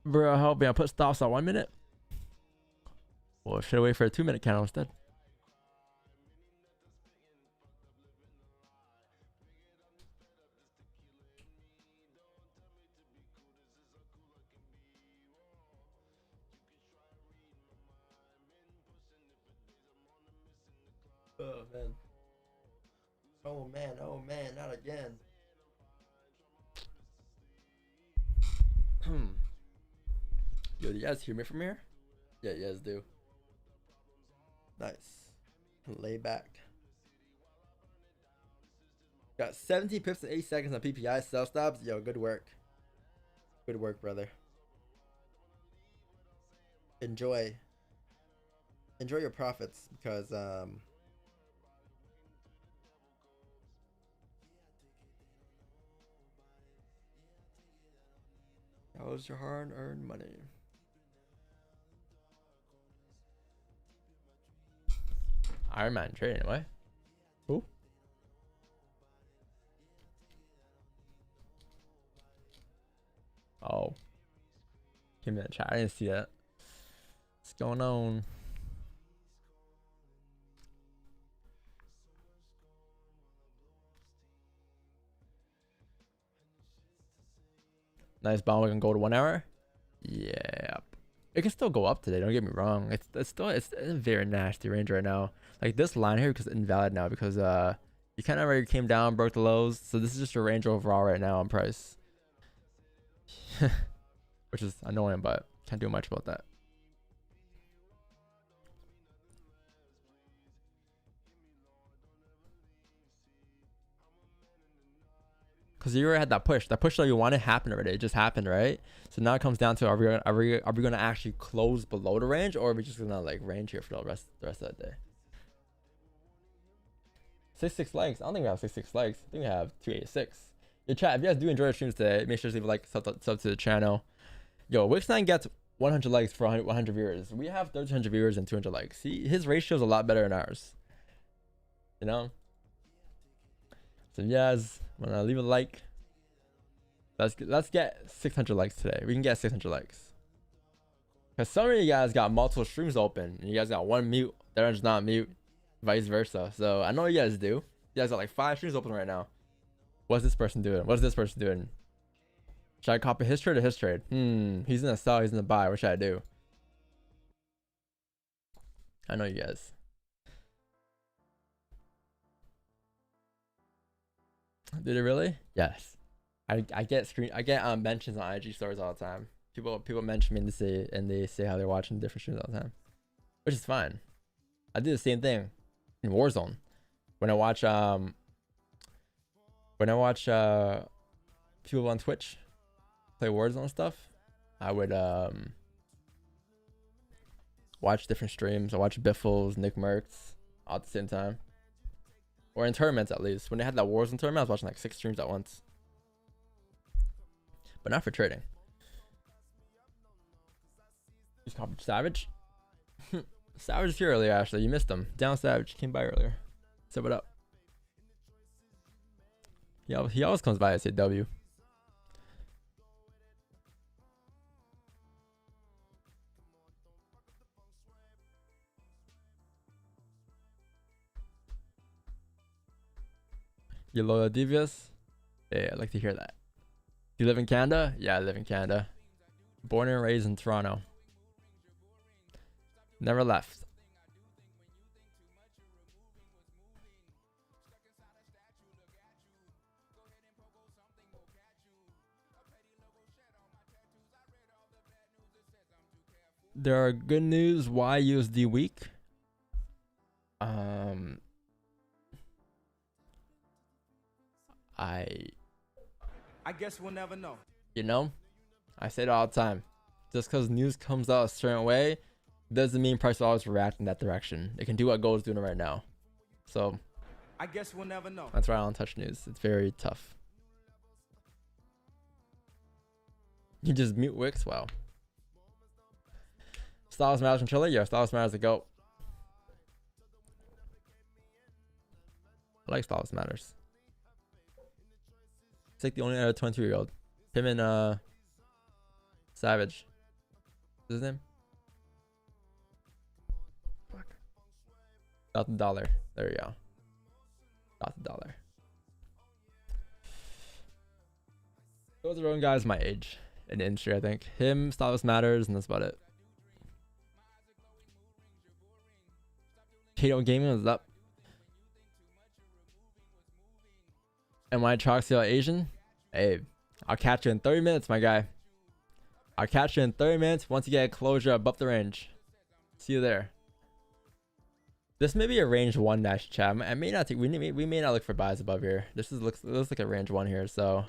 Bro, help me. I put stops on 1 minute. Well, should I wait for a 2-minute candle instead? Oh man. Oh man. Oh man. Not again. Yo, do you guys hear me from here? Yeah, you guys do. Nice. Lay back. Got 17 pips in 8 seconds on PPI sell stops. Yo, good work. Good work, brother. Enjoy your profits because that was your hard-earned money. Iron Man trading away. Who? Oh. Came in the chat. I didn't see that. What's going on? Nice bomb. We can go to 1 hour. Yeah. It can still go up today. Don't get me wrong. It's a very nasty range right now. Like this line here is invalid now because you kind of already came down, broke the lows. So this is just a range overall right now on price, which is annoying, but can't do much about that. Because you already had that push. That push that you wanted happened already. It just happened, right? So now it comes down to are we gonna actually close below the range, or are we just gonna like range here for the rest of that day? 66 likes. I don't think we have 66 likes. I think we have 286. Your chat, if you guys do enjoy the streams today, make sure to leave a like, sub to the channel. Yo, Wix9 gets 100 likes for 100 viewers. We have 1,300 viewers and 200 likes. See, his ratio is a lot better than ours. You know. So if you guys wanna leave a like, let's get 600 likes today. We can get 600 likes. Cause some of you guys got multiple streams open, and you guys got one mute. The other's not mute, vice versa. So I know you guys do. You guys got like 5 streams open right now. What's this person doing? What's this person doing? Should I copy his trade or his trade? He's gonna sell. He's gonna buy. What should I do? I know you guys. Did it really? Yes. I get mentions on IG stories all the time. People mention me and they say how they're watching different streams all the time, which is fine. I do the same thing in Warzone. When I watch people on Twitch play Warzone stuff, I would watch different streams. I watch Biffles, Nick Merckx all at the same time. Or in tournaments, at least. When they had that Warzone tournament, I was watching like 6 streams at once. But not for trading. Just copied Savage. Savage is here earlier, actually. You missed him. Down Savage came by earlier. Say what up. He always comes by and say W. You loyal devious? Yeah, I'd like to hear that. You live in Canada? Yeah, I live in Canada. Born and raised in Toronto. Never left. There are good news. Why USD weak? I guess we'll never know. You know, I say it all the time. Just because news comes out a certain way doesn't mean price will always react in that direction. It can do what gold's doing right now. So I guess we'll never know. that's why I don't touch news. It's very tough. You just mute Wix? Wow. Styles Matters from Chile? Yeah, Styles Matters to go. I like Styles Matters. It's like the only other 22-year-old. Him and Savage. What's his name? Fuck. $1,000. There you go. $1,000. Those are own guys my age in the industry, I think. Him, Styles Matters, and that's about it. Kato Gaming was up. Am I Troxio Asian? Hey, I'll catch you in 30 minutes, my guy. I'll catch you in 30 minutes once you get a closure above the range. See you there. This may be a range 1 dash chat. I may not take, we may not look for buys above here. This looks like a range 1 here, so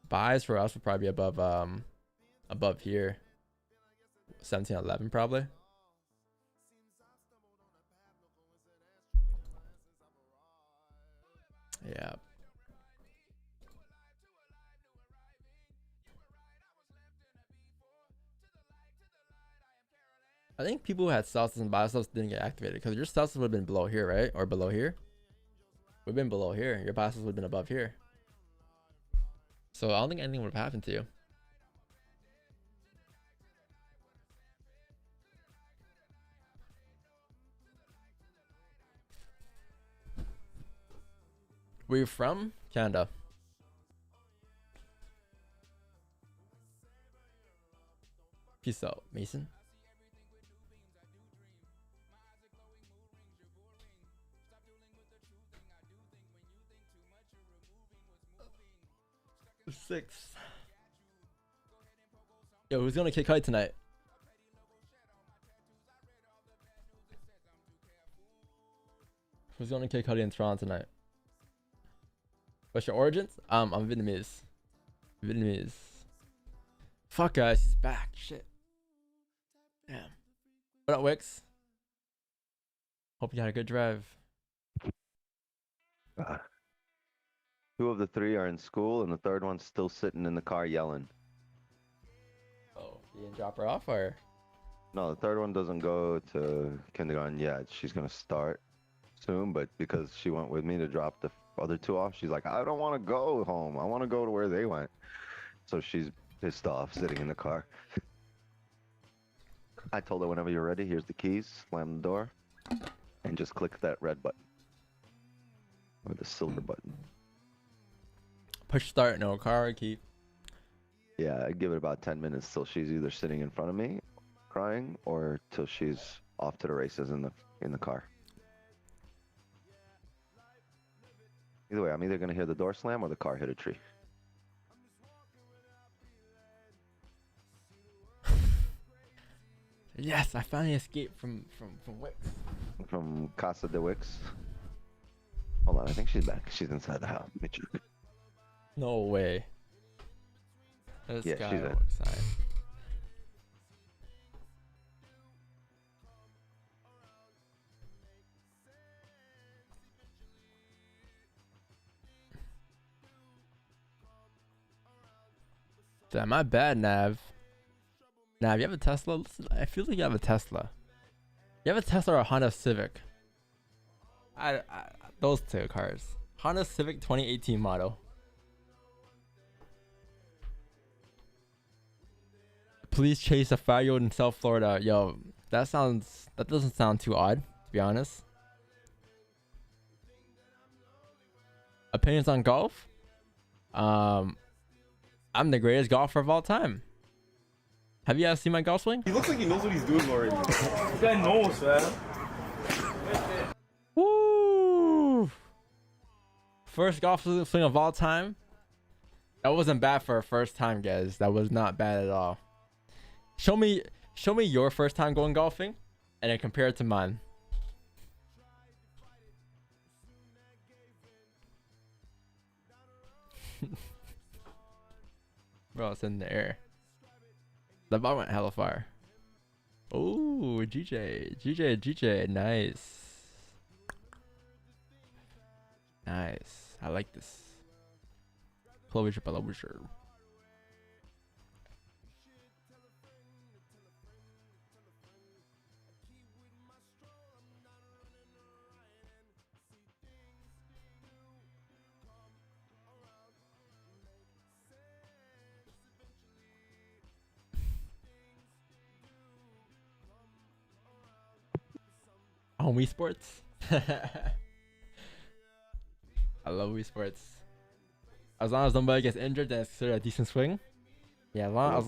buys for us will probably be above here. 1711 probably. Yeah. I think people who had seltzers and biosubs didn't get activated because your seltzers would have been below here, right? Or below here. Would have been below here. Your biosubs would have been above here. So I don't think anything would have happened to you. Where you from? Canada. Peace out, Mason. Six. Yo, who's gonna kick height tonight? Who's gonna kick height in Toronto tonight? What's your origins? I'm Vietnamese. Vietnamese. Fuck guys, he's back. Shit. Damn. What up, Wix? Hope you had a good drive. 2 of the 3 are in school, and the 3rd one's still sitting in the car yelling. Oh, you didn't drop her off, or? No, the 3rd one doesn't go to kindergarten yet. She's gonna start soon, but because she went with me to drop the other 2 off, she's like, I don't want to go home. I want to go to where they went. So she's pissed off, sitting in the car. I told her, whenever you're ready, here's the keys. Slam the door, and just click that red button or the silver button. Push start, no car key. Yeah, I give it about 10 minutes till she's either sitting in front of me, crying, or till she's off to the races in the car. Either way, I'm either gonna hear the door slam or the car hit a tree. Yes, I finally escaped from Wix. From Casa de Wix. Hold on, I think she's back. She's inside the house. Let me check. No way. This Yeah, guy she's in. looks fine. Damn, my bad, Nav. Nav, you have a Tesla? Listen, I feel like you have a Tesla. You have a Tesla or a Honda Civic? Those 2 cars. Honda Civic 2018 model. Please chase a 5-year-old in South Florida. Yo, that doesn't sound too odd, to be honest. Opinions on golf? I'm the greatest golfer of all time. Have you guys seen my golf swing? He looks like he knows what he's doing already. This guy knows, man. Woo! First golf swing of all time. That wasn't bad for a first time, guys. That was not bad at all. Show me your first time going golfing, and then compare it to mine. Bro, it's in the air. The ball went hella far. Oh, GJ, nice. Nice. I like this. Clover. On Wii Sports. I love Wii Sports. As long as nobody gets injured, then it's considered a decent swing. Yeah, as long as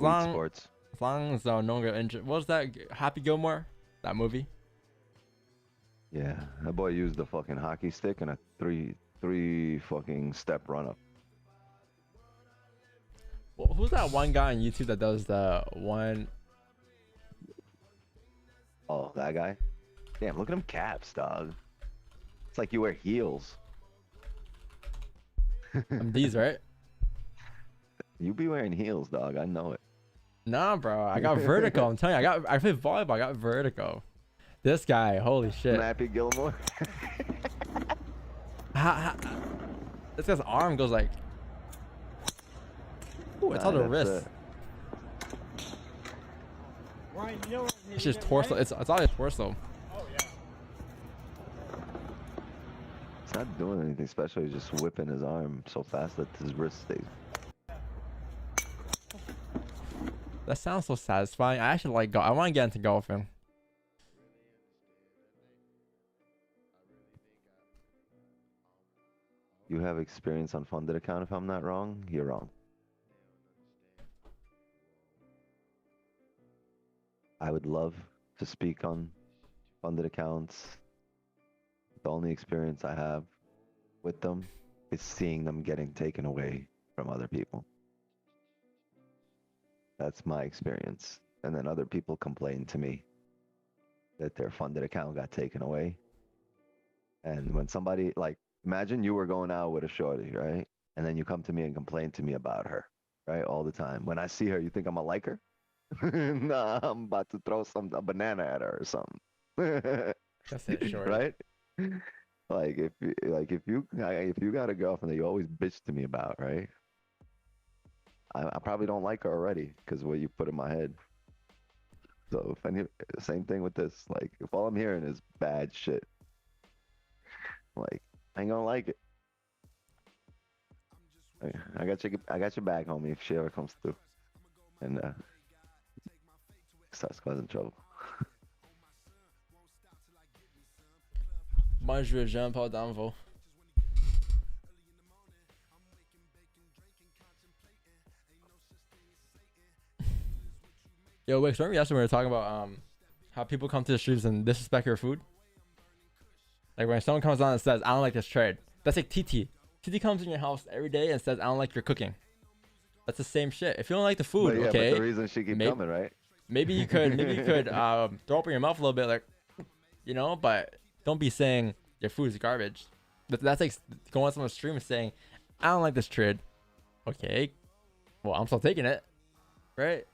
no one gets injured. What was that? Happy Gilmore? That movie? Yeah, that boy used the fucking hockey stick and a 3 fucking step run up. Well, who's that one guy on YouTube that does the one? Oh, that guy. Damn, look at them caps, dog. It's like you wear heels. These, right? You be wearing heels, dog. I know it. Nah, bro. I got vertigo. I'm telling you, I play volleyball. I got vertigo. This guy, holy shit. Nappy Gilmore. This guy's arm goes like. Ooh, it's on the wrist. It's just torso. It's all his torso. It's not doing anything special. He's just whipping his arm so fast that his wrist stays. That sounds so satisfying. I actually like golf. I want to get into golfing. You have experience on funded account, if I'm not wrong. You're wrong. I would love to speak on funded accounts. The only experience I have with them is seeing them getting taken away from other people. That's my experience. And then other people complain to me that their funded account got taken away. And when somebody, like, imagine you were going out with a shorty, right? And then you come to me and complain to me about her, right? All the time. When I see her, you think I'm gonna like her? Nah, I'm about to throw a banana at her or something. That's it, short. Right? Like if you got a girlfriend that you always bitch to me about, right? I probably don't like her already because what you put in my head. So same thing with this. Like if all I'm hearing is bad shit, like I ain't gonna like it. I got your back, homie. If she ever comes through and starts causing trouble. Bonjour, Jean-Paul Danvaux. Yo, Wix, remember yesterday we were talking about how people come to the streets and disrespect your food? Like when someone comes on and says, I don't like this trade. That's like TT. TT comes in your house every day and says, I don't like your cooking. That's the same shit. If you don't like the food, But yeah, okay. but the reason she keep coming, right? Maybe you could throw up in your mouth a little bit, like, you know, but don't be saying your food is garbage. That's like going on someone's stream and saying, I don't like this trade. Okay. Well, I'm still taking it. Right?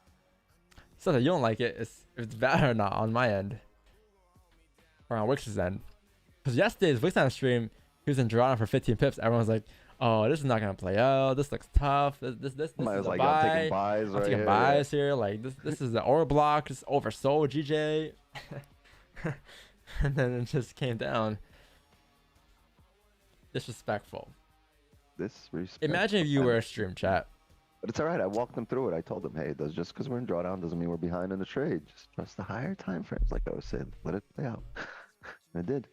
So that you don't like it, if it's bad or not on my end. Or on Wix's end. Because yesterday's Wix on stream, he was in Toronto for 15 pips. Everyone's like, oh, this is not gonna play out. This looks tough. This is was a like, buy. I'm taking buys I'm right taking here. buys here. Like this is the order block. It's oversold, GJ. And then it just came down. Disrespectful. Disrespectful. Imagine if you were a stream chat. But it's all right. I walked them through it. I told them, hey, just because we're in drawdown doesn't mean we're behind in the trade. Just trust the higher time frames, like I was saying. Let it play out. And it did.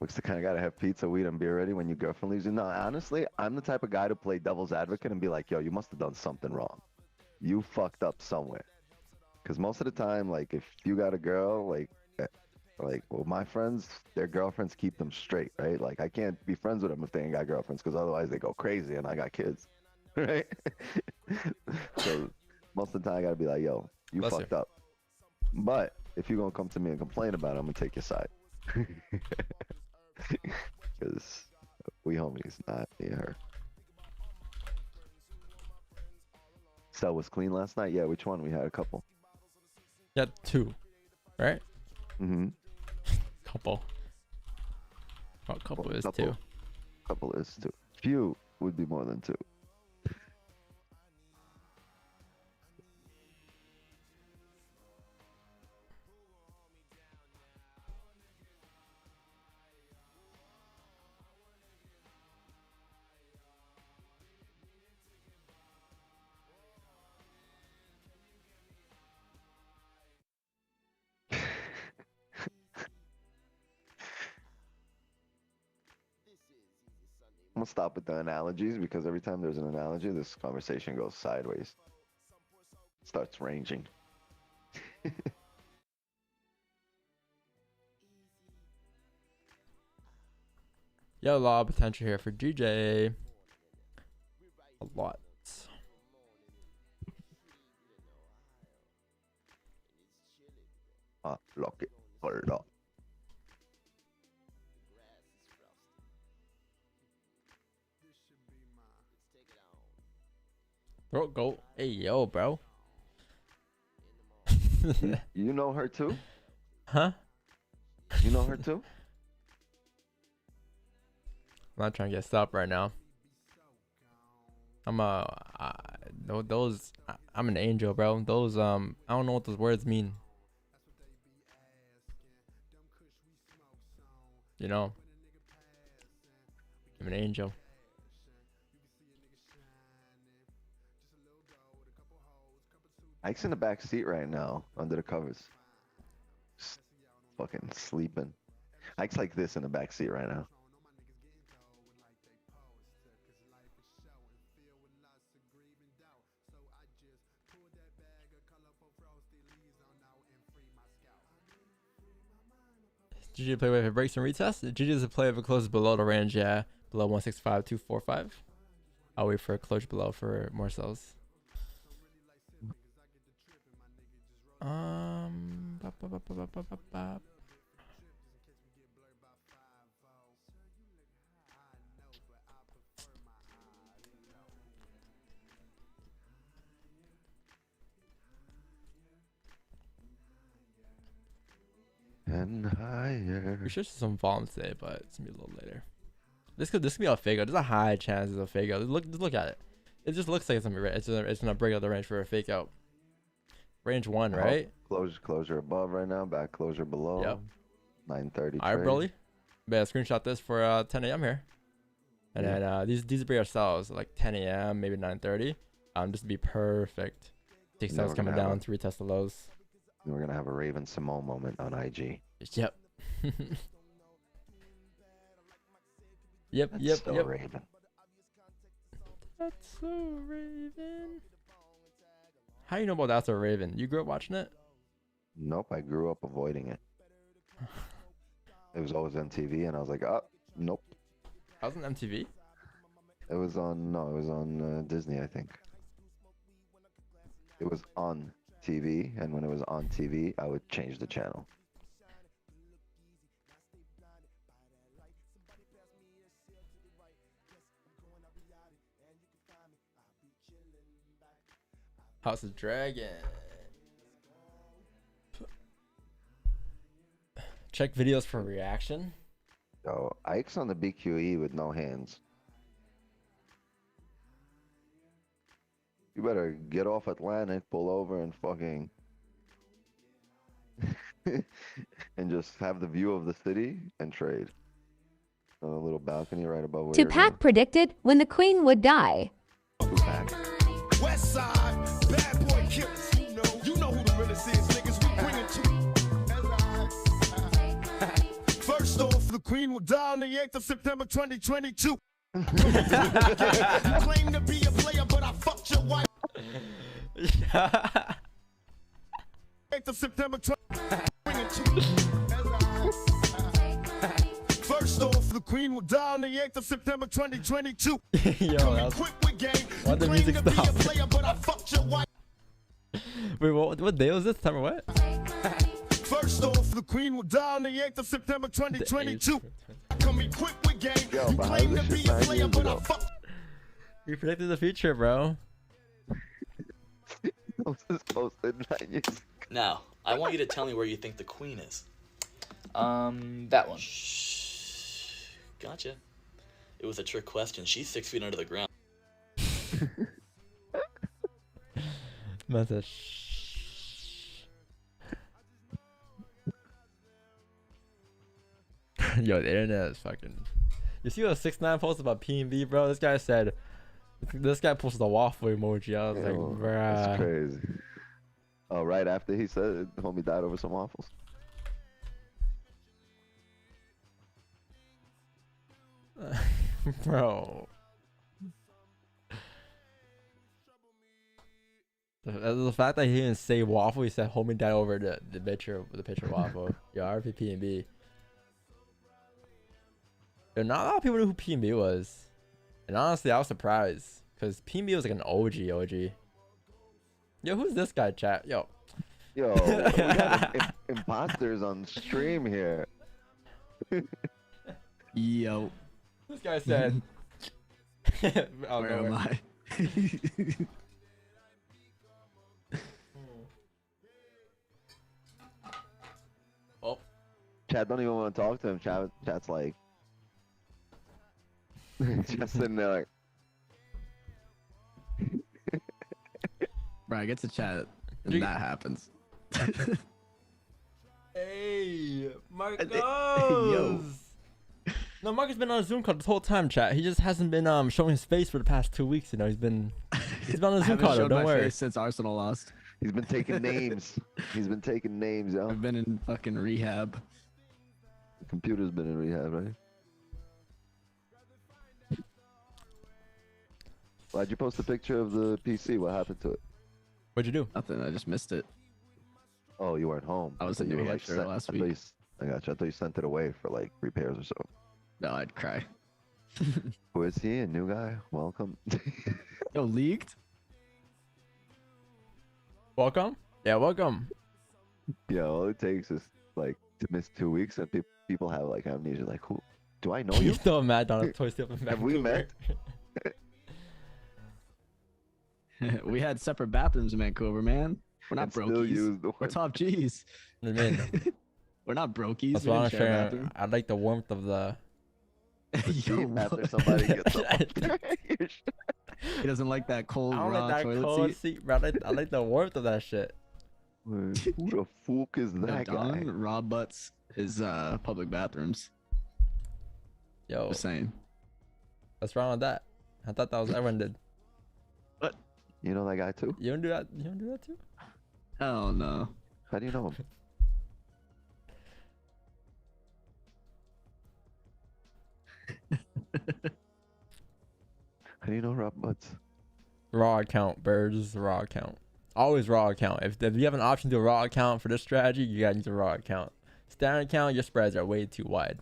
Looks the kind of guy to have pizza, weed, and beer ready when your girlfriend leaves you. No, honestly, I'm the type of guy to play devil's advocate and be like, yo, you must have done something wrong. You fucked up somewhere. Because most of the time, like, if you got a girl, well, my friends, their girlfriends keep them straight, right? Like, I can't be friends with them if they ain't got girlfriends, because otherwise they go crazy and I got kids, right? So most of the time I gotta be like, yo, you Bless fucked you. up. But if you're gonna come to me and complain about it, I'm gonna take your side. Because we homies, not me and her. Cell was clean last night? Yeah, which one? We had a couple. Yeah, 2. Right? Mm-hmm. Couple. Oh, couple is 2. Couple is 2. Few would be more than 2. I'm gonna stop with the analogies because every time there's an analogy, this conversation goes sideways. Starts ranging. Yeah, a lot of potential here for GJ. A lot. Lock it. Hold up. Bro, go. Hey, yo, bro. You know her too? Huh? You know her too? I'm not trying to get stopped right now. I'm those. I'm an angel, bro. Those I don't know what those words mean. You know, I'm an angel. Ike's in the back seat right now, under the covers. Just fucking sleeping. Ike's like this in the back seat right now. GG play with a breaks and retest. GG is a play if it closes below the range, yeah. Below 165.245. I'll wait for a close below for more sells. Bop, bop, bop, bop, bop, bop, bop. And higher. We should see some volume today, but it's gonna be a little later. This could be a fake out. There's a high chance it's a fake out. Look at it. It just looks like it's gonna break out the range for a fake out. Range 1, right? Closure above right now, back closure below. Yep. 9:30. Alright, Broly. Better screenshot this for 10 a.m. here. And then these bring ourselves like 10 a.m., maybe 9:30. Just to be perfect. Take stocks coming down to retest the lows. We're gonna have a Raven Simone moment on IG. Yep. Yep. Raven. That's so Raven. How you know about That's So Raven? You grew up watching it? Nope, I grew up avoiding it. It was always on TV, and I was like, oh, nope. I was on MTV. It was on Disney, I think. It was on TV, and when it was on TV, I would change the channel. House of Dragon. Check videos for reaction. So Ike's on the BQE with no hands. You better get off Atlantic, pull over, and fucking and just have the view of the city and trade. On a little balcony right above where Tupac predicted when the queen would die. Tupac. West side, bad boy killers. You know who the realest is, niggas. We bring it to you. First off, the queen will die on the 8th of September 2022. You claim to be a player, but I fucked your wife. 8th of September 2022. First off, the queen will die on the 8th of September 2022. Yo, Quick with game. why the music Claim to be a stop? player, but I fucked your wife. Wait, what day was this? September what? First off, the queen will die on the 8th of September 2022. Coming quick with game. Yo, You but claim this to shit be a 9 player, years but I ago. fucked. You predicted the future, bro. Was this posted 9 years ago? Now, I want you to tell me where you think the queen is. That one. Shh. Gotcha. It was a trick question. She's 6 feet under the ground. Message. Yo, the internet is fucking. You see what 6ix9ine posted about P&B, bro? This guy said. This guy posted a waffle emoji. I was like, Yo, bruh. that's crazy. Oh, right after he said it, the homie died over some waffles. Bro. The fact that he didn't say waffle, he said hold me down over the picture waffle. Yo, RP P&B. Yo, not a lot of people knew who P&B was. And honestly, I was surprised. Because P&B was like an OG. Yo, who's this guy, chat? Yo, we got imposters on stream here. Yo. this guy said. Where am I? Oh. Chad don't even want to talk to him. Chat's like, just sitting there like. Bro, I get to chat and that happens. Hey, Marcos. Yo. No, Marcus been on a Zoom call this whole time, chat. He just hasn't been showing his face for the past 2 weeks. You know, he's been on a Zoom call. Don't worry. Since Arsenal lost. He's been taking names. He's been taking names, yo. I've been in fucking rehab. The computer's been in rehab, right? Why'd you post a picture of the PC? What happened to it? What'd you do? Nothing. I just missed it. Oh, you weren't home. I was in New Hampshire last week. I got you. I thought you sent it away for like repairs or so. No, I'd cry. Who is he? A new guy? Welcome. Yo, leaked? Welcome? Yeah, welcome. Yeah, all it takes is like to miss 2 weeks and people have like amnesia. Like, who? Do I know you? He's still mad on a toy step in Have we met? We had separate bathrooms in Vancouver, man. We're not brokies. We're top G's. I mean, we're not brokies. that's what I'm sharing. I like the warmth of the. Yo, after somebody gets up. He doesn't like that cold I don't raw like that toilet cold seat. seat, bro. I like the warmth of that shit. Who the fuck is that guy? Raw butts is public bathrooms. Yo, Just saying. what's wrong with that? I thought that was everyone did. What? You know that guy too? You don't do that? You don't do that too? Hell no. How do you know him? How do you know Rob Butts? Raw account, birds. Raw account. Always raw account. If you have an option to do a raw account for this strategy, you gotta use a raw account. Standard account, your spreads are way too wide.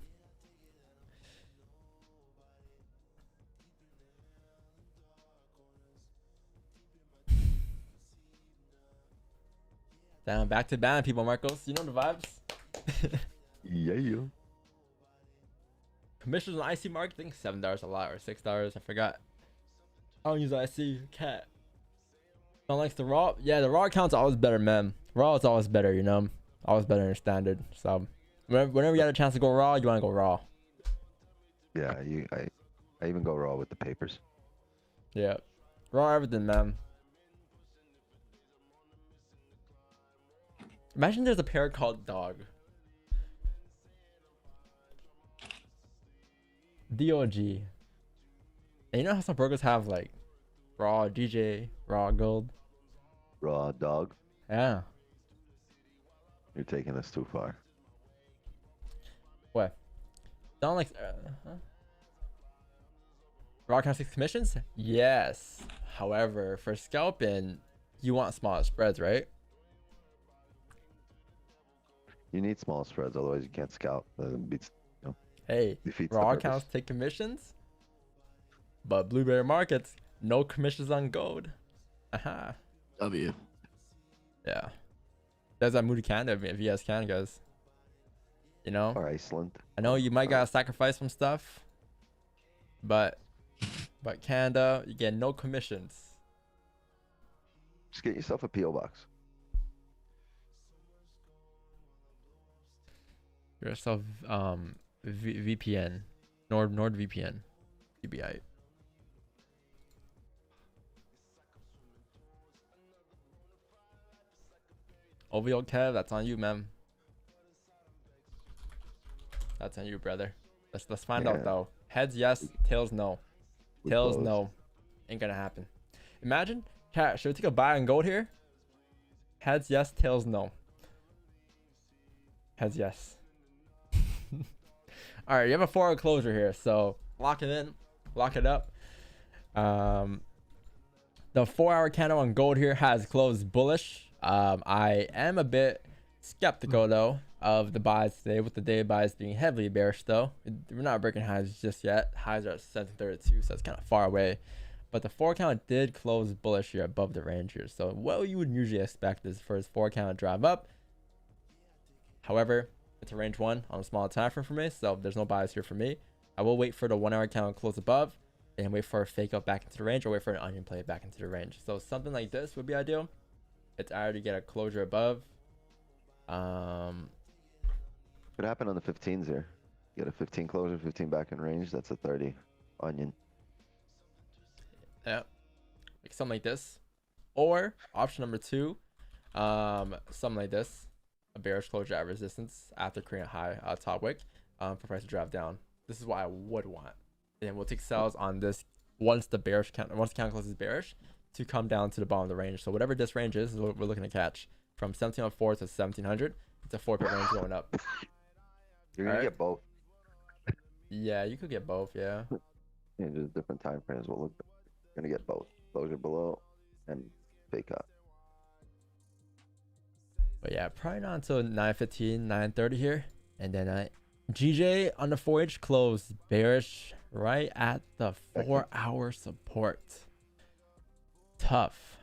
Damn, back to ban people, Marcos. You know the vibes. Yeah. Commissions on IC marketing, $7 a lot or $6. I forgot. I don't use IC. Cat. Don't like the raw. Yeah, the raw account's always better, man. Raw is always better, you know. Always better than standard. So whenever you got a chance to go raw, you want to go raw. Yeah, I even go raw with the papers. Yeah, raw everything, man. Imagine there's a pair called dog. DOG. And you know how some brokers have like raw DJ, raw gold, Raw dog. yeah. You're taking this too far. What? Don't like raw account 6 commissions? Yes. However, for scalping, you want smaller spreads, right? You need small spreads, otherwise you can't scalp. Beats, you know, Hey, defeats the raw purpose. accounts take commissions, but blueberry markets, no commissions on gold. Aha. W. Yeah. There's that Moody Canada if you guys can, guys. You know? Or Iceland. I know you might gotta sacrifice some stuff, but Canada, you get no commissions. Just get yourself a PO box. Get yourself VPN, NordVPN, PPI. OVO Kev, that's on you, man. That's on you, brother. Let's find out though. Heads yes, tails no. Tails no. Ain't gonna happen. Imagine, chat, should we take a buy on gold here? Heads yes, tails no. Heads yes. All right, you have a forward closure here, so lock it in, lock it up. The The 4-hour candle on gold here has closed bullish. I am a bit skeptical though of the buys today, with the day buys being heavily bearish though. We're not breaking highs just yet. Highs are at 732, so it's kind of far away. But the 4 count did close bullish here above the range here. So what you would usually expect is for his 4 count to drive up. However, it's a range 1 on a small time frame for me, so there's no bias here for me. I will wait for the 1-hour count to close above, and wait for a fake out back into the range, or wait for an onion play back into the range. So something like this would be ideal. It's either to get a closure above. Could happen on the 15s here. Get a 15 closure, 15 back in range. That's a 30 onion. Yeah, like something like this, or option number 2, something like this, a bearish closure at resistance after creating a high top wick, for price to drive down. This is what I would want. And we'll take sells on this once the count closes bearish to come down to the bottom of the range. So whatever this range is what we're looking to catch from 1704 to 1700. It's a 4-pip range going up. You're gonna get both. Yeah, you could get both. Yeah. Yeah, just different time frames. We'll look. Gonna get both closure below and fake up. But yeah, probably not until 9:15, 9:30 here, and then GJ on the 4H closed bearish right at the 4-hour support. Tough.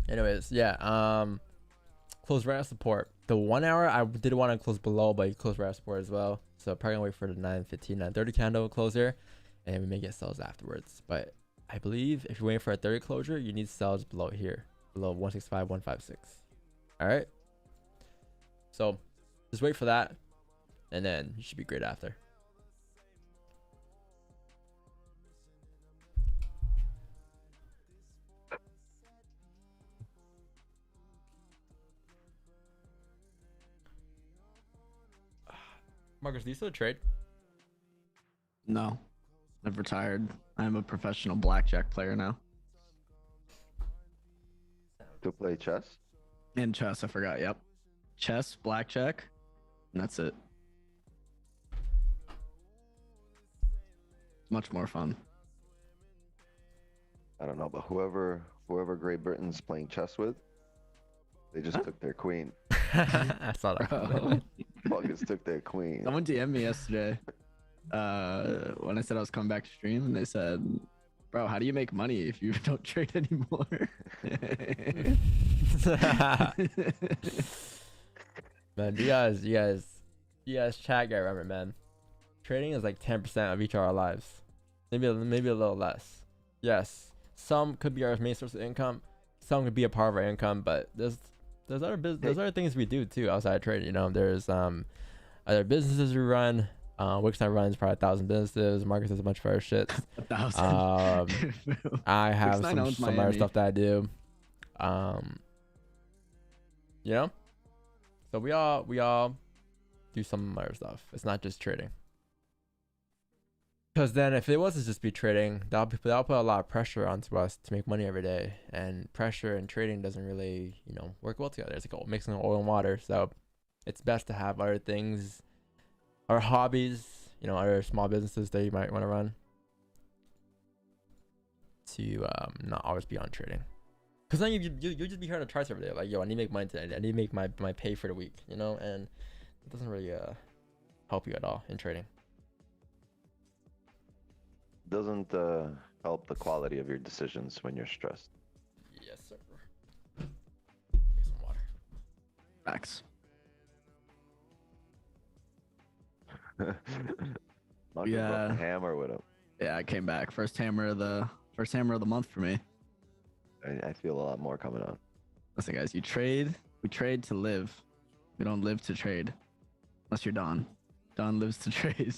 Anyways, yeah, close right at support. The 1 hour I did want to close below, but you close right at support as well. So probably gonna wait for the 9:15, 9:30 candle close here, and we may get sells afterwards. But I believe if you're waiting for a 30 closure, you need sells below here, below 165, 156. All right. So just wait for that, and then you should be great after. Marcus, do you still trade? No, I've retired. I'm a professional blackjack player now. To play chess? And chess, I forgot. Yep. Chess, blackjack, and that's it. Much more fun. I don't know, but whoever Great Britain's playing chess with, they just took their queen. I saw that. August took their queen. Someone DM'd me yesterday when I said I was coming back to stream, and they said, "Bro, how do you make money if you don't trade anymore?" Man, you guys chat guy, remember, man. Trading is like 10% of each of our lives, maybe a little less. Yes, some could be our main source of income, some could be a part of our income, but there's other things we do too outside of trading. You know, there's other businesses we run. Wix runs probably 1,000 businesses. Marcus does a bunch of other shit. 1,000. I have some other stuff that I do. You know, so we all do some other stuff. It's not just trading. Because then if it was to just be trading, that'll put a lot of pressure onto us to make money every day, and pressure and trading doesn't really, you know, work well together. It's like mixing oil and water. So it's best to have other things, or hobbies, you know, other small businesses that you might want to run, to not always be on trading. Because then you just be hearing the charts every day, like, yo, I need to make money today, I need to make my pay for the week, you know, and it doesn't really help you at all in trading. Doesn't help the quality of your decisions when you're stressed. Yes, sir. Get some water. Facts. Yeah. Hammer with him. Yeah, I came back. First hammer of the month for me. I feel a lot more coming on. Listen, guys, we trade to live. We don't live to trade. Unless you're Don. Don lives to trade.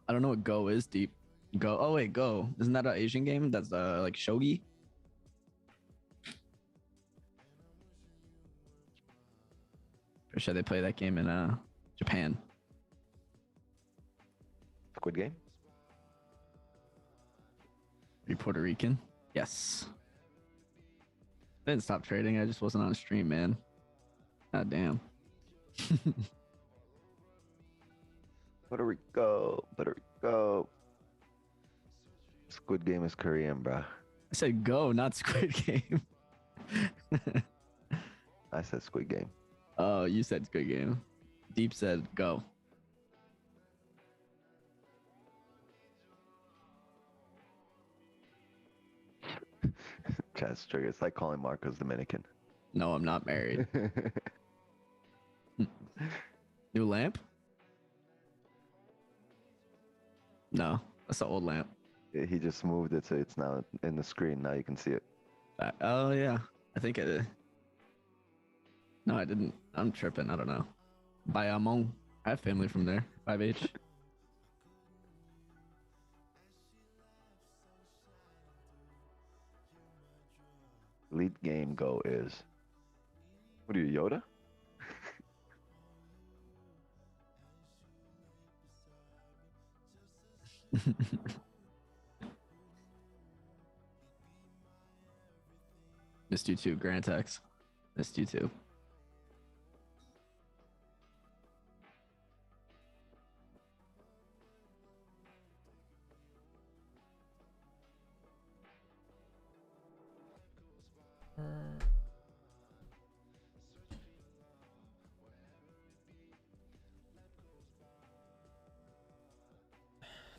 I don't know what Go is. Deep. Go. Oh wait, Go. Isn't that an Asian game? That's like shogi. Pretty sure they play that game in Japan. Squid Game. Are you Puerto Rican? Yes. I didn't stop trading. I just wasn't on stream, man. God damn. Puerto Rico. Squid Game is Korean, bruh. I said go, not Squid Game. I said Squid Game. Oh, you said Squid Game. Deep said go. Chat's trigger. It's like calling Marcos Dominican. No, I'm not married. New lamp? No, that's an old lamp. He just moved it, so it's now in the screen. Now you can see it. Oh yeah, I think it. No, I didn't. I'm tripping. I don't know. Bayamon. I have family from there. 5H. Lead game go is. What are you, Yoda? Missed you too, Grantex. Missed you too.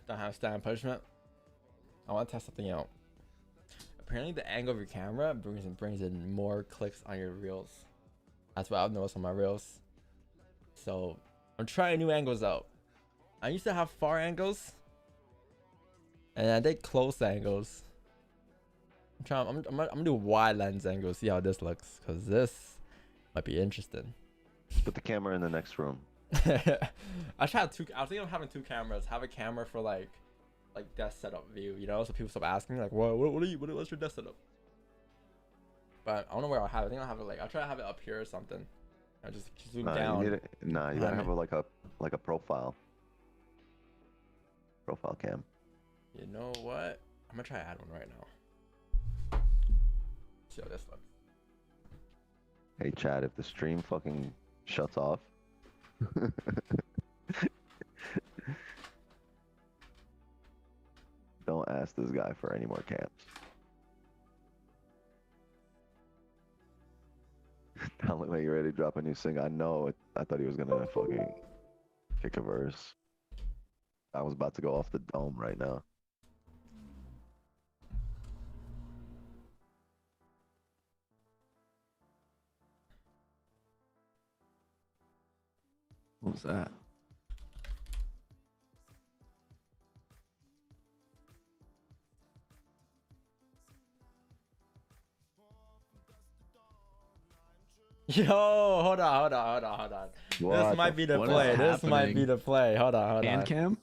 Don't have stand punishment. I want to test something out. Apparently, the angle of your camera brings in more clicks on your reels. That's what I've noticed on my reels. So I'm trying new angles out. I used to have far angles, and I did close angles. I'm gonna do wide lens angles. See how this looks, cause this might be interesting. Put the camera in the next room. I should have two. I was thinking of having two cameras. Have a camera for like desk setup view, you know, so people stop asking like, what's your desk setup? But I don't know where I'll have it. I think I'll have it I'll try to have it up here or something. I just zoom down. You gotta have like a profile cam. You know what? I'm gonna try to add one right now. See how this looks. Hey Chad, if the stream fucking shuts off. Don't ask this guy for any more camps. Don't look like you're ready to drop a new single. I know. I thought he was gonna fucking kick a verse. I was about to go off the dome right now. What was that? Yo, hold on. What This might be the what play. is This might happening? be the play. Hold on. Hand cam?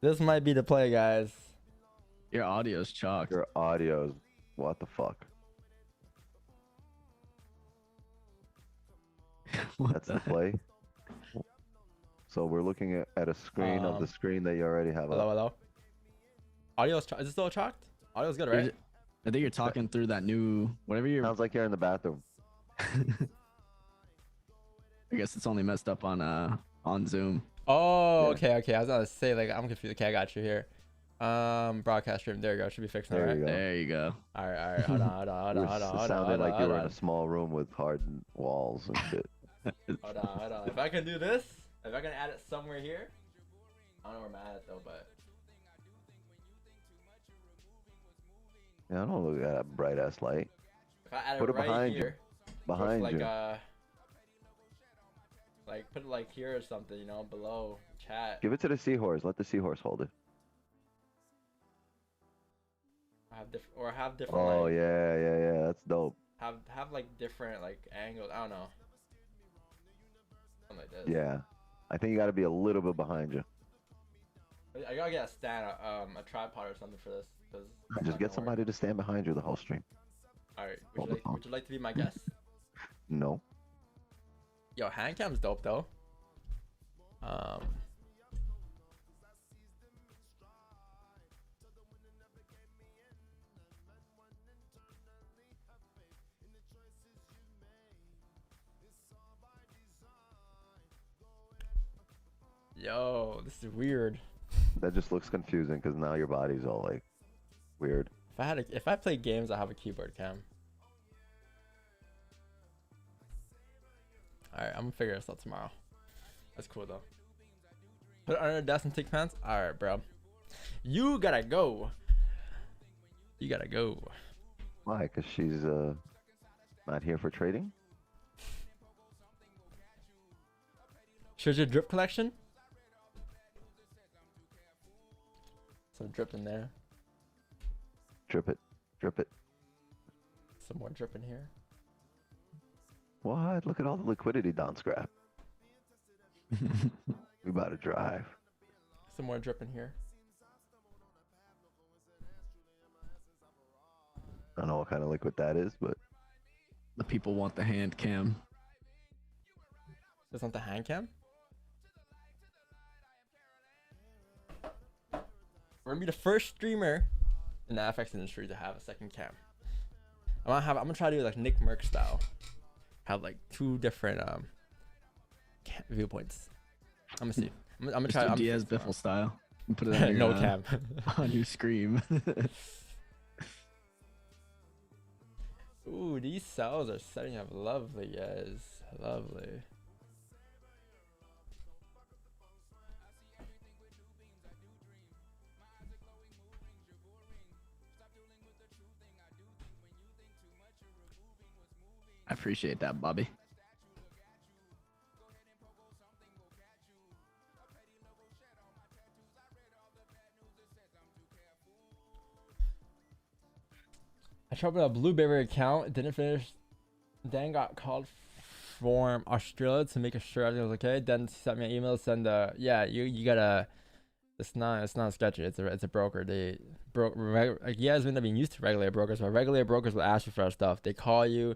This might be the play, guys. Your audio's chalked. Your audio's what the fuck? What That's the play. So we're looking at a screen of the screen that you already have up. Hello. Audio's is it still chalked? Audio's good, right? I think you're talking through that new whatever you're. Sounds like you're in the bathroom. I guess it's only messed up on Zoom. Oh, okay. I was gonna say I'm confused. Okay, I got you here. Broadcast stream. There you go. Should be fixed now, There right? you go. There you go. All right. Hold on. It sounded like you were in a small room with hardened walls and shit. Hold on. If I can do this, if I can add it somewhere here, I don't know where I'm at though, but Yeah, I don't look at that bright ass light. if I add Put it it right behind you. here, Behind with you. put it here or something, you know, below chat. Give it to the seahorse. Let the seahorse hold it. Have different. Oh yeah. That's dope. Have different angles. I don't know. Something like this. Yeah. I think you got to be a little bit behind you. I gotta get a stand, a tripod or something for this. Just get somebody to stand behind you the whole stream. All right. Would you like to be my guest? No. Yo, hand cam's dope though. Yo, this is weird. That just looks confusing because now your body's all like weird. If I play games, I have a keyboard cam. All right, I'm gonna figure this out tomorrow. That's cool though. Put it under the desk and take pants. All right, bro. You gotta go. You gotta go. Why? Because she's not here for trading. Shows your drip collection. Some drip in there. Drip it. Drip it. Some more drip in here. What? Look at all the liquidity down scrap. We about to drive. Some more drip in here. I don't know what kind of liquid that is, but The people want the hand cam. This not the hand cam? We're gonna be the first streamer in the FX industry to have a second cam. I'm gonna try to do like Nick Merck style. Have like 2 different viewpoints. I'm gonna see. I'm gonna try. Mr. Diaz Biffle style. You put it on your, no cam on your screen. Ooh, these cells are setting up lovely, guys. Lovely. I appreciate that, Bobby. I tried with a Blueberry account, didn't finish, then got called from Australia to make sure everything was okay. Then sent me an email, yeah, you gotta, it's not sketchy, it's a broker. They like, you guys may not be used to regular brokers, but regular brokers will ask you for stuff. They call you,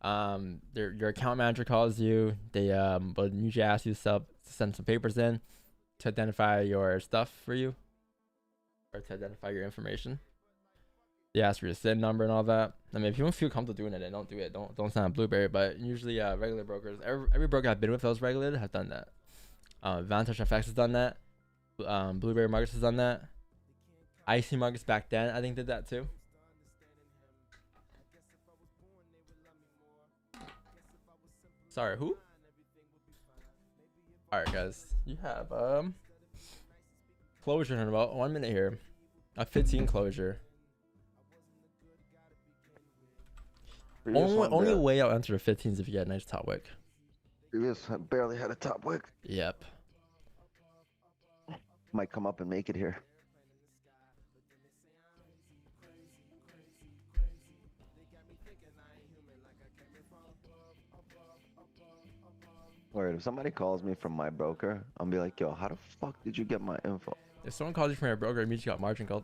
your account manager calls you, they will usually ask you to send some papers in to identify your stuff for you, or to identify your information. They ask for your SIN number and all that. I mean, if you don't feel comfortable doing it, then don't do it. Don't sign up Blueberry. But usually, regular brokers, every broker I've been with that was regulated has done that. Vantage FX has done that. Blueberry Markets has done that. IC Markets back then, I think, did that too. Sorry, who? All right, guys, you have closure in about 1 minute here. A 15 closure. Only way I'll enter the 15s if you get a nice top wick. previous barely had a top wick. Yep. Might come up and make it here. Word, if somebody calls me from my broker, I'll be like, yo, how the fuck did you get my info? If someone calls you from your broker, it means you got margin called.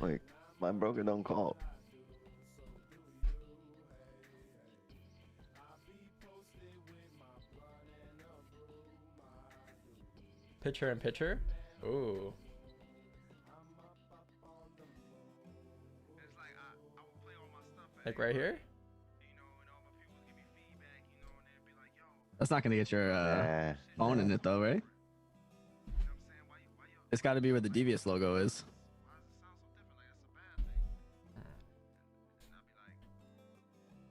Like, my broker don't call. Pitcher and pitcher? Ooh. Like right here? That's not gonna get your phone in it though, right? It's got to be where the Devious logo is.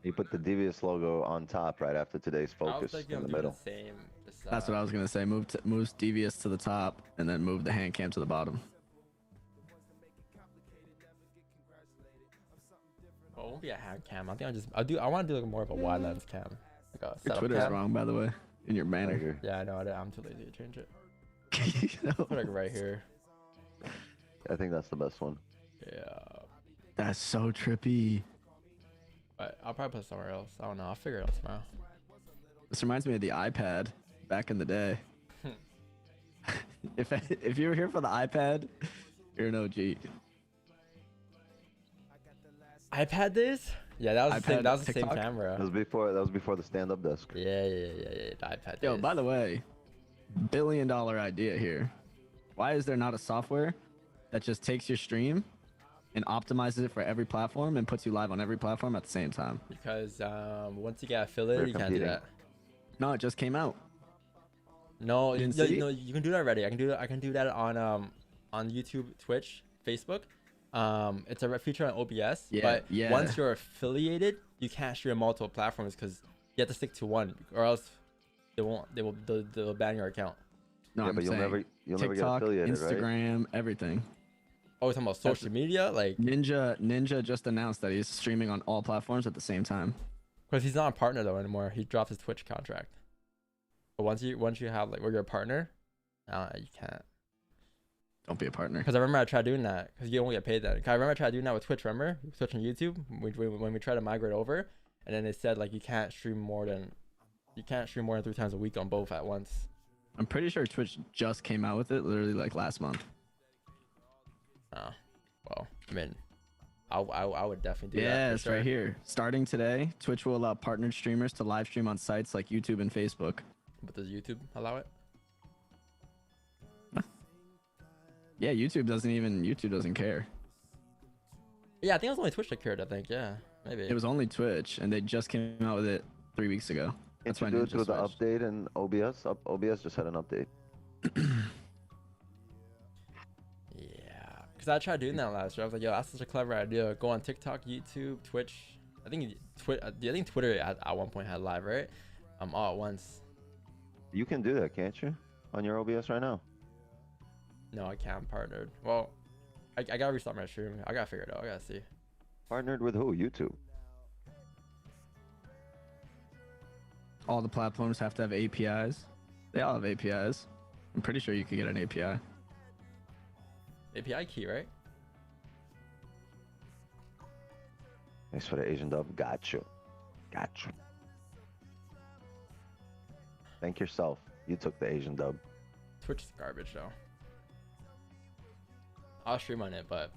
You put the Devious logo on top right after today's focus in the middle. That's what I was gonna say. Move Devious to the top and then move the hand cam to the bottom. Oh, it won't be a hand cam. I think I want to do like more of a wide lens cam. Like a Your Twitter's cam. wrong, by the way, in your banner. Yeah, I know. I'm too lazy to change it. Put it right here. I think that's the best one. Yeah. That's so trippy. But I'll probably put it somewhere else. I don't know. I'll figure it out tomorrow. This reminds me of the iPad back in the day. If you were here for the iPad, you're an OG. iPad days? Yeah, that was iPad, that was the TikTok? same camera. That was before the stand-up desk. Yeah. The iPad Yo, days. by the way, $1 billion idea here. Why is there not a software that just takes your stream and optimizes it for every platform and puts you live on every platform at the same time? Because once you get affiliated, you can't do that. No, it just came out. No, You you, didn't see? no, you can do that already. I can do that on YouTube, Twitch, Facebook. It's a feature on OBS. Yeah, But yeah. once you're affiliated, you can't stream on multiple platforms because you have to stick to one, or else they'll ban your account. No, Yeah, I'm but you'll saying never get TikTok, affiliated, right? Instagram, everything. Oh, you're talking about social media, like Ninja just announced that he's streaming on all platforms at the same time. because he's not a partner though anymore. He dropped his Twitch contract. But once you have like where you're a partner, you can't. Don't be a partner. Because I remember I tried doing that because you don't get paid that. 'Cause I remember I tried doing that with Twitch. Remember Twitch and YouTube when we tried to migrate over, and then they said like you can't stream more than 3 times a week on both at once. I'm pretty sure Twitch just came out with it literally like last month. Oh, well, I mean, I would definitely do that. Yeah, for it's sure. right here. Starting today, Twitch will allow partnered streamers to live stream on sites like YouTube and Facebook. But does YouTube allow it? Yeah, YouTube doesn't care. Yeah, I think it was only Twitch that cared. I think, yeah, maybe. It was only Twitch, and they just came out with it 3 weeks ago. That's why Can't you do it Ninja through the switched. update in OBS? OBS just had an update. Yeah, because I tried doing that last year. I was like, yo, that's such a clever idea. Go on TikTok, YouTube, Twitch. I think Twitter at one point had live, right? All at once. You can do that, can't you? On your OBS right now. No, I can't. I'm partnered. Well, I gotta restart my stream. I gotta figure it out. I gotta see. Partnered with who? YouTube. All the platforms have to have APIs. They all have APIs. I'm pretty sure you could get an API. API key, right? Thanks for the Asian dub. Gotcha. Gotcha. Thank yourself. You took the Asian dub. Twitch is garbage though. I'll stream on it, but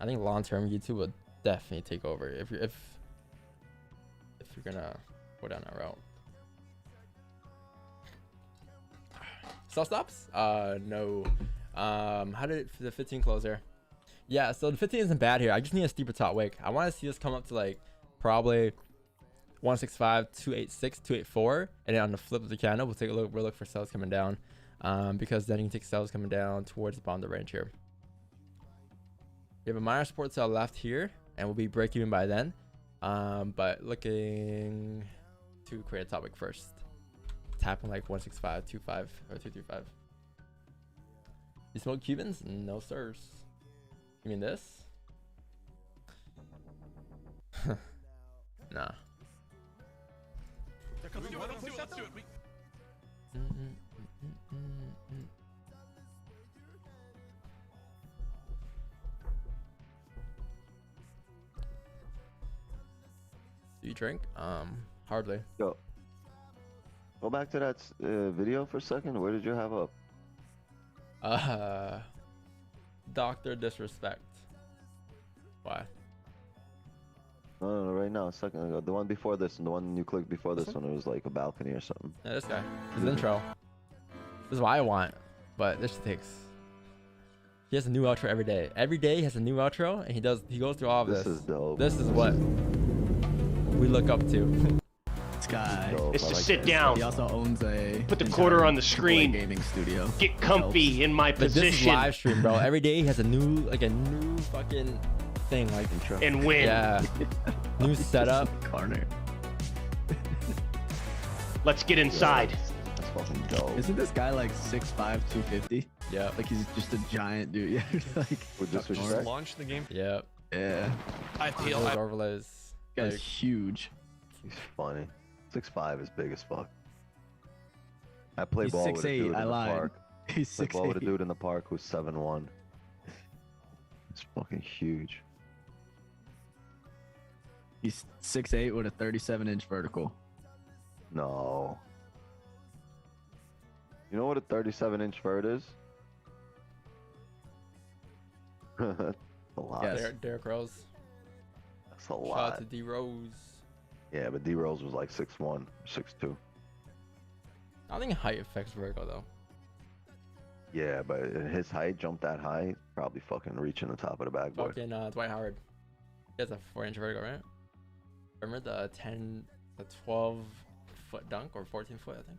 I think long term YouTube will definitely take over if you're gonna go down that route. Sell stops? No. How did the 15 close there? Yeah, so the 15 isn't bad here. I just need a steeper top wick. I want to see this come up to like probably 165, 286, 284, and then on the flip of the candle, we'll take a look. We'll look for sales coming down, because then you can take sales coming down towards the bottom of the range here. We have a minor support cell left here, and we'll be break even by then. But looking to create a top wick first. Tapping like 165, 25, or 235. You smoke Cubans? No, sirs. You mean this? Nah. Do you drink? Hardly. Go back to that video for a second. Where did you have up? Dr. Disrespect. Why? No, right now, a second ago. The one before this and the one you clicked before this one, it was like a balcony or something. Yeah, this guy. His intro. This is what I want, but this takes. He has a new outro every day. Every day he has a new outro, and he goes through all of this. This is dope. This is what we look up to. This guy. It's to sit down. He also owns a. Put the quarter on the screen. Gaming studio. Get comfy in my But this is position live stream, bro. Every day he has a new fucking thing, like intro. and win. Yeah. New setup. Corner. Let's get inside. That's fucking dope. Isn't this guy like 6'5", 250? Yeah. Like he's just a giant dude. Yeah. Like. With disrespect? Launch the game. Yep. Yeah. I feel Those overlays. Guy's Like, huge. He's funny. 6'5" is big as fuck. I play He's ball with a 6'8", dude in I the lied. park. He's Play ball with a 6'8". dude in the park who's 7'1". It's fucking huge. He's 6'8" with a 37-inch vertical. No. You know what a 37-inch vert is? That's a lot. Yes. Derrick Rose. That's a Shout out lot. to D Rose. Yeah, but D Rose was like 6'1", 6'2". I don't think height affects vertigo though. Yeah, but his height jumped that high, probably fucking reaching the top of the backboard. Fucking Dwight Howard. He has a 4-inch vertigo, right? Remember the 12 foot dunk or 14 foot, I think.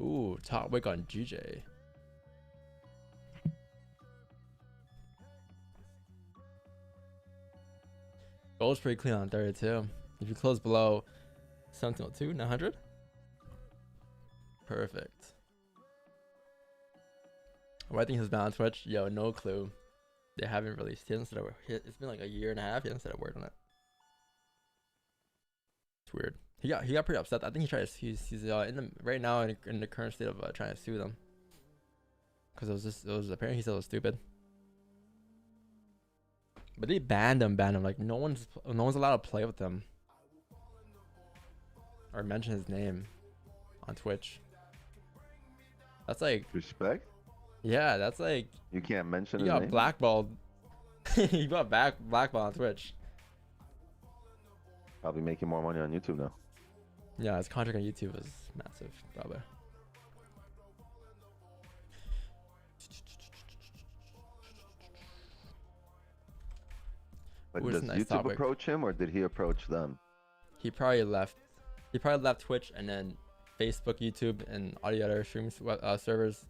Ooh, top wick on GJ. Gold's pretty clean on 32. If you close below 1702, 900. Perfect. Why I think he's been on Twitch? Yo, no clue. They haven't released it. It's been like a year and a half. He hasn't said a word on it. It's weird. He got pretty upset. I think he's right now in the current state of trying to sue them. Because it was apparently he said it was stupid. But they banned him. Like no one's allowed to play with him or mention his name on Twitch. That's like respect. Yeah, that's like you can't mention his name. You got blackballed. You got blackballed on Twitch. Probably making more money on YouTube now. Yeah, his contract on YouTube is massive, probably. But does YouTube approach him, or did he approach them? He probably left. He probably left Twitch, and then Facebook, YouTube, and all the other streams servers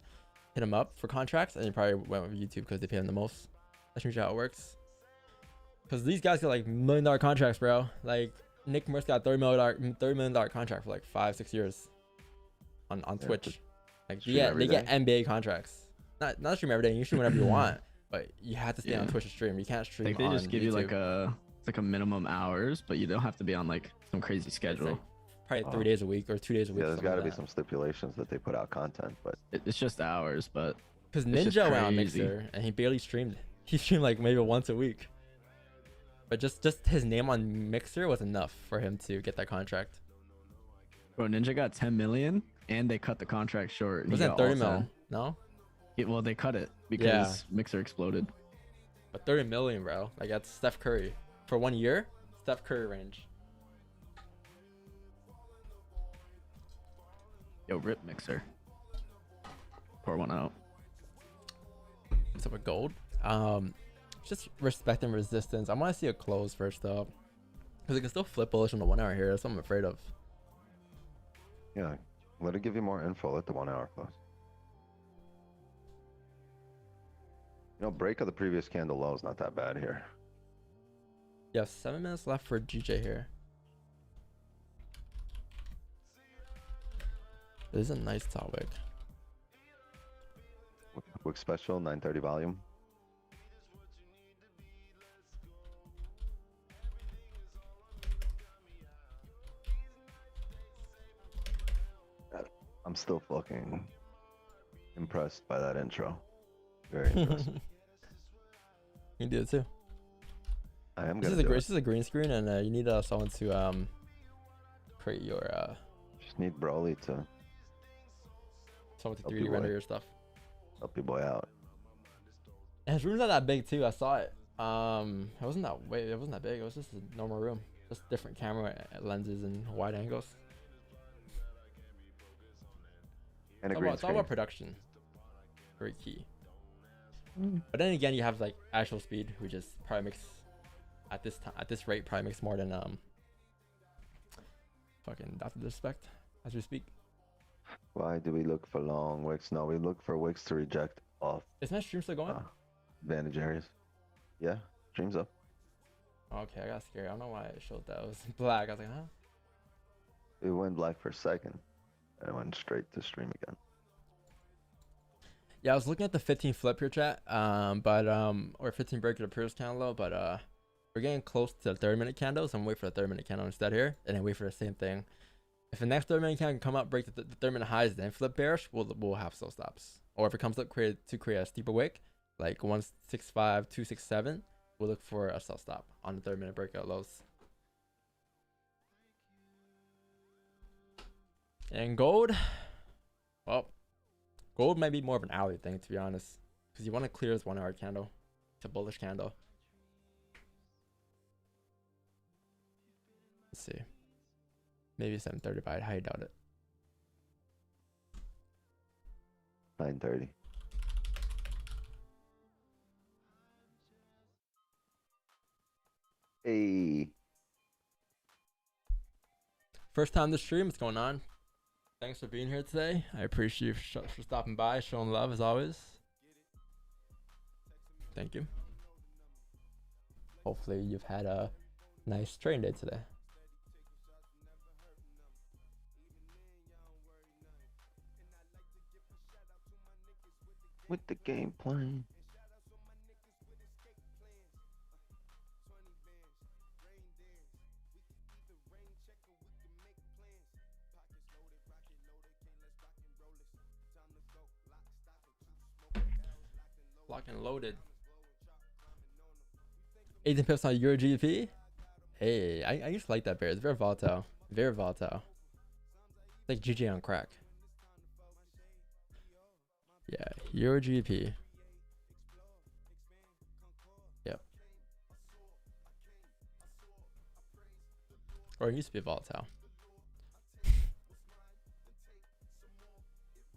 hit him up for contracts, and he probably went with YouTube because they pay him the most. That's usually how it works. Because these guys get like $1 million contracts, bro. Like Nick Merce got $30 million contract for like 5-6 years on Twitch. Like they get NBA contracts. Not stream every day. You stream whenever you want, but you have to stay on Twitch to stream. You can't stream. Like they just give YouTube. you like a minimum hours, but you don't have to be on like some crazy schedule. Like probably 3 days a week or 2 days a week. Yeah, there's got to be some stipulations that they put out content, but it's just hours. But because Ninja went on Mixer and he barely streamed. He streamed like maybe once a week. But just his name on Mixer was enough for him to get that contract. Bro, Ninja got 10 million and they cut the contract short. Was that 30 mil? No? Well, they cut it because Mixer exploded. But 30 million, bro. Like that's Steph Curry. For 1 year, Steph Curry range. Yo, rip Mixer. Pour one out. What's up with gold? Just respect and resistance. I want to see a close first up, because it can still flip bullish on the 1 hour here. That's what I'm afraid of. Yeah, let it give you more info. Let the 1 hour close. You know, break of the previous candle low is not that bad here. Yeah, 7 minutes left for GJ here. This is a nice top wick. Wick special, 930 volume. I'm still fucking impressed by that intro. Very impressed. You can do it too. I am This gonna is a green screen, and you need someone to create your just need Broly to someone to 3D render your stuff. Help your boy out. And his room's not that big too. I saw it. It wasn't that big. It was just a normal room, just different camera lenses and wide angles. And a It's green all screen. about production. Very key. But then again, you have like actual speed, which is probably makes at this rate probably makes more than fucking Dr. Disrespect as we speak. Why do we look for long wicks? No, we look for wicks to reject off Is my stream still going? advantage areas. Yeah, stream's up. Okay, I got scared. I don't know why it showed that it was black. I was like, huh? It went black for a second, and it went straight to stream again. Yeah, I was looking at the 15 flip here, chat. Or 15 break at the previous candle, but we're getting close to the 30-minute candle, so I'm waiting for the 30-minute candle instead here, and then wait for the same thing. If the next 30-minute candle can come up, break the 30-minute highs, then flip bearish, we'll have slow stops. Or if it comes up create a steeper wick, like 165, 267, we'll look for a sell stop on the 30-minute breakout lows. And gold, well, gold might be more of an alley thing, to be honest, because you want to clear this 1 hour candle. It's a bullish candle. Let's see. Maybe 730, but I highly doubt it. 930. Hey. First time this stream, what's going on? Thanks for being here today. I appreciate you for stopping by, showing love as always. Thank you. Hopefully you've had a nice training day today. With the game plan. Lock and loaded. 18 pips on Euro GBP. Hey, I used to like that pair. It's very volatile. Very volatile. It's like GG on crack. Yeah, Euro GBP. Yep. Or it used to be volatile.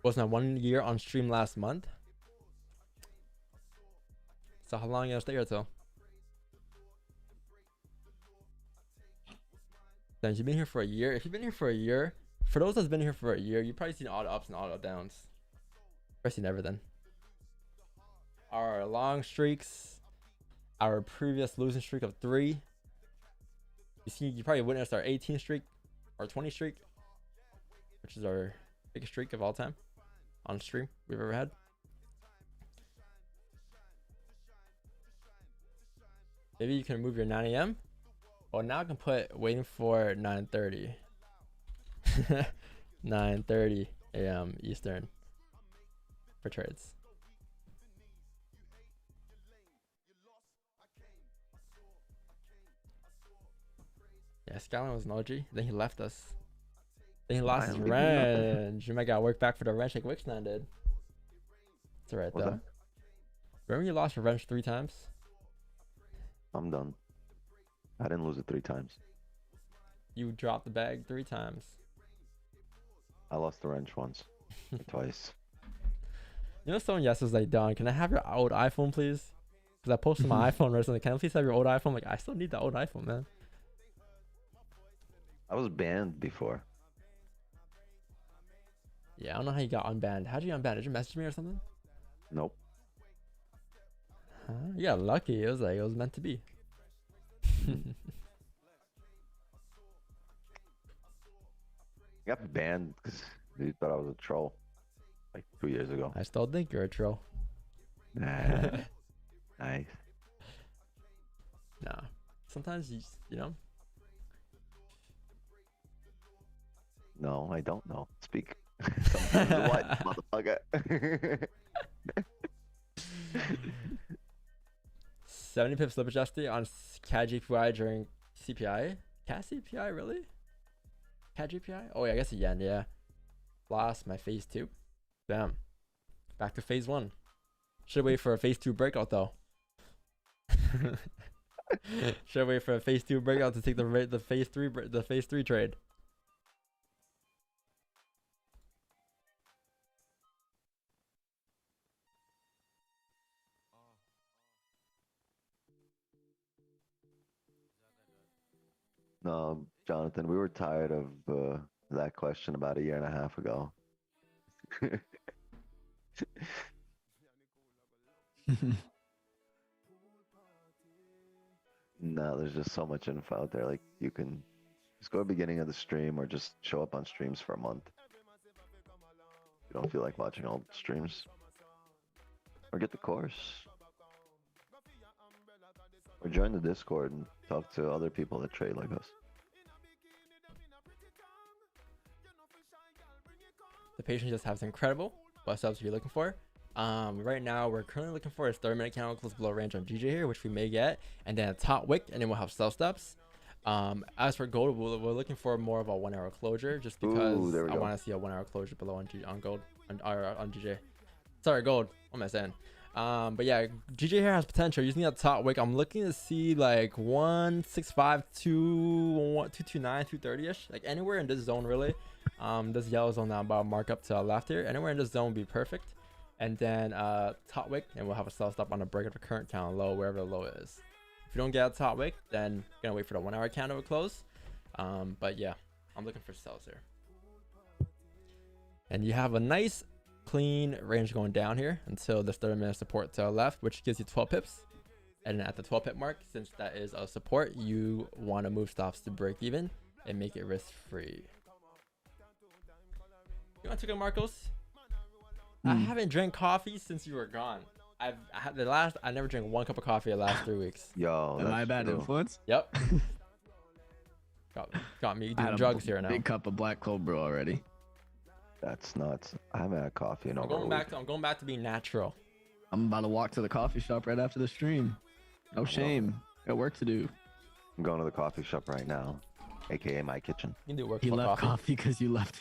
Wasn't I 1 year on stream last month? So how long you gonna stay here till? Then you've been here for a year. If you've been here for a year, for those that's been here for a year, you've probably seen all the ups and all the downs. I've seen everything. Our long streaks, our previous losing streak of 3. You probably witnessed our 18 streak, our 20 streak, which is our biggest streak of all time on stream we've ever had. Maybe you can move your 9 a.m. Well, now I can put waiting for 9:30. 9:30 a.m. Eastern for trades. Yeah, Skyline was an OG. Then he left us. Then he lost his wrench. You might gotta work back for the wrench like Wixnan did. It's alright though. Remember you lost your wrench 3 times? I'm done. I didn't lose it 3 times. You dropped the bag 3 times. I lost the wrench once. Twice. You know, someone yesterday was like, Don, can I have your old iPhone, please? Because I posted my iPhone recently. Can I please have your old iPhone? Like, I still need the old iPhone, man. I was banned before. Yeah, I don't know how you got unbanned. How'd you get unbanned? Did you message me or something? Nope. Huh? You got lucky. It was meant to be. I got banned because he thought I was a troll like 2 years ago. I still think you're a troll. Nah. Nice. Nah. Sometimes you know. No, I don't know. Speak. Sometimes what, motherfucker? 70 pips slip adjusted on CAD GPY during CPI. CAD CPI, really? CAD GPI? Oh yeah, I guess the yen. Yeah. Lost my phase 2. Bam. Back to phase 1. Should wait for a phase 2 breakout though. Should wait for a phase 2 breakout to take the phase 3 trade. No, Jonathan, we were tired of that question about a year and a half ago. No, there's just so much info out there. Like, you can just go to the beginning of the stream or just show up on streams for a month. You don't feel like watching all the streams. Or get the course. Or join the Discord and talk to other people that trade like us. The patient just has incredible. What subs are you looking for? Right now we're currently looking for a 30-minute candle close below range on GJ here, which we may get, and then a top wick, and then we'll have sell steps. As for gold, we're looking for more of a 1 hour closure, just because I want to see a 1 hour closure below on gold on GJ. Sorry, gold. What am I saying? But yeah, GJ here has potential. Using that top wick, I'm looking to see like 165 to 229, 230ish, like anywhere in this zone really. This yellow zone now about mark up to left here. Anywhere in this zone would be perfect. And then top wick, and we'll have a sell stop on the break of the current candle low, wherever the low is. If you don't get a top wick, then gonna wait for the 1 hour candle to close. But yeah, I'm looking for sells here. And you have a nice clean range going down here until this 30-minute support to the left, which gives you 12 pips. And then at the 12 pip mark, since that is a support, you want to move stops to break even and make it risk free. You want to go, Marcos? I haven't drank coffee since you were gone. I never drank 1 cup of coffee the last 3 weeks. Yo, Am I a bad influence? Yep. got me doing drugs here now. Big cup of black cold brew already. That's nuts. I haven't had coffee in I'm over a week. I'm going back to being natural. I'm about to walk to the coffee shop right after the stream. No shame. Got work to do. I'm going to the coffee shop right now, aka my kitchen. You can do work He for left coffee because you left.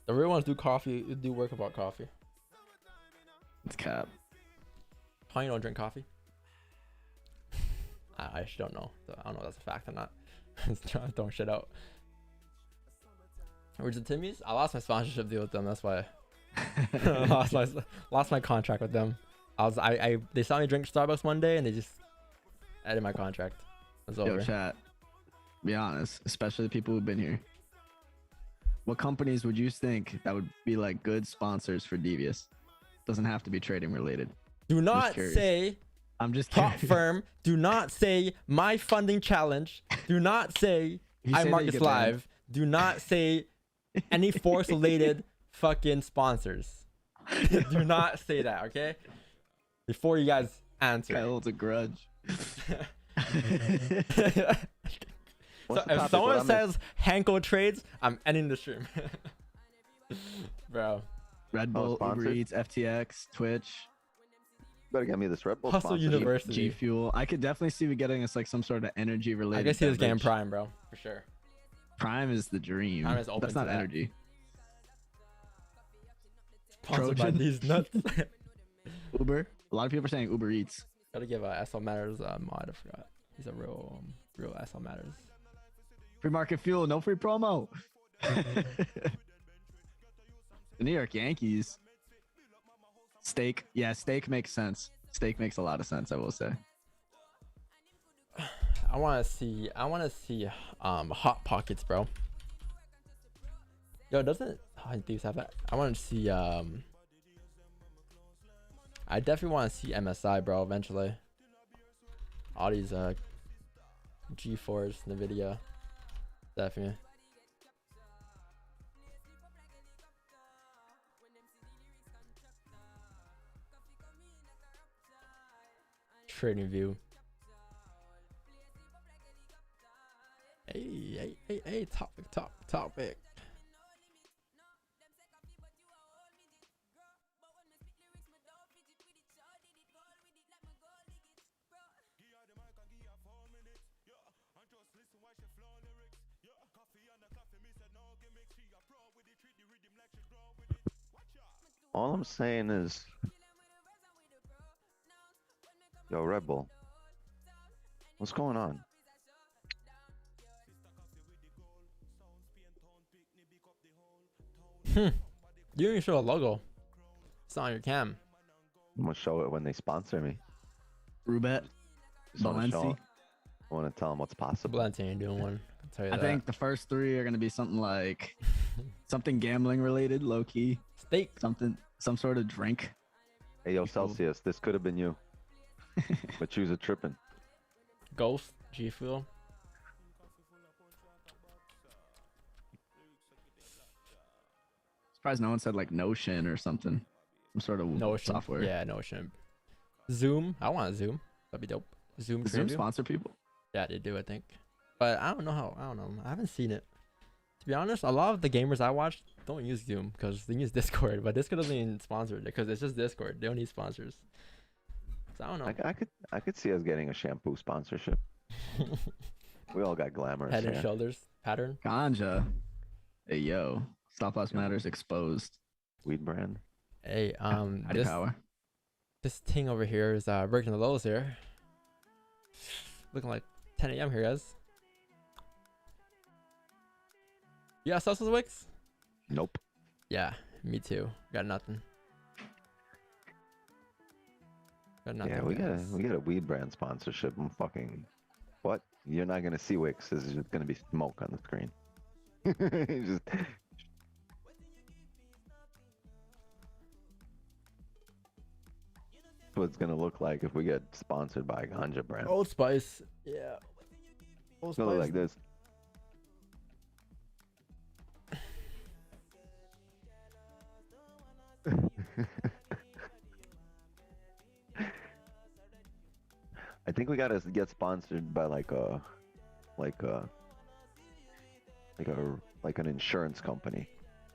The real ones do work about coffee. It's cap. How you don't drink coffee? I actually don't know. I don't know if that's a fact or not. Just trying to throw shit out. Where's the Timmy's? I lost my sponsorship deal with them. That's why I lost my contract with them. They saw me drink Starbucks one day and they just ended my contract. It's over. Yo, chat. Be honest, especially the people who've been here. What companies would you think that would be like good sponsors for Devious? Doesn't have to be trading related. Do not say I'm just top firm. Do not say my funding challenge. Do not say I Marcus Live. Do not say any Forex related fucking sponsors. Do not say that, okay? Before you guys answer. Guy holds a grudge. So if someone says Hanko trades, I'm ending the stream. Bro. Red Bull, Uber Eats, FTX, Twitch. Better get me this Red Bull Hustle sponsorship. University. G Fuel. I could definitely see we getting us like some sort of energy related. I guess he was getting beverage. Prime, bro, for sure. Prime is the dream. Prime is open That's to not that. energy. Sponsored by these nuts. Uber. A lot of people are saying Uber Eats. Gotta give SL Matters mod. I forgot. He's a real SL Matters. Free market fuel, no free promo. The New York Yankees. Steak. Yeah, steak makes sense. Steak makes a lot of sense, I will say. I want to see Hot Pockets, bro. Yo, doesn't these have that? I want to see I definitely want to see MSI, bro, eventually. All these G4s, Nvidia. Definitely. Trading view. Hey, topic. All I'm saying is, yo, Red Bull, what's going on? You didn't even show a logo. It's not on your cam. I'm gonna show it when they sponsor me. Rubet. Balenci. I want to tell them what's possible. Balenci ain't doing one. I'll tell you I that. think the first three are gonna be something like something gambling related, low key. Steak. Some sort of drink. Hey, yo, Celsius, this could have been you. But you was a tripping. Ghost, G Fuel. Surprised no one said like Notion or something. Some sort of Notion software. Yeah, Notion. Zoom. I want Zoom. That'd be dope. Zoom. Does Zoom sponsor people? Yeah, they do, I think. But I don't know how. I don't know. I haven't seen it. To be honest, a lot of the gamers I watch don't use Zoom because they use Discord. But Discord doesn't even sponsor it because it's just Discord. They don't need sponsors. So I don't know. I could see us getting a shampoo sponsorship. We all got glamorous Head and hair. shoulders pattern. Ganja. Hey yo. Stop loss matters exposed. Weed brand. Hey, High power. this thing over here is breaking the lows here. Looking like 10 a.m. here, guys. You got Celsius Wicks? Nope. Yeah, me too. Got nothing. Yeah, we got a weed brand sponsorship. I'm fucking What? You're not gonna see Wix. This is just gonna be smoke on the screen. Just what it's gonna look like if we get sponsored by a ganja brand. Old Spice. Yeah. Old It's gonna look Spice. like this. I think we gotta get sponsored by like an insurance company,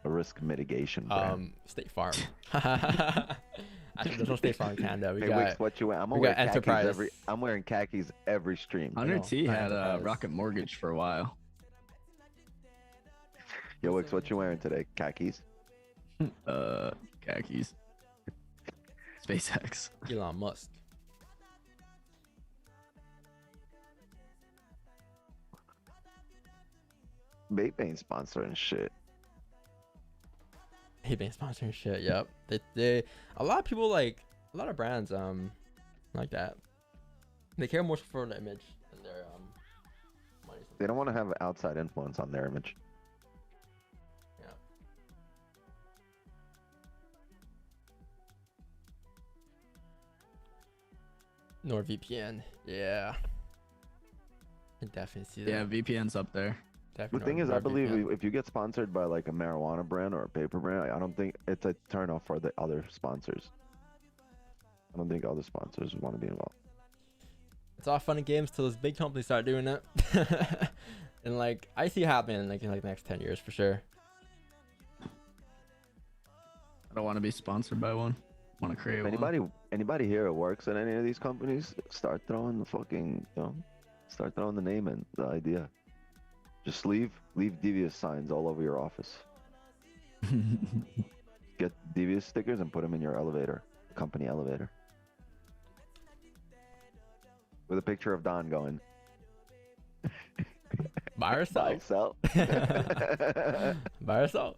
a risk mitigation brand. State Farm. Actually, there's no State Farm in Canada. We Hey, got Wix, what you wear? I'm we wearing got khakis Enterprise. I'm wearing khakis every stream. Hunter T had Enterprise. Rocket Mortgage for a while. Yo, Wix, what you wearing today? Khakis? Khakis. SpaceX. Elon Musk. Vape ain't sponsoring shit. He been sponsoring shit. Yep. They a lot of people like a lot of brands like that. They care more for an image than their money. They don't want to have outside influence on their image. Yeah. NordVPN. Yeah. I can definitely see that. Yeah, VPN's up there. The thing is, I believe if you get sponsored by like a marijuana brand or a paper brand, I don't think it's a turn off for the other sponsors. I don't think other sponsors want to be involved. It's all fun and games till those big companies start doing it. And like I see it happening like in like the next 10 years for sure. I don't want to be sponsored by one. I want to create If anybody here who works at any of these companies, start throwing the fucking, start throwing the name in, the idea. Just leave devious signs all over your office. Get devious stickers and put them in your elevator, company elevator. With a picture of Don going. Buy or sell. Buy, sell. Buy or sell.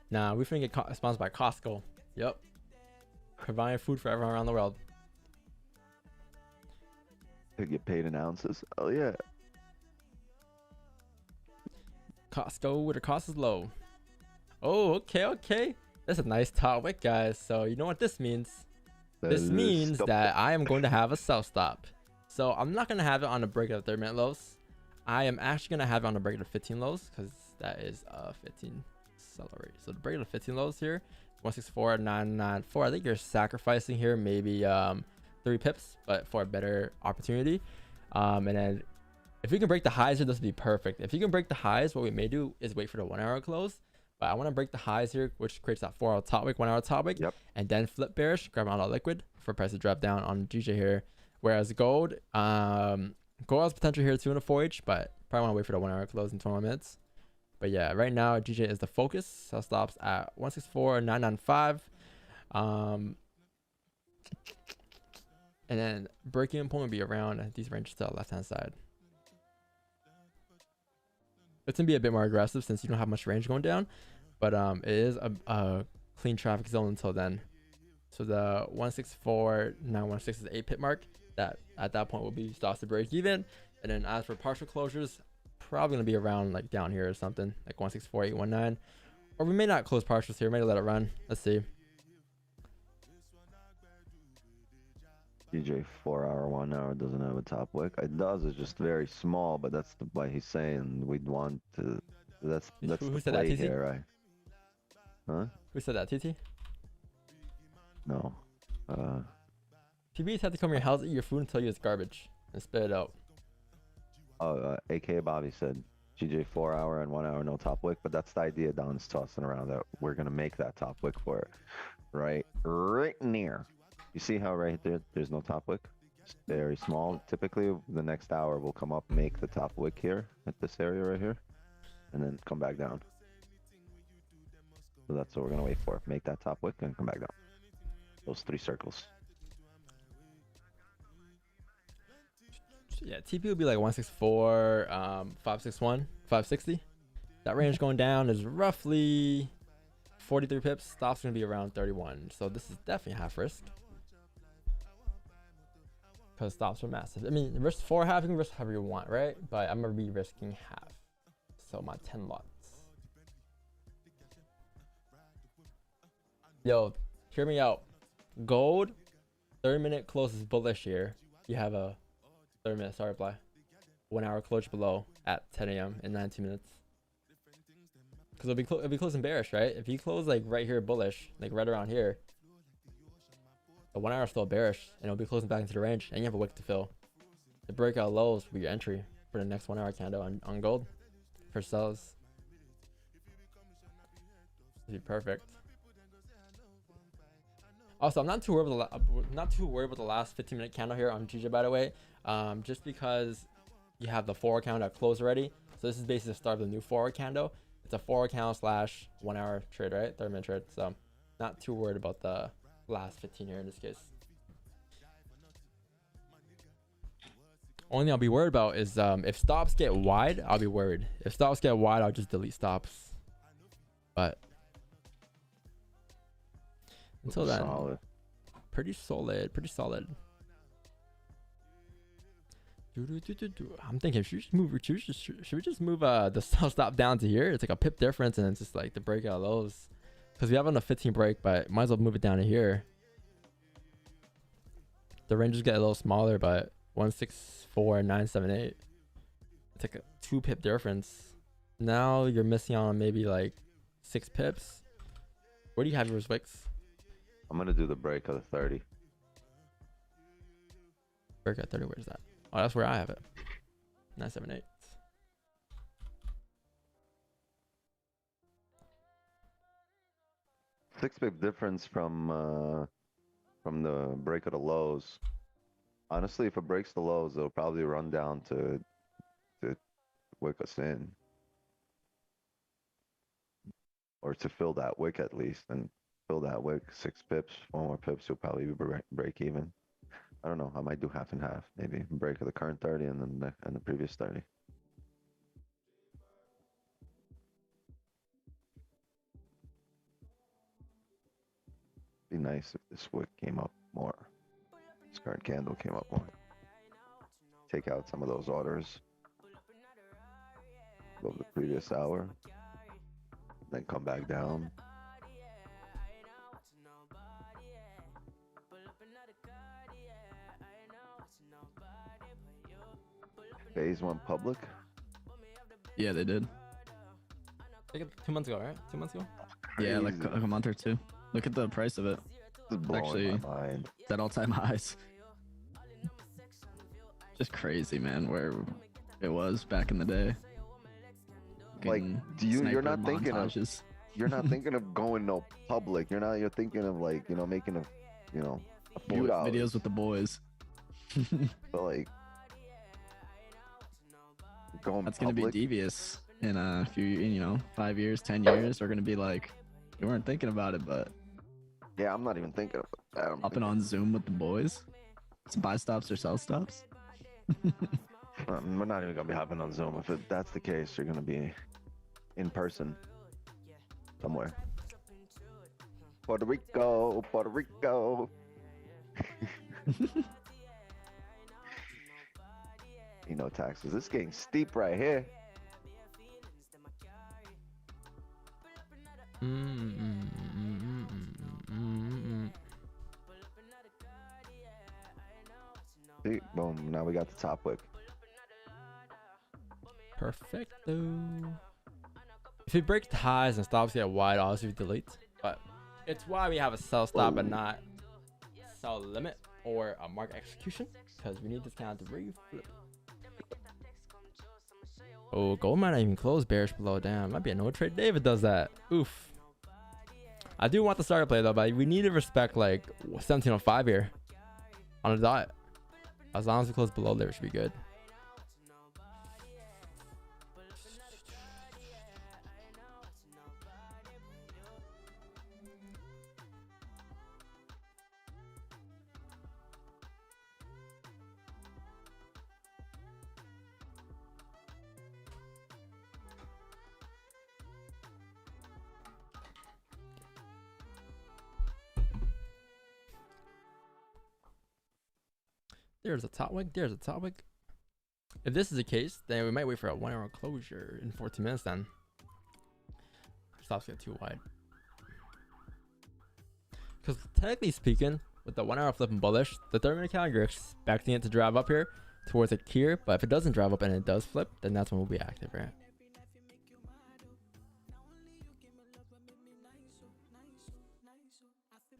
Nah, we finna get sponsored by Costco. Yep. Providing food for everyone around the world. They get paid in ounces. Oh yeah. Costco where the cost is low. Oh, okay. That's a nice topic, guys. So you know what this means? This means that I am going to have a sell stop. So I'm not gonna have it on the break of 30-minute lows. I am actually gonna have it on the break of 15 lows because that is 15 celery. So the break of 15 lows here, 164.994. I think you're sacrificing here maybe 3 pips, but for a better opportunity. And then if we can break the highs here, this would be perfect. If you can break the highs, what we may do is wait for the 1 hour close. But I want to break the highs here, which creates that 4 hour top wick, 1 hour top wick, and then flip bearish, grab on all liquid for price to drop down on GJ here. Whereas gold, gold has potential here too in a 4H, but probably want to wait for the 1 hour close in 21 minutes. But yeah, right now GJ is the focus. Sell stops at 164.995. And then breaking point would be around these ranges to the left hand side. It's gonna be a bit more aggressive since you don't have much range going down, but it is a clean traffic zone until then. So the 164.916 is the 8 pip mark. That at that point will be stops to break even. And then as for partial closures, probably gonna be around like down here or something, like 164.819. Or we may not close partials here, maybe let it run. Let's see. DJ 4 hour, 1 hour doesn't have a top wick. It does, it's just very small, but that's why he's saying we'd want to. That's Who the said that, play TT? here, right? Huh? Who said that, TT? No. PBs have to come to your house, eat your food, and tell you it's garbage, and spit it out. AK Bobby said GJ 4 hour and 1 hour no top wick, but that's the idea Don's tossing around, that we're gonna make that top wick for it. Right near. You see how right there's no top wick? It's very small. Typically the next hour will come up, make the top wick here at this area right here, and then come back down. So that's what we're gonna wait for. Make that top wick and come back down. Those 3 circles. Yeah, TP will be like 164, 561, 560. That range going down is roughly 43 pips. Stops gonna be around 31. So this is definitely half risk. because stops are massive. I mean, risk 4 half, you can risk however you want, right? But I'm gonna be risking half. So my 10 lots. Yo, hear me out. Gold, 30-minute close is bullish here. You have a 30-minute start reply. 1 hour close below at 10 a.m. in 19 minutes. Because it'll be closing bearish, right? If you close like right here bullish, like right around here, the 1 hour is still bearish, and it'll be closing back into the range, and you have a wick to fill. The breakout lows will be your entry for the next 1 hour candle on gold for sells. It'd be perfect. Also, I'm not too worried about the last 15-minute candle here on GJ, by the way, just because you have the forward candle that closed already. So this is basically the start of the new forward candle. It's a forward candle slash 1 hour trade, right? 30-minute trade. So not too worried about the last 15 here in this case. Only thing I'll be worried about is if stops get wide, I'll be worried. If stops get wide, I'll just delete stops. But until then, pretty solid. I'm thinking, should we just move the sell stop down to here? It's like a pip difference, and it's just like the breakout lows. Because we have on a 15 break, but might as well move it down to here. The ranges get a little smaller, but 164,978. It's like a 2 pip difference. Now you're missing on maybe like 6 pips. Where do you have yours, Wix? I'm gonna do the break of the 30. Break at 30. Where's that? Oh, that's where I have it. 978. Six pip difference from the break of the lows. Honestly, if it breaks the lows, it'll probably run down to wick us in, or to fill that wick at least, and fill that wick 6 pips, 4 more pips, you'll probably break even. I don't know. I might do half and half, maybe break of the current 30 and then the previous 30. Be nice if this wick came up more. This current candle came up more. Take out some of those orders of the previous hour, then come back down. Phase 1 public? Yeah, they did. Like 2 months ago, right? 2 months ago? Yeah, like a month or two. Look at the price of it. It's Actually, my mind. it's at all-time highs. Just crazy, man, where it was back in the day. Like, you're not thinking of montages. you're not thinking of going no public. You're thinking of like, making a few dollars. Videos with the boys. But like going That's gonna public, be devious in a few, 5 years, 10 years. We're gonna be like, you weren't thinking about it, but yeah, I'm not even thinking of that. hopping on Zoom with the boys to buy stops or sell stops. We're not even gonna be hopping on Zoom. If that's the case, you're gonna be in person somewhere. Puerto Rico. Taxes. It's getting steep right here. See, boom. Now we got the top wick. Perfecto. If it breaks the highs and stops get wide, obviously we delete. But it's why we have a sell stop and not sell limit or a market execution, because we need this kind to reflip. Oh, gold might not even close bearish below. Damn, might be a no trade day if it does that. Oof. I do want the starter play though, but we need to respect like 1705 here on a dot. As long as we close below there, it should be good. There's a top wick. There's a top wick. If this is the case, then we might wait for a 1 hour closure in 14 minutes then. Stops get too wide. Because technically speaking, with the 1 hour flipping bullish, the 30-minute candle, you're expecting it to drive up here towards a here. But if it doesn't drive up and it does flip, then that's when we'll be active, right?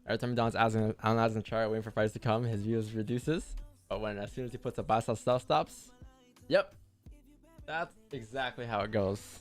Every time Don's analyzing the chart, waiting for price to come, his views reduces. But when as soon as he puts a buy sell stops, yep, that's exactly how it goes.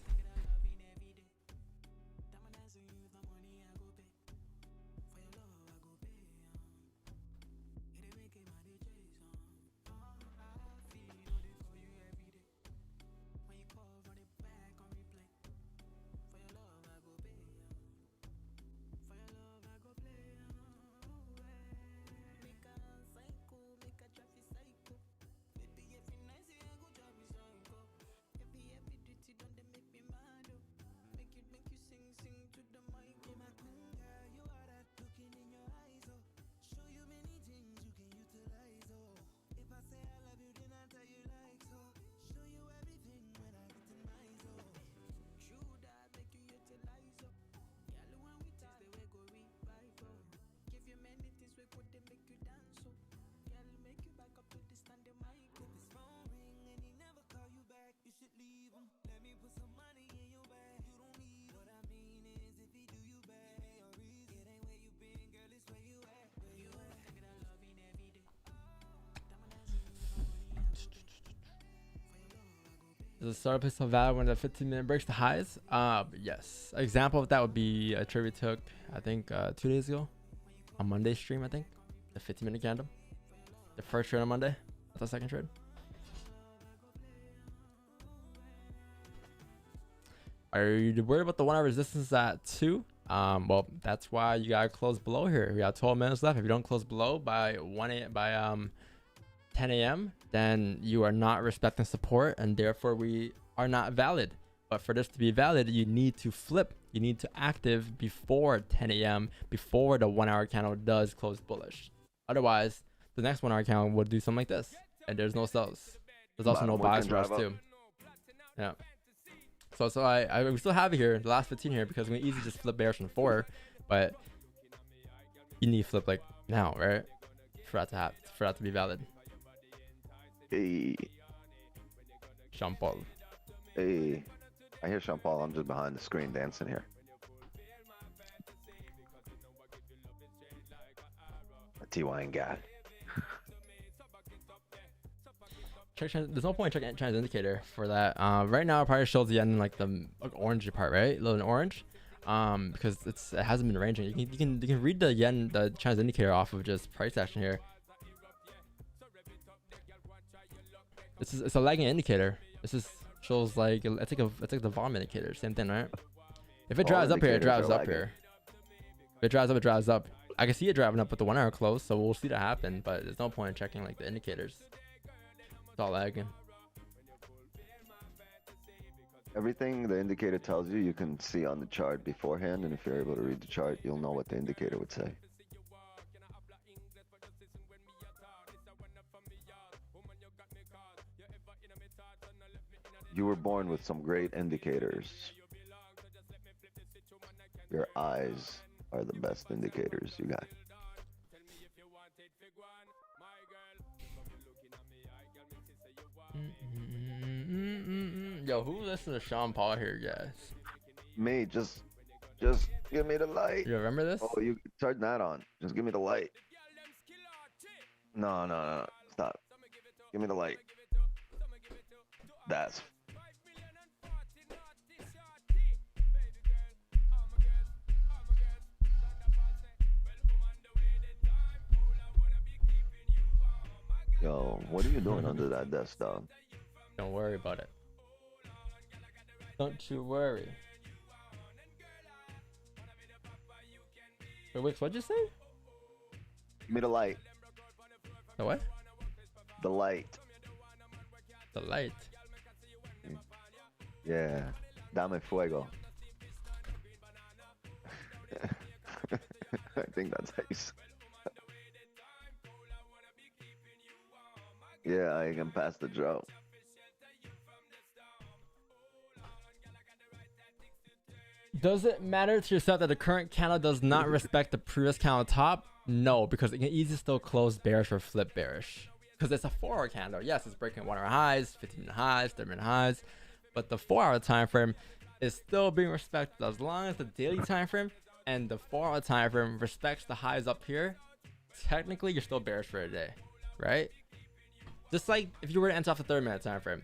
Does the startup pistol valid when the 15-minute breaks the highs? Yes. Example of that would be a trade we took, I think, 2 days ago. On Monday's stream, I think. The 15-minute candle. The first trade on Monday. That's the second trade. Are you worried about the 1 hour resistance at 2? Well, that's why you gotta close below here. We got 12 minutes left. If you don't close below by 10 a.m., then you are not respecting support, and therefore we are not valid. But for this to be valid, you need to flip. You need to active before 10 a.m., before the 1 hour candle does close bullish. Otherwise, the next 1 hour candle would do something like this, and there's no sells. There's also no buys for us too. Yeah. So we still have it here, the last 15 here, because we can easily just flip bearish on 4, but you need to flip like now, right? For that to be valid. Hey. Sean Paul. Hey. I hear Sean Paul. I'm just behind the screen dancing here. A T-Wine guy. There's no point checking trend indicator for that. Right now it probably shows the end in like the orange part, right? A little orange. Because it hasn't been ranging. You can read the yen, the trend indicator off of just price action here. It's a lagging indicator. This shows like it's like the volume indicator. Same thing, right? If it drives up here, it drives up here. If it drives up, it drives up. I can see it driving up with the 1 hour close, so we'll see that happen. But there's no point in checking like the indicators. It's all lagging. Everything the indicator tells you, you can see on the chart beforehand, and if you're able to read the chart, you'll know what the indicator would say. You were born with some great indicators. Your eyes are the best indicators you got. Yo, who listens to Sean Paul here, guys? Me, just give me the light. You remember this? Oh, you turn that on. Just give me the light. No. Stop. Give me the light. That's... Yo, what are you doing under that desk, dog? Don't worry about it. Don't you worry. Wait, Wix, what'd you say? Give me the light. The what? The light. The light. Yeah. Dame fuego. I think that's how you say it. Yeah, I can pass the drought. Does it matter to yourself that the current candle does not respect the previous candle on top? No, because it can easily still close bearish or flip bearish. Because it's a 4-hour candle. Yes, it's breaking 1-hour highs, 15-minute highs, 30-minute highs, but the 4-hour time frame is still being respected. As long as the daily time frame and the 4-hour time frame respects the highs up here, technically you're still bearish for a day, right? Just like if you were to enter off the 30-minute time frame.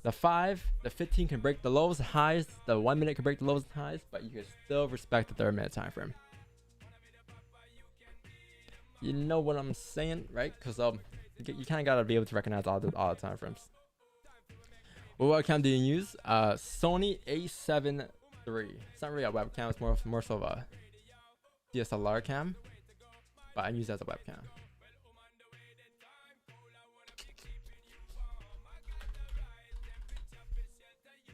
The 5, the 15 can break the lows and highs. The 1 minute can break the lows and highs, but you can still respect the 30-minute time frame. You know what I'm saying, right? Because you kind of gotta be able to recognize all the time frames. What webcam do you use? Sony A7 III. It's not really a webcam. It's more so of a DSLR cam, but I use it as a webcam.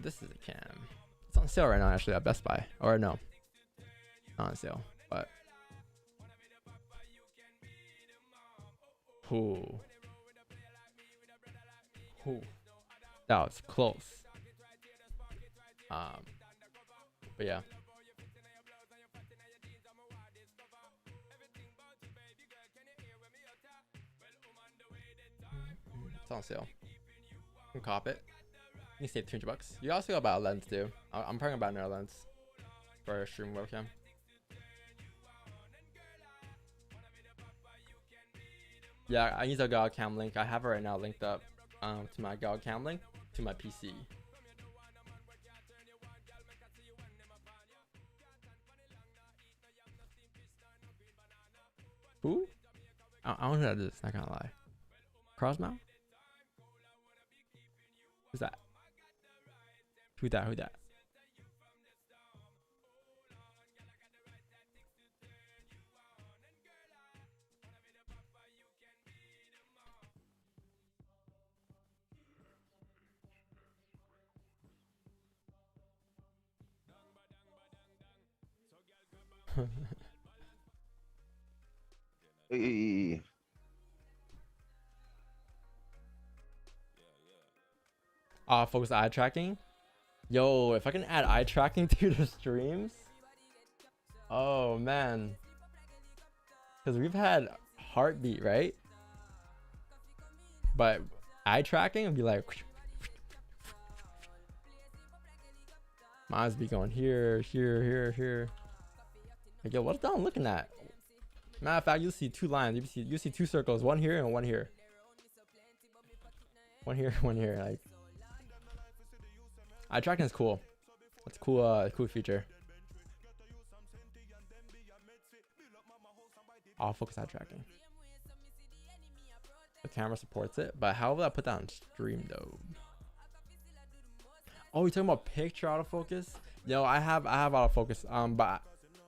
This is a cam. It's on sale right now, actually, at Best Buy. Or no, not on sale, but ooh, that was close. But yeah. It's on sale. You can cop it. You can save $200. You also got about a lens too. I'm probably about another lens for a stream webcam. Yeah, I use a God Cam link. I have it right now linked up to my God Cam link to my PC. Who? I don't know who that is. Not gonna lie. Crossmouth? Who's that? Who that? Who that? Hey. Focus eye tracking. Yo, if I can add eye tracking to the streams. Oh man. Because we've had heartbeat, right? But eye tracking would be like my eyes be going here, here, here, here. Like, yo, what's I'm looking at? Matter of fact, you'll see two lines. You see two circles, one here and one here. One here, one here. Like, eye tracking is cool. That's a cool feature. I'll focus eye tracking. The camera supports it, but how will I put that on stream though? Oh, you're talking about picture autofocus? Yo, I have autofocus. But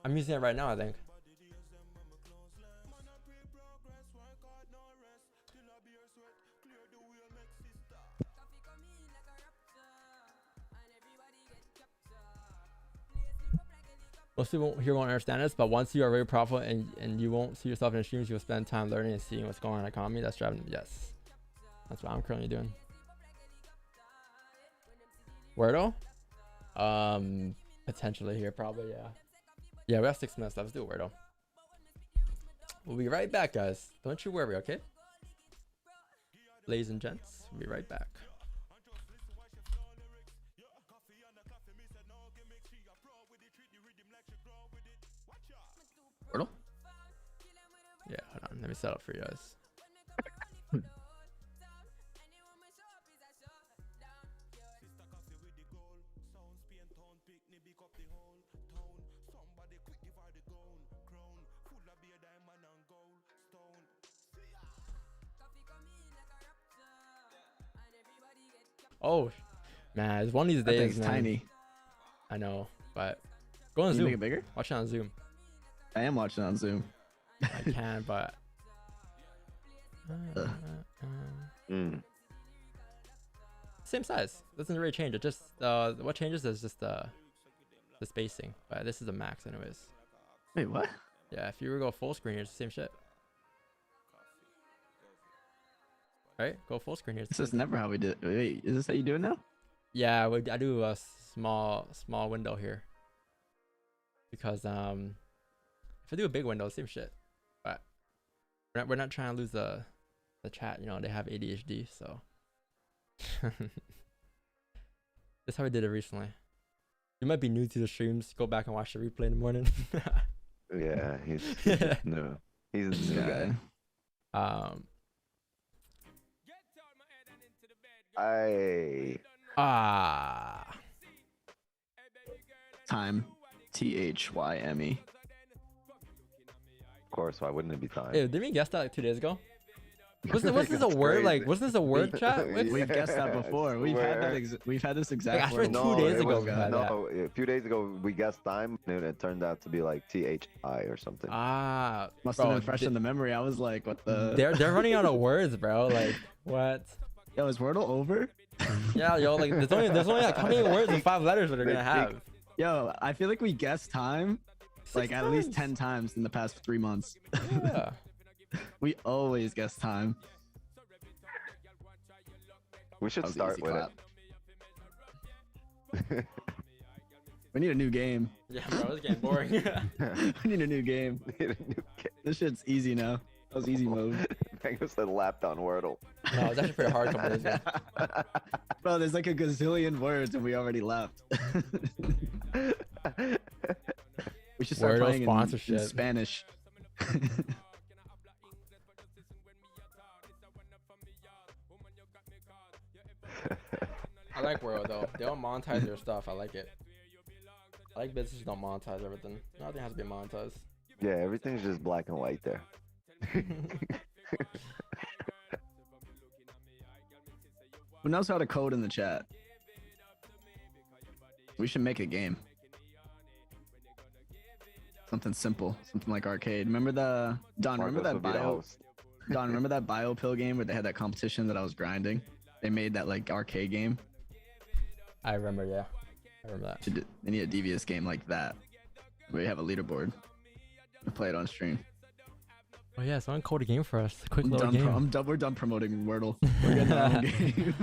I'm using it right now, I think. Most people here won't understand this, but once you are very profitable and you won't see yourself in the streams, you'll spend time learning and seeing what's going on in the economy. That's driving. Yes, that's what I'm currently doing. Wordle? Potentially here, probably, yeah. Yeah, we have 6 minutes left. Let's do Wordle. We'll be right back, guys. Don't you worry, okay? Ladies and gents, we'll be right back. Wordle? Yeah, hold on. Let me set up for you guys. Oh, man, it's one of these days, man. Tiny. I know, but go on Can you Zoom. make it bigger? Watch it on Zoom. I am watching on Zoom. I can, but same size. Doesn't really change. It just what changes is just the spacing. But this is the max, anyways. Wait, what? Yeah, if you were to go full screen, it's the same shit. Right, go full screen here. This is never how we did. Wait, is this how you do it now? Yeah, I do a small window here because if I do a big window, same shit. But we're not trying to lose the chat. You know, they have ADHD, so that's how we did it recently. You might be new to the streams. Go back and watch the replay in the morning. Yeah, he's no, he's a new guy. Time. THYME. Of course, why wouldn't it be time? Hey, did we guess that like 2 days ago? Wasn't this a word? Like, wasn't this a word, chat? We've guessed that before. We've had that. We've had this exact. Like, I swear 2 days ago we had that. No, a few days ago we guessed time, and it turned out to be like THI or something. Must have been fresh in the memory. I was like, what the? They're running out of words, bro. Like, what? Yo, is Wordle over? Yeah, yo, like there's only like how many words and 5 letters that are gonna have? Yo, I feel like we guessed time like at least 10 times in the past 3 months. Yeah. We always guess time. We should start with it. We need a new game. Yeah, bro, this game boring. We need a new game. This shit's easy now. That was easy mode. Mango said lapped on Wordle. No, it's actually pretty hard a couple days ago. Bro, there's like a gazillion words and we already left. We should start playing in Spanish. I like World though. They don't monetize their stuff. I like it. I like businesses don't monetize everything. Nothing has to be monetized. Yeah, everything's just black and white there. Who knows how to code in the chat? We should make a game. Something simple, something like arcade. Remember the Don? Remember that bio? Don, remember that bio pill game where they had that competition that I was grinding? They made that like arcade game. I remember, yeah. I remember that. They need a devious game like that where you have a leaderboard. We play it on stream. Oh yeah, someone code a game for us. A quick little game. We're done promoting Wordle. We're getting our own game.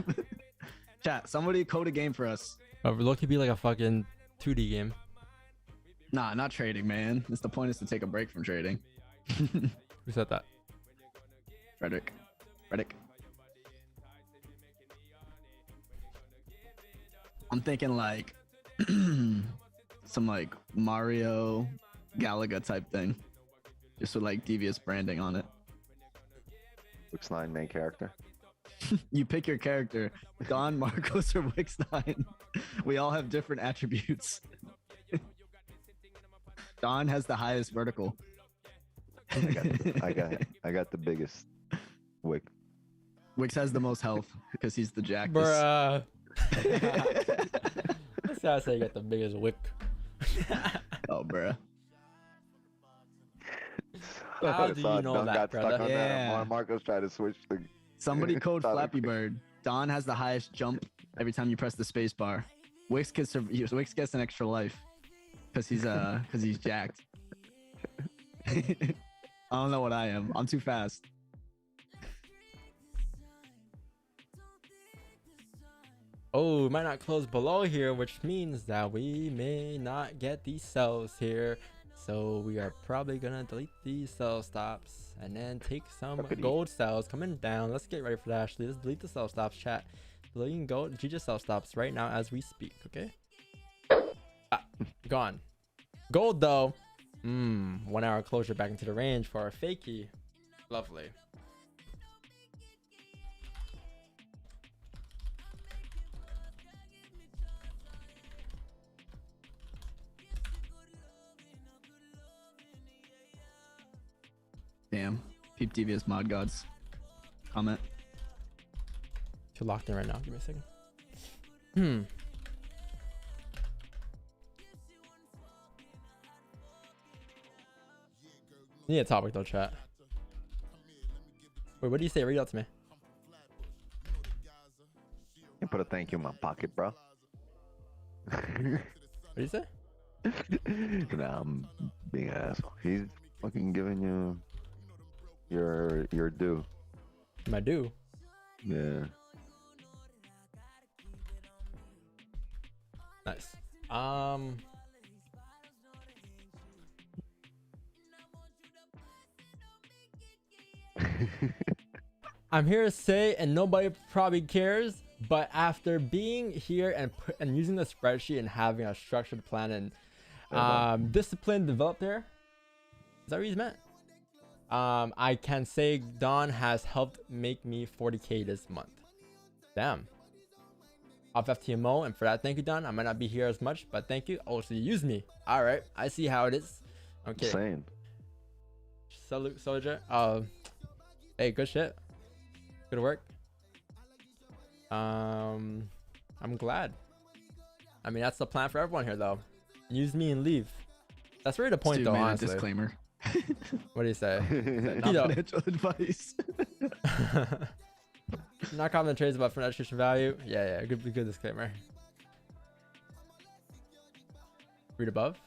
Chat, somebody code a game for us. Look, could be like a fucking 2D game. Nah, not trading, man. That's the point, is to take a break from trading. Who said that? Frederick. I'm thinking like some like Mario Galaga type thing. Just with like devious branding on it. Wix9 main character. You pick your character. Don, Marcos, or Wix9. We all have different attributes. Don has the highest vertical. I got the biggest Wick. Wix has the most health because he's the jack. Bruh. That's how I say you got the biggest wick. Oh, bruh. How do you know that, brother? Yeah. Marcos tried to switch the. Somebody code Flappy Bird. Don has the highest jump every time you press the space bar. Wix gets an extra life because he's jacked. I don't know what I am. I'm too fast. Oh, we might not close below here, which means that we may not get these sells here. So we are probably gonna delete these sell stops and then take some gold sells coming down. Let's get ready for that. Actually, let's delete the sell stops, chat. Deleting gold GG sell stops right now as we speak. Okay. Gone. Gold though. 1 hour closure back into the range for our fakie. Lovely. Damn. Peep devious mod gods. Comment. Too locked in right now. Give me a second. You need a topic though, chat. Wait, what do you say? Read it out to me. You put a thank you in my pocket, bro. What do you say? Nah, I'm being an asshole. He's fucking giving you your due. My due? Yeah. Nice. I'm here to say, and nobody probably cares, but after being here and using the spreadsheet and having a structured plan and discipline developed there, is that what he's meant? I can say Don has helped make me 40K this month. Damn. Off FTMO, and for that, thank you, Don. I might not be here as much, but thank you. Oh, so you use me. All right, I see how it is. Okay. Same. Salute, soldier. Hey, good shit. Good work. I'm glad. I mean, that's the plan for everyone here, though. Use me and leave. That's really the point, though. Honestly. Disclaimer. What do you say? Not financial advice. Not common trades about financial value. Yeah. Good disclaimer. Read above.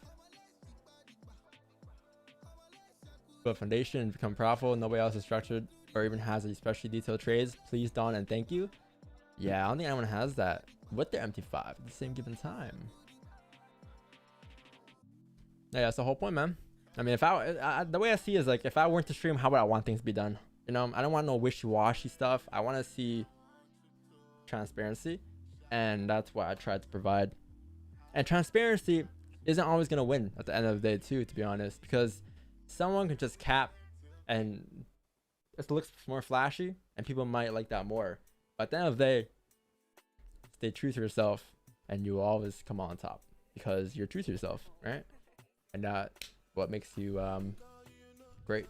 Build foundation and become profitable. Nobody else is structured or even has especially detailed trades. Please, Don, and thank you. Yeah, I don't think anyone has that with their MT5 at the same given time. Yeah, that's the whole point, man. I mean, if the way I see it is like, if I weren't to stream, how would I want things to be done? You know, I don't want no wishy-washy stuff. I want to see transparency, and that's what I tried to provide. And transparency isn't always going to win at the end of the day, too, to be honest, because someone can just cap and it looks more flashy, and people might like that more. But at the end of the day, stay true to yourself, and you will always come on top because you're true to yourself, right? And that's what makes you great.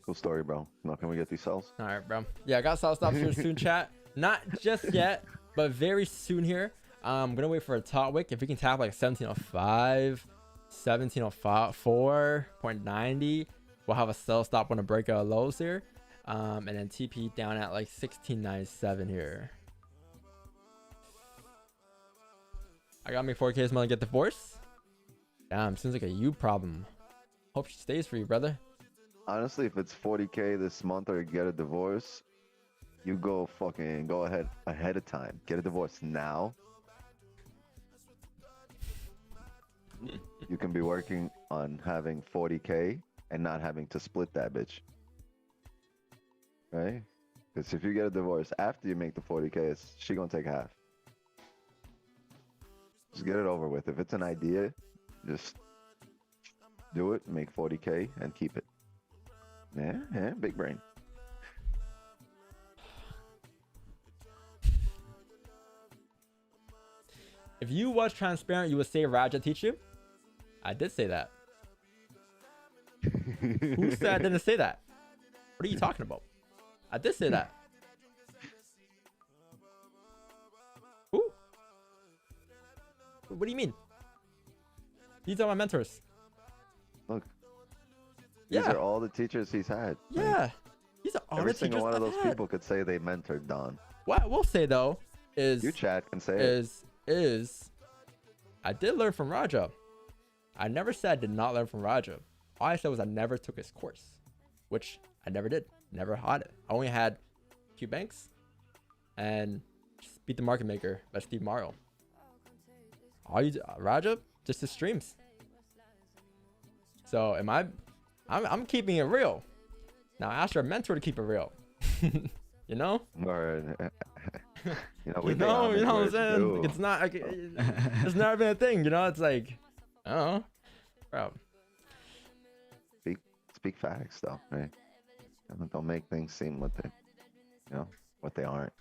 Cool story, bro. Now can we get these cells? All right, bro. Yeah, I got cell stops here soon, chat. Not just yet, but very soon here. I'm gonna wait for a top wick. If we can tap like 1705, 1704.90, we'll have a sell stop on a breakout lows here. And then TP down at like 1697 here. I gotta make 4K this month to get divorced. Damn, seems like a you problem. Hope she stays for you, brother. Honestly, if it's 40K this month or you get a divorce, you go ahead of time. Get a divorce now. You can be working on having 40K and not having to split that bitch. Right? Because if you get a divorce after you make the 40K, she gonna take half. Just get it over with. If it's an idea, just do it, make 40K, and keep it. Yeah, big brain. If you was transparent, you would say Raja teach you? I did say that. Who said I didn't say that? What are you talking about? I did say that. Who? What do you mean? These are my mentors. Look. These are all the teachers he's had. Yeah. Right? These are all Every the single teachers one of I've those had. people could say they mentored Don. What I will say though is You chat can say is I did learn from Raja. I never said I did not learn from Raja. All I said was I never took his course, which I never did. Never had it. I only had Q Banks and Beat the Market Maker by Steve Morrow. All you Raja, just his streams. So I'm keeping it real. Now I asked your mentor to keep it real. You know? Or, You know what I'm saying? It's not like it's never been a thing, you know? It's like, I don't know. Bro. Speak facts though, right? Don't make things seem what they aren't.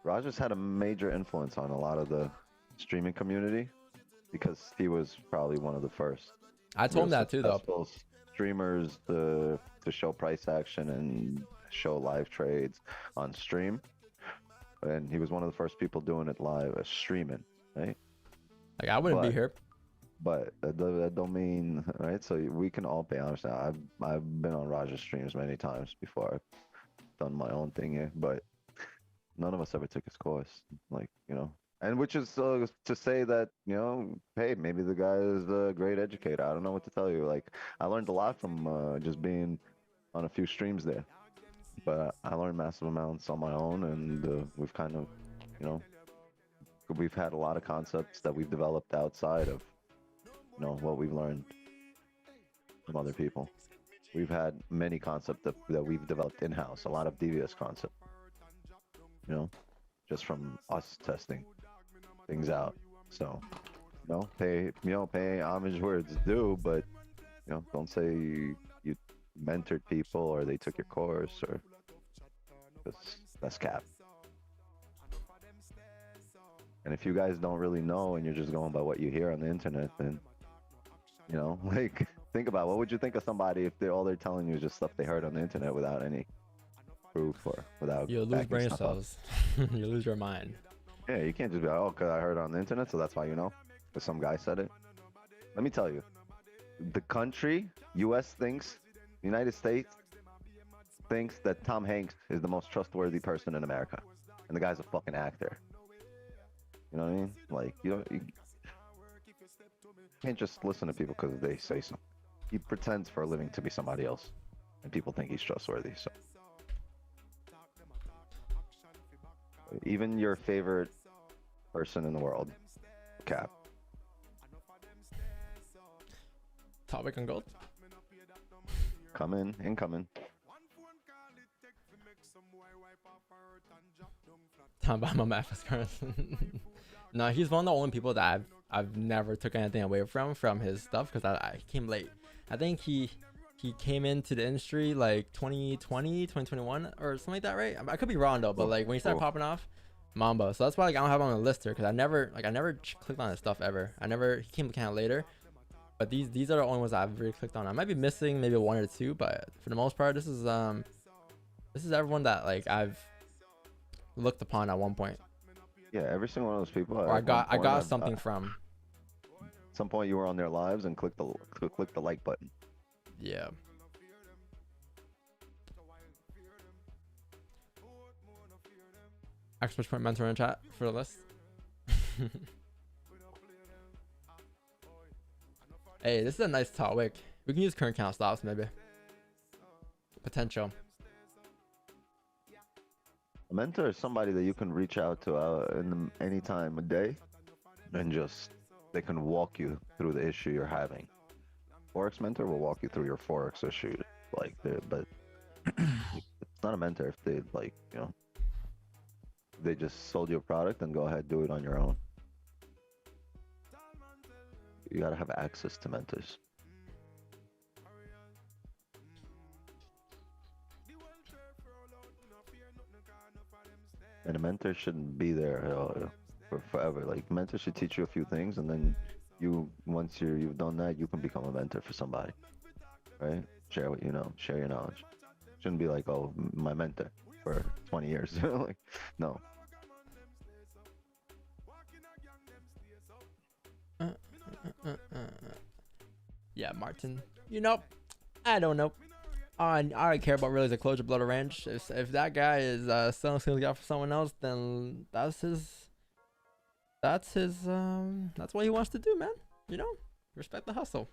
Rogers had a major influence on a lot of the streaming community because he was probably one of the first. I told him that too, though. Streamers to show price action and show live trades on stream, and he was one of the first people doing it live, streaming, right? Like I wouldn't be here. But that don't mean, right? So we can all be honest now. I've been on Rogers streams many times before. I've done my own thing here, but none of us ever took his course. Like, And which is to say that, you know, hey, maybe the guy is a great educator. I don't know what to tell you. Like, I learned a lot from just being on a few streams there. But I learned massive amounts on my own, and we've kind of, you know, we've had a lot of concepts that we've developed outside of, you know, what we've learned from other people. We've had many concepts that we've developed in-house, a lot of devious concepts, you know, just from us testing things out. So, pay homage where it's due, but, you know, don't say you mentored people or they took your course, or that's cap. And if you guys don't really know and you're just going by what you hear on the internet, then, you know, like, think about what would you think of somebody if all they're telling you is just stuff they heard on the internet without any proof or without. You'll lose brain cells. You lose your mind. Yeah, you can't just be like, oh, because I heard it on the internet, so that's why you know, because some guy said it. Let me tell you, the country, U.S. thinks, the United States thinks that Tom Hanks is the most trustworthy person in America, and the guy's a fucking actor. You know what I mean? Like, you can't just listen to people because they say so. He pretends for a living to be somebody else, and people think he's trustworthy. So, even your favorite person in the world, cap. Topic on gold. Coming. Talking about my math cards. No, he's one of the only people that I've never took anything away from his stuff, because I came late. I think he came into the industry like 2020, 2021 or something like that, right? I could be wrong though, but like when he started popping off, Mamba. So that's why like I don't have him on the list here, because I never clicked on his stuff ever. He came kind of later, but these are the only ones I've really clicked on. I might be missing maybe one or two, but for the most part, this is everyone that like I've looked upon at one point. Yeah, every single one of those people. Or I got something from. At some point, you were on their lives and click the like button. Yeah. Exclamation point mentor in chat for the list. Hey, this is a nice topic. We can use current count stops maybe. Potential. A mentor is somebody that you can reach out to in any time of day, and just they can walk you through the issue you're having. Forex mentor will walk you through your Forex issue, but it's not a mentor if they like, you know, they just sold you a product, and go ahead, do it on your own. You gotta have access to mentors. And a mentor shouldn't be there for forever. Like, mentor should teach you a few things, and then once you've done that, you can become a mentor for somebody, right? Share what you know, share your knowledge. Shouldn't be like, oh, my mentor for 20 years. Like, no. Yeah, Martin. You know, I don't know. I don't care about really the closure blood range. If that guy is selling skills for someone else, then that's what he wants to do, man. You know, respect the hustle.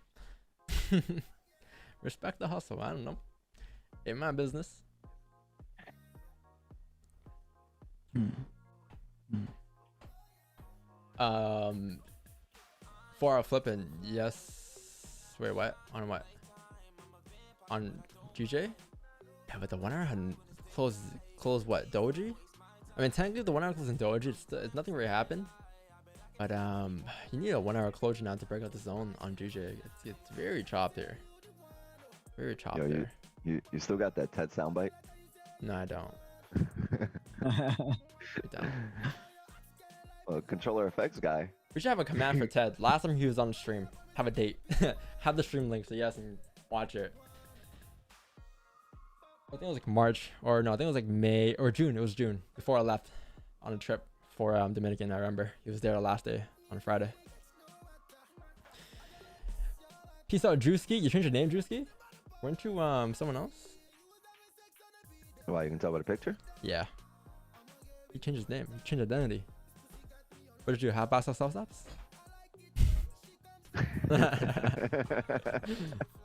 Respect the hustle. I don't know. Ain't my business. For a flipping, yes. Wait, what? On what? On GJ? Yeah, but the 1 hour hadn't closed what? Doji? I mean, technically the 1 hour closed in Doji, it's nothing really happened. But you need a 1 hour closure now to break out the zone on GJ. It's very chopped here. Very chopped there. You still got that TED soundbite? No, I don't. I don't. Well, controller effects guy. We should have a command for Ted. Last time he was on the stream, have a date. Have the stream link so yes, and watch it. I think it was like March, or no, I think it was like May or June. It was June before I left on a trip for Dominican. I remember he was there the last day on Friday. Peace out, Drewski. You changed your name, Drewski? Weren't you someone else? Why, you can tell by the picture? Yeah. He changed his name. He changed identity. What did you have? Buy some self stops?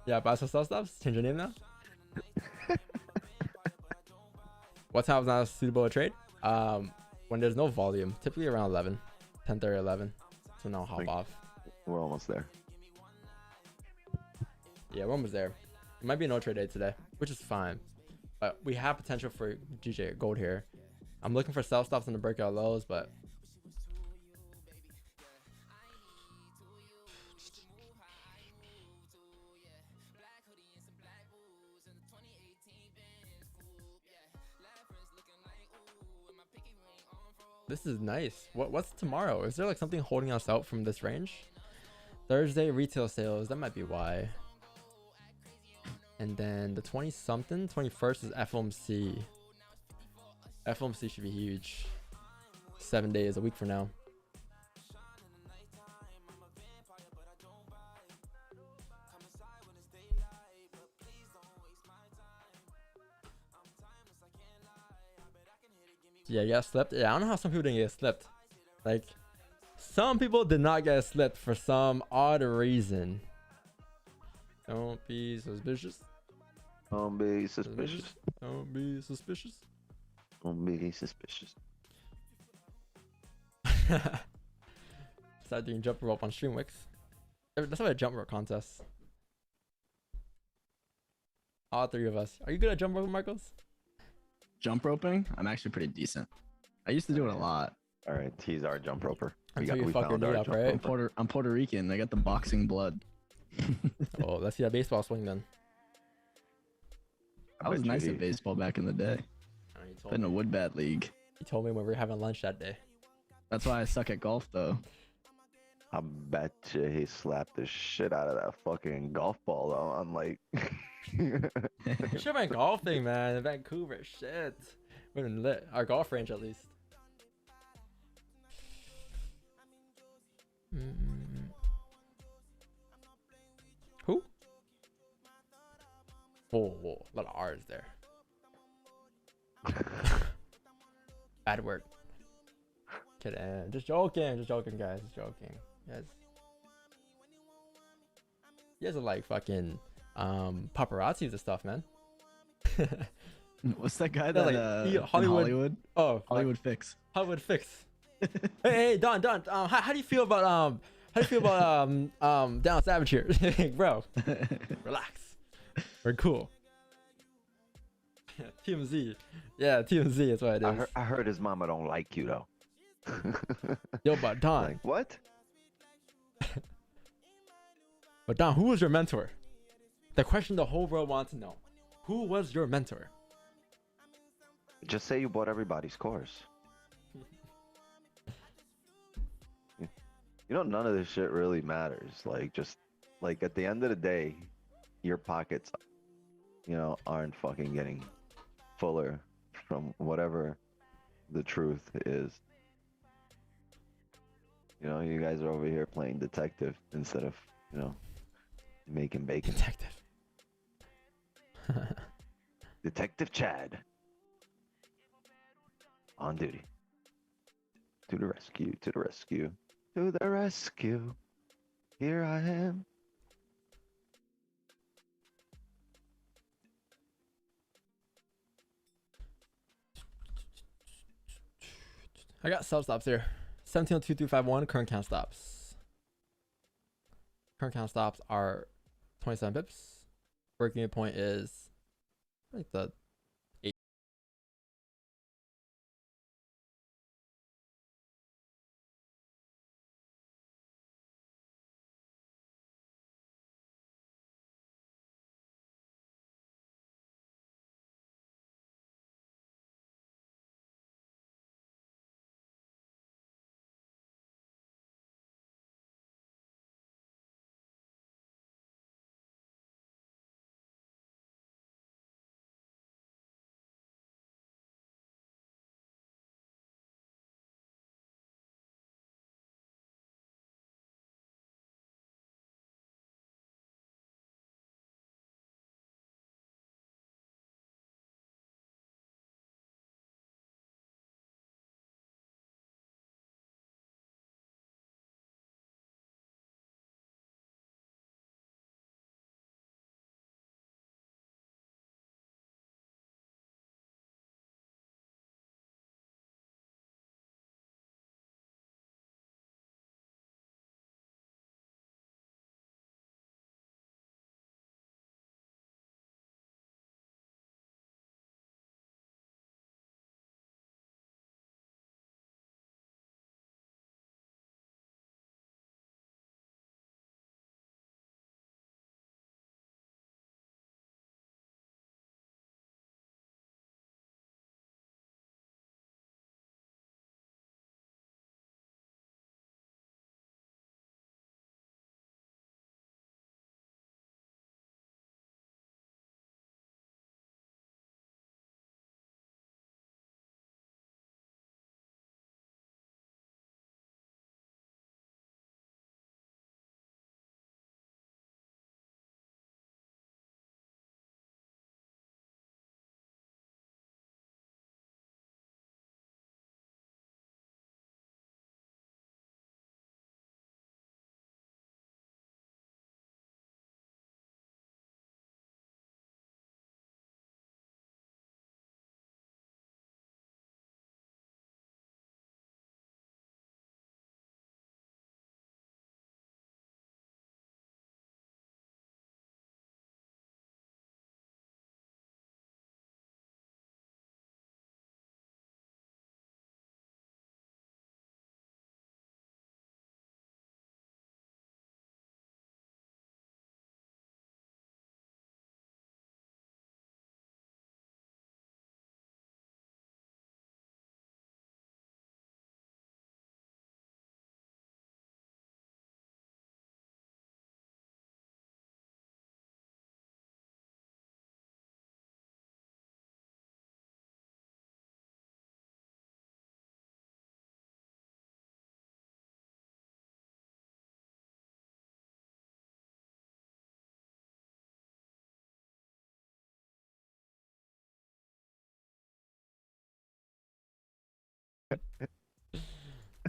Yeah, buy some self stops. Change your name now. What time is not suitable to trade? When there's no volume, typically around 11, 10:30, 11. So now hop off. We're almost there. Yeah, we're almost there. It might be no trade day today, which is fine. But we have potential for GJ gold here. I'm looking for sell stops in the breakout lows, but this is nice. What's tomorrow? Is there like something holding us out from this range? Thursday retail sales, that might be why. And then the 20 something, 21st is FOMC. FOMC should be huge. 7 days, a week from now. Yeah, you got slipped. Yeah, I don't know how some people didn't get slipped. Like, some people did not get slipped for some odd reason. Don't be suspicious. Don't be suspicious. Don't be suspicious. Don't be suspicious. Start doing jump rope on stream wicks. Let's have a jump rope contest. All three of us. Are you good at jump rope, Marcos? Jump roping? I'm actually pretty decent. I used to do it a lot. All right, he's our jump roper. Until you fuck your knee up, right? I'm Puerto Rican. I got the boxing blood. Oh, let's see that baseball swing then. I was nice at baseball back in the day. Been in a wood bat league. He told me when we were having lunch that day. That's why I suck at golf, though. I bet you he slapped the shit out of that fucking golf ball though. I'm like, We should have been golfing, man, in Vancouver. Shit. We've been lit. Our golf range, at least. Who? Oh, whoa, a lot of R's there. Bad word. Kidding. Just joking, guys. Just joking. You guys are like fucking paparazzis and stuff, man. What's that guy that like Hollywood? Oh, Hollywood Fix. Hollywood Fix. hey, Don. How do you feel about Down Savage here, bro? Relax. We're cool. TMZ. Yeah, TMZ is what it is. I heard his mama don't like you though. Yo, but Don. Like, what? But Don, who was your mentor? The question the whole world wants to know. Who was your mentor? Just say you bought everybody's course. You know, none of this shit really matters. Like, just like at the end of the day, your pockets, you know, aren't fucking getting fuller from whatever the truth is. You know, you guys are over here playing detective instead of, you know, making bacon. Detective. Detective Chad. On duty. To the rescue, to the rescue, to the rescue. Here I am. I got sell stops here. 17.2251 current count stops. Current count stops are 27 pips. Breaking point is like the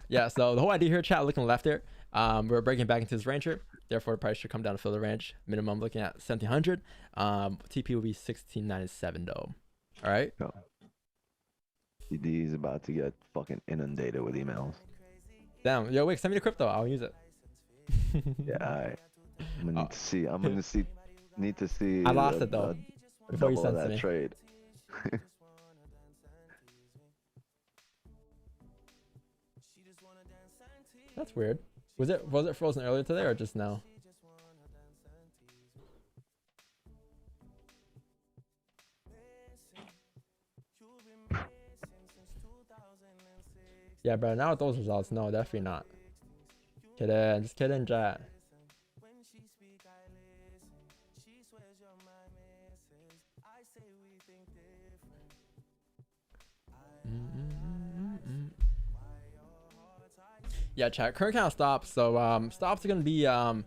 Yeah, so the whole idea here, chat, looking left here, we're breaking back into this range here. Therefore, the price should come down to fill the range. Minimum looking at 1700. TP will be 1697 though. All right. TD is about to get fucking inundated with emails. Damn. Yo, wait, send me the crypto. I'll use it. Yeah, alright. I'm gonna need to see. I'm gonna see. Need to see. I lost it though. Before you sent it to me. Trade. That's weird. Was it frozen earlier today or just now? Yeah, bro. Now with those results, no, definitely not. Kidding, just kidding, chat. Yeah, chat. Current count stops. So stops are gonna be the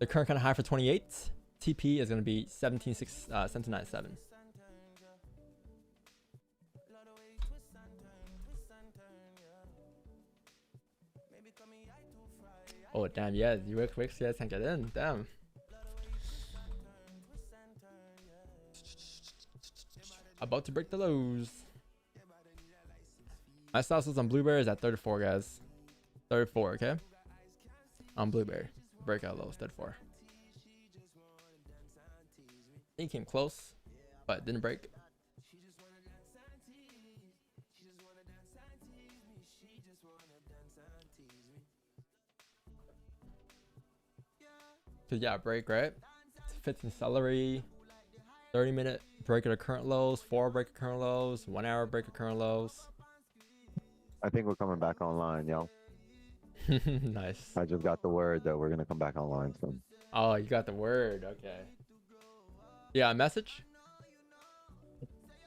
current kind of high for 28. TP is gonna be 1797. Oh damn, yeah, Wix guys can't get in. Damn. About to break the lows. My stop loss on Blueberry is at 34, guys. 34, okay? On Blueberry. Breakout lows, 34. He came close, but didn't break. Cause yeah, break, right? 15 celery, 30-minute break at the current lows, 4 break at current lows, 1 hour break at current lows. I think we're coming back online, yo. Nice. I just got the word that we're gonna come back online soon. Oh, you got the word. Okay. Yeah, a message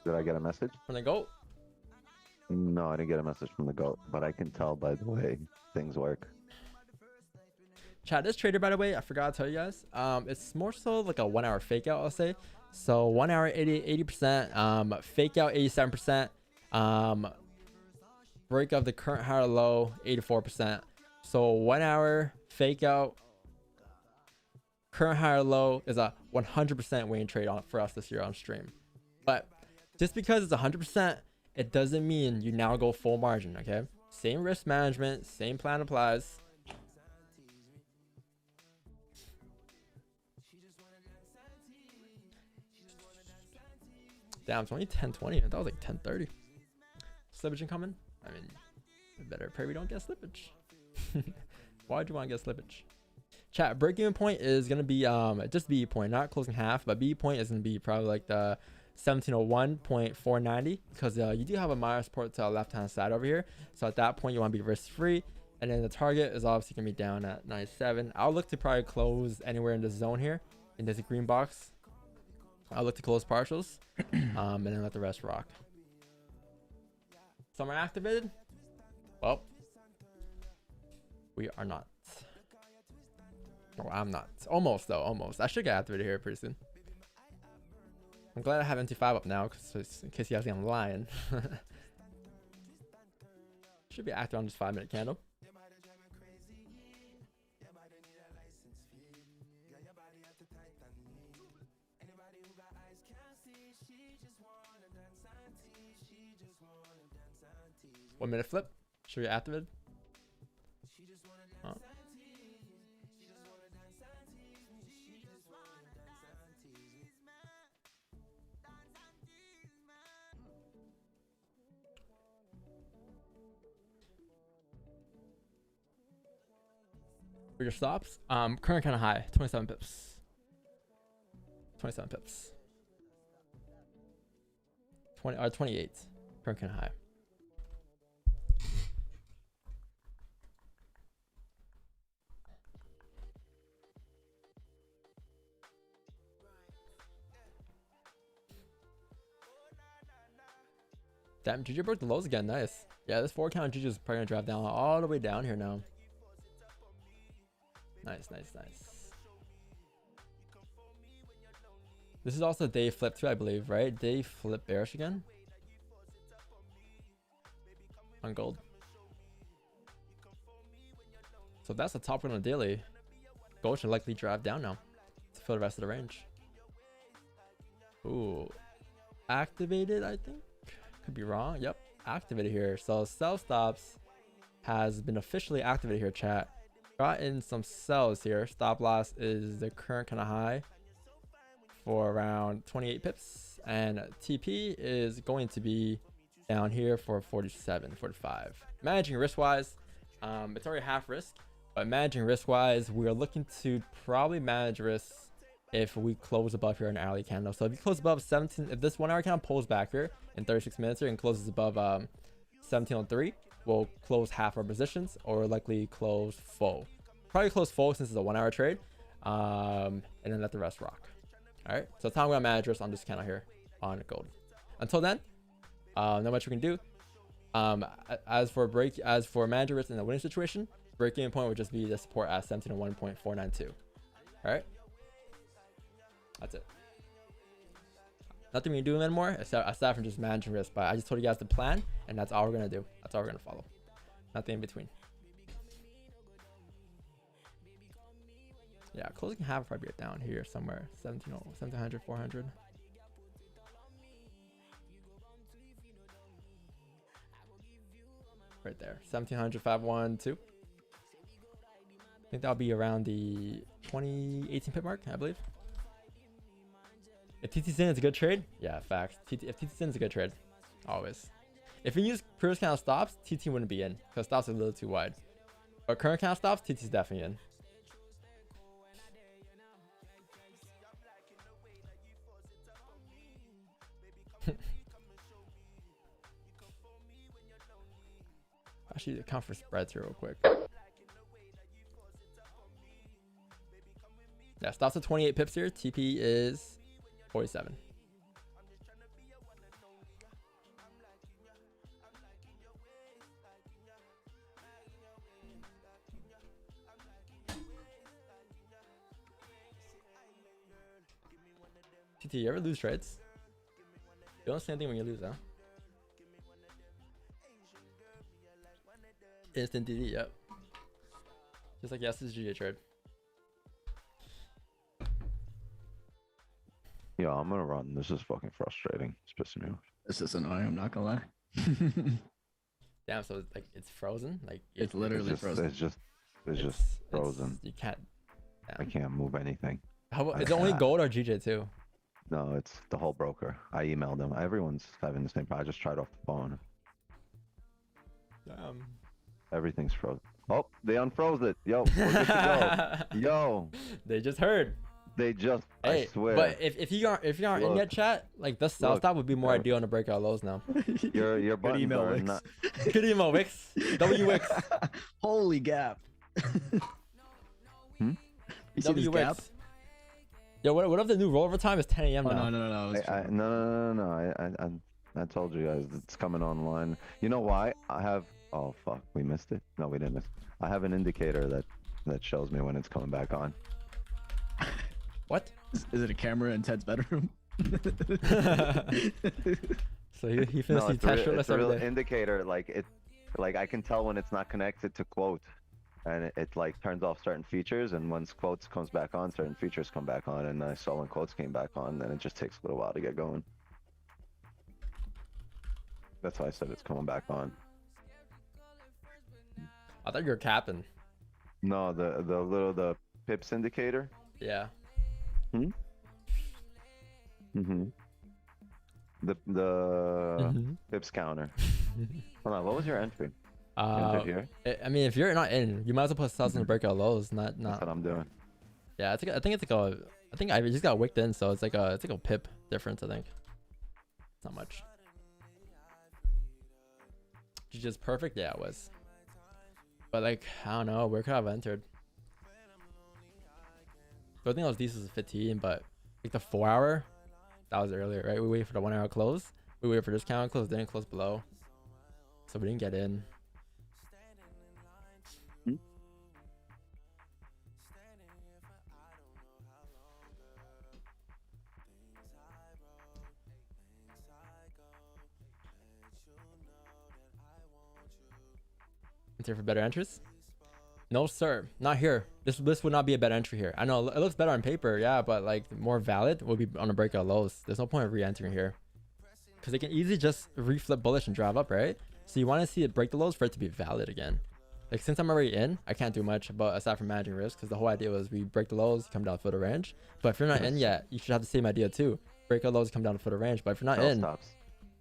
Did I get a message from the GOAT? No, I didn't get a message from the GOAT, but I can tell by the way things work. Chat, this trader, by the way, I forgot to tell you guys. It's more so like a 1 hour fake out, I'll say. So 1 hour 80%, fake out 87%, break of the current higher low 84%. So 1 hour fake out, current higher low is a 100% win trade on for us this year on stream. But just because it's 100%, it doesn't mean you now go full margin. Okay, same risk management, same plan applies. Damn, it's only 10:20. I thought it was like 10:30. Slippage incoming. I mean, better pray we don't get slippage. Why do you want to get slippage? Chat, break even point is gonna be just BE point, not closing half, but BE point is gonna be probably like the 1701.490 because you do have a minor support to the left hand side over here. So at that point you want to be risk free, and then the target is obviously gonna be down at 97. I'll look to probably close anywhere in this zone here in this green box. I'll look to close partials, and then let the rest rock. Some are activated. Well, we are not. Oh, I'm not. Almost though, almost. I should get activated here pretty soon. I'm glad I have NT5 up now, because in case you guys think I'm lying. Should be active on this 5-minute candle. One minute flip. Should be activated. Oh. For your stops, current kind of high, 27 pips. 27 pips. 28. Current kind of high. Damn, GG broke the lows again. Nice. Yeah, this 4 count GG is probably gonna drop down all the way down here now. Nice, nice, nice. This is also day flip too, I believe, right? Day flip bearish again. on gold. So that's the top one on the daily. Gold should likely drive down now to fill the rest of the range. Ooh, activated, I think. Could be wrong. Yep, activated here. So sell stops has been officially activated here, chat. Got in some sells here. Stop loss is the current kind of high for around 28 pips, and TP is going to be down here for 47, 45. Managing risk wise, it's already half risk, but managing risk wise, we're looking to probably manage risks if we close above here in an hourly candle. So if you close above 17, if this 1 hour candle pulls back here in 36 minutes here and closes above 1703, we'll close half our positions or likely close full. Probably close full since it's a 1 hour trade, and then let the rest rock. All right, so that's how I'm gonna manage risk on this candle here on gold. Until then, not much we can do. As for managing risk in a winning situation, break-even point would just be the support at 1701.492. All right, that's it. Nothing we can do anymore aside from just managing risk. But I just told you guys the plan, and that's all we're gonna do. That's all we're gonna follow. Nothing in between. Yeah, closing half probably down here somewhere. 1700, 400. Right there. 1700, 512. I think that'll be around the 2018 pip mark, I believe. If TT's in, it's a good trade. Yeah, facts. If TT's in, it's a good trade. Always. If you use previous count stops, TT wouldn't be in because stops are a little too wide. But current count stops, TT's definitely in. Actually, account for spreads here real quick. Yeah, stops at 28 pips here. TP is 47. TT, you ever lose trades? You don't say anything when you lose, huh? Instant DD, yep. Just like yesterday's GA trade. Yeah, I'm gonna run. This is fucking frustrating. It's pissing me off. This is annoying. I'm not gonna lie. Damn, so like it's frozen. Like It's literally frozen. It's just frozen. You can't. Damn. I can't move anything. How about, is it only gold or GJ too? No, it's the whole broker. I emailed them. Everyone's having the same problem. I just tried off the phone. Damn. Everything's frozen. Oh, they unfroze it. Yo, we're good to go. Yo. They just heard. They just, hey, I swear. But if you aren't in yet, chat, like this sell stop would be more ideal on the breakout lows now. Your buttons email, are Wix. not. Good email, Wix. W Wix. Holy gap. Hmm? You see this gap? Yo, what if the new rollover time is 10 a.m. now? No. I told you guys it's coming online. You know why? I have. Oh fuck, we missed it. No, we didn't miss. I have an indicator that shows me when it's coming back on. What? Is it a camera in Ted's bedroom? So he finished the test it's a real indicator. Like I can tell when it's not connected to quote, and it like turns off certain features. And once quotes comes back on, certain features come back on. And I saw when quotes came back on, then it just takes a little while to get going. That's why I said it's coming back on. I thought you were capping. No, the pips indicator. Yeah. The pips counter. Hold on, what was your entry? Here? I mean, if you're not in, you might as well put sells in the breakout lows. Not. That's what I'm doing. Yeah, I think it's like I think I just got wicked in, so it's like a pip difference. I think. It's not much. Just perfect. Yeah, it was. But like, I don't know, where could I have entered? So I think I was decent as 15, but like the 4 hour, that was earlier, right? We waited for the 1 hour close. We waited for this count close, didn't close below. So we didn't get in. Enter for better entries? No, sir. Not here. This would not be a better entry here. I know it looks better on paper, yeah, but like more valid will be on a breakout lows. There's no point of re-entering here. Because they can easily just reflip bullish and drive up, right? So you want to see it break the lows for it to be valid again. Like since I'm already in, I can't do much about aside from managing risk, because the whole idea was we break the lows, come down for the range. But if you're not in yet, you should have the same idea too. Break the lows, come down for the range. But if you're not in,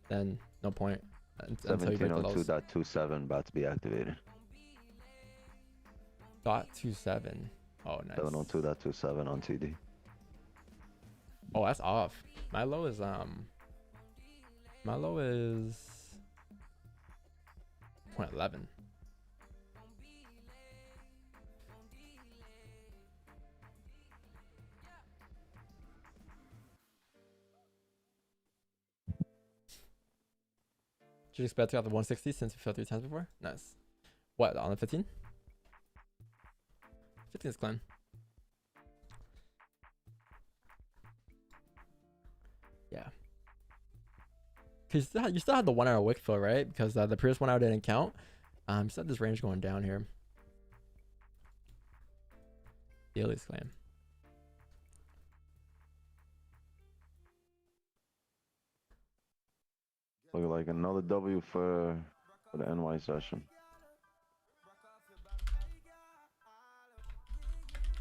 then no point. Until you break the lows. 1702.27 about to be activated. .27. Oh, nice. 702.27 on TD. Oh, that's off. My low is 0.11. Did you expect to have the 160 since we fell 3 times before? Nice. What, on the 15? 15 is clean. Yeah. Cause you still have the 1 hour wick fill, right? Because the previous 1 hour didn't count. You still have this range going down here. Daly's claim. Look like another W for the NY session.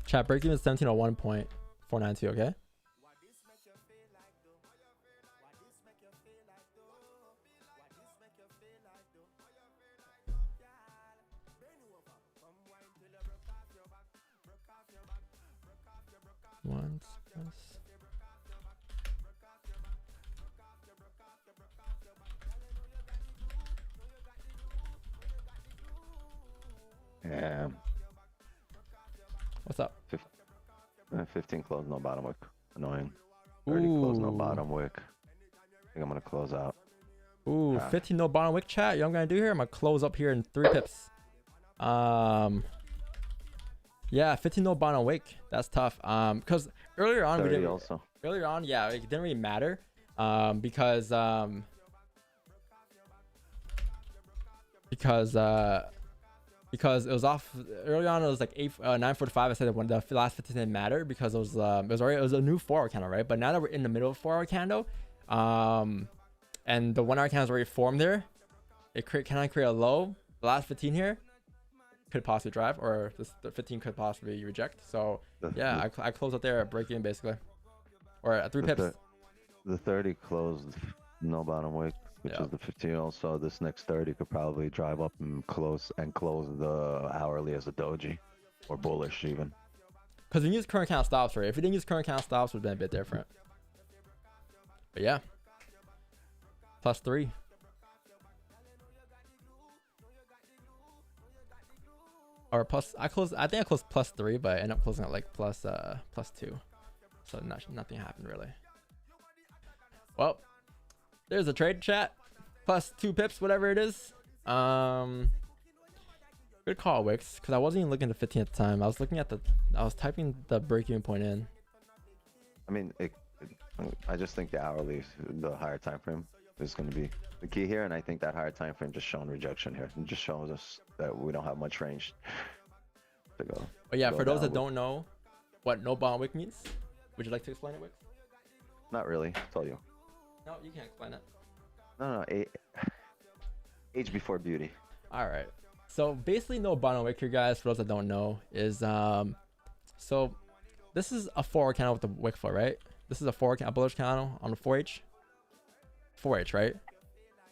Chat break even 1701.492, okay? Once plus. Yeah. What's up? 15 close, no bottom wick. Annoying. 30 close, no bottom wick. I think I'm gonna close out. Ooh, 15 no bottom wick, chat. You know what I'm gonna do here? I'm gonna close up here in 3 pips. Yeah, 15 no bottom wick. That's tough. Because earlier on we didn't. Also. Earlier on, yeah, it didn't really matter. Because it was off early on. It was like 9:45. I said that when the last 15 didn't matter because it was a new 4 hour candle, right? But now that we're in the middle of 4 hour candle, and the 1 hour candle is already formed there, can I create a low? The last 15 here could possibly drive, or the 15 could possibly reject. So yeah, I closed up there at break even basically, or at 3 pips. The 30 closed no bottom wick, which is the 15 also. This next 30 could probably drive up and close the hourly as a doji or bullish even. Because we use current candle stops, right? If we didn't use current candle stops, it would have been a bit different. But yeah, +3. Or plus, I think I closed +3, but I ended up closing at like +2. So nothing happened really. Well, there's a trade, chat. +2 pips, whatever it is. Good call, Wix, because I wasn't even looking at the 15 at the time. I was looking at I was typing the break-even point in. I mean, I just think the hourly, the higher time frame is going to be the key here, and I think that higher time frame just showing rejection here. It just shows us that we don't have much range to go. But yeah, for those that don't know what no bottom wick means, would you like to explain it, Wix? Not really. I told you. No, you can't explain it. No. Age before beauty. All right. So basically, no bottom wick here, guys. For those that don't know, is so this is a 4 hour candle with the wick foot, right? This is a 4 hour bullish candle on the 4H. 4H, right?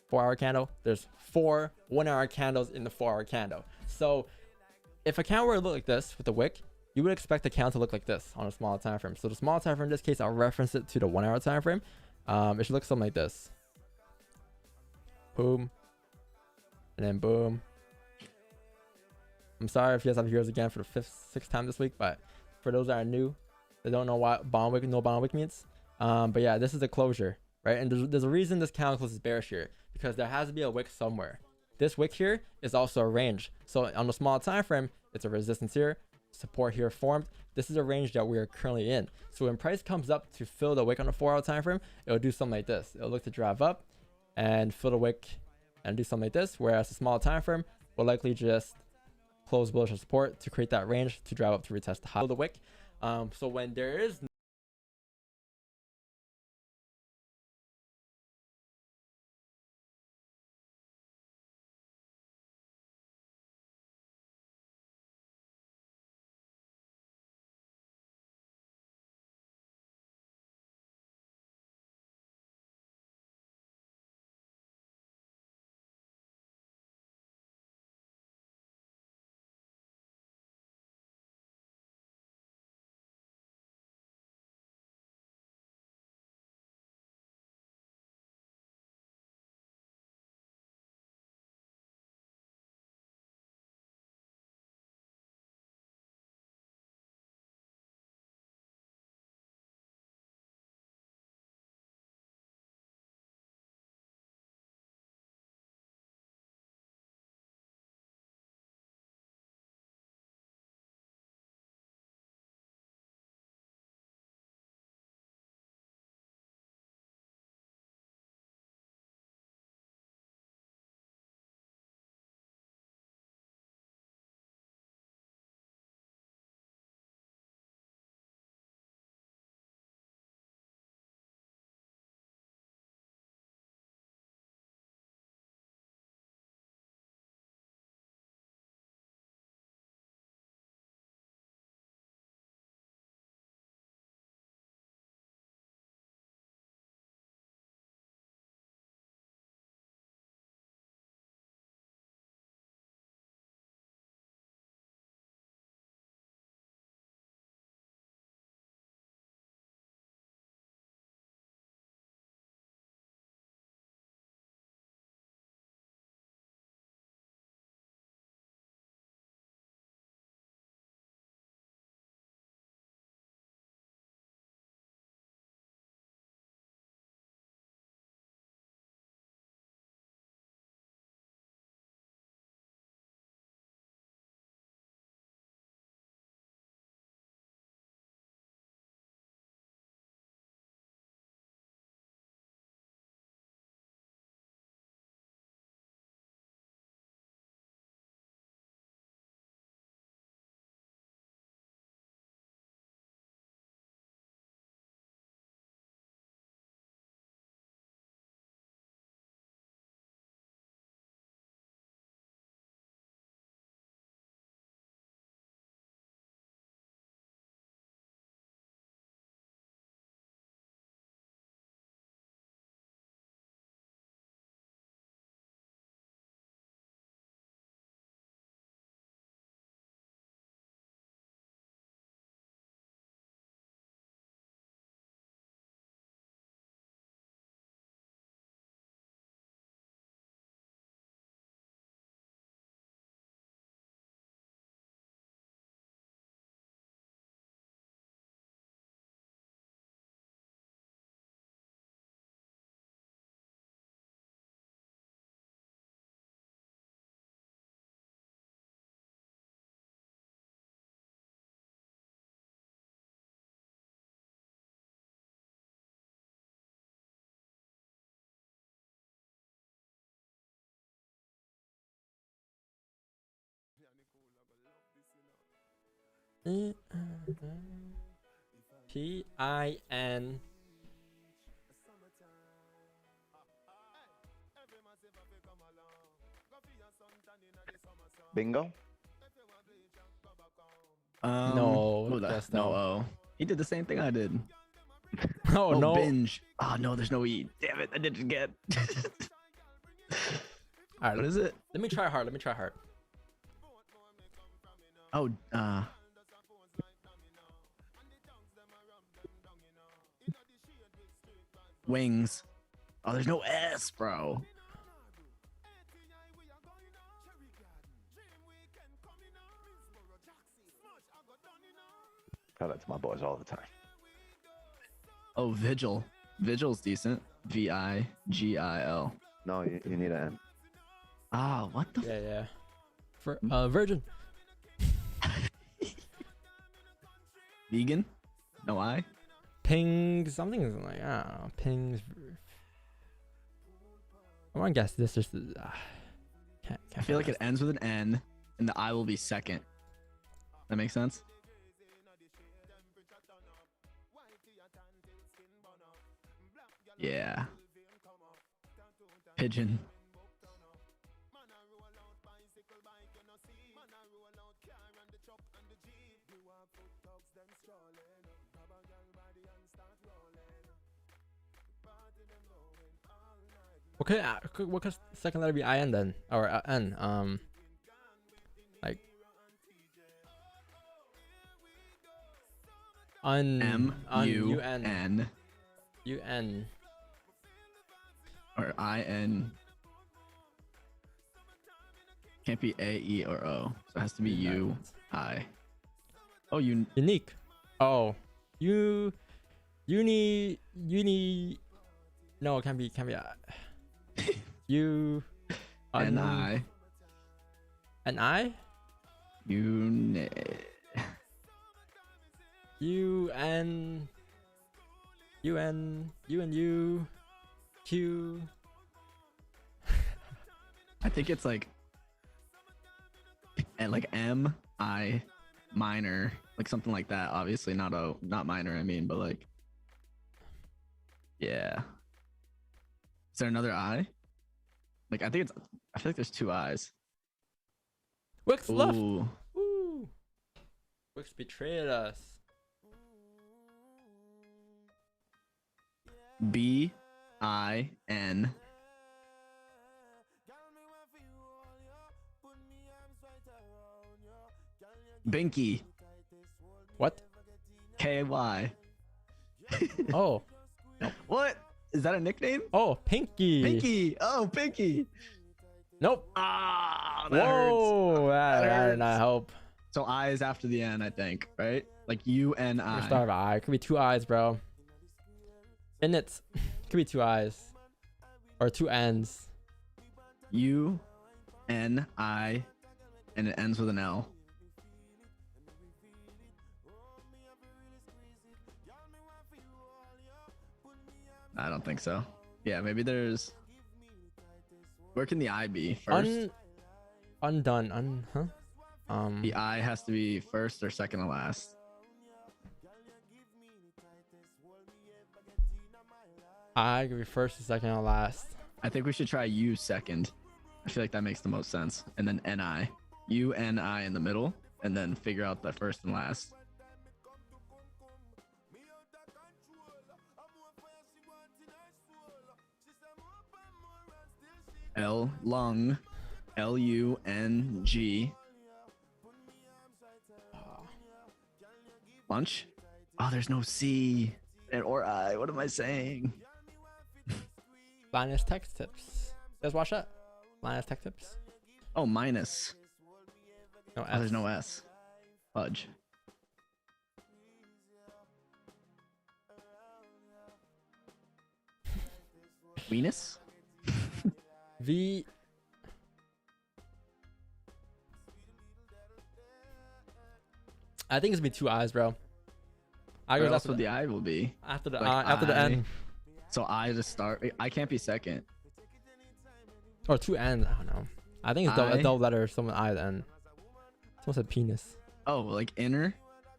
4 hour candle. There's 4 1 hour candles in the 4 hour candle. So if a candle were to look like this with the wick, you would expect the candle to look like this on a smaller time frame. So the smaller time frame in this case, I'll reference it to the 1 hour time frame. It should look something like this. Boom. And then boom. I'm sorry if you guys have to hear us again for the 5th, 6th time this week, but for those that are new, they don't know what no bottom wick means. But yeah, this is the closure, right? And there's a reason this candle closes bearish here, because there has to be a wick somewhere. This wick here is also a range. So on the small time frame, it's a resistance here, support here formed. This is a range that we are currently in. So when price comes up to fill the wick on the 4 hour time frame, it'll do something like this. It'll look to drive up and fill the wick and do something like this. Whereas the small time frame will likely just close bullish on support to create that range to drive up to retest the high of the wick. So when there is PIN. Bingo. No, what the- guess no. no. Oh, he did the same thing I did. Oh, no. Binge. Oh no, there's no E. Damn it, I didn't get. All right, What is it? Let me try hard. Let me try hard. Oh, wings. Oh, there's no S, bro. Tell that to my boys all the time. Oh, Vigil. Vigil's decent. VIGIL. No, you need an N. Ah, what the? Yeah. For Virgin. Vegan? No I? Ping something is like, I don't know. Pings. I want to guess this. Just can't feel like it ends with an N, and the I will be second. That makes sense? Yeah. Pigeon. Okay, what could second letter be IN then? Or N? Like M-U-N. UN. Or I-N. Can't be A, E, or O. So it has to be U, I. Oh, unique. Oh, uni. No, it can't be. U. N-I. N-I. Unit. UN. UNU. Q. I think it's like, and like M, I, minor, like something like that. Obviously not O, not minor. I mean, but like, yeah. Is there another I? Like, I feel like there's two I's. Wix left. Ooh. Woo. Wix betrayed us. B-I-N. Binky. What? K-Y. Oh. What? Is that a nickname? Oh, Pinky. Pinky. Oh, Pinky. Nope. Ah, that Whoa, hurts. that did not help. So I is after the N, I think, right? Like U-N-I. Start with I. Could be two I's, bro. And it's could be two I's or two N's. U-N-I, and it ends with an L. I don't think so. Yeah, maybe there's. Where can the I be first? Undone. The I has to be first or second to last. I could be first, second, or last. I think we should try U second. I feel like that makes the most sense. And then N-I. U-N-I in the middle, and then figure out the first and last. L, lung. L-U-N-G. Lunch? Oh, there's no C or I. What am I saying? Linus Tech Tips. Let's watch that. Linus Tech Tips. Oh, minus. No S. Oh, there's no S. Fudge. Venus? V. I think it's gonna be two I's, bro. I Where else would the I will be? After the Like after the N. So I to start. I can't be second. Or two N's. I don't know. I think it's a double letter. Someone I then. Someone said penis. Oh, like inner?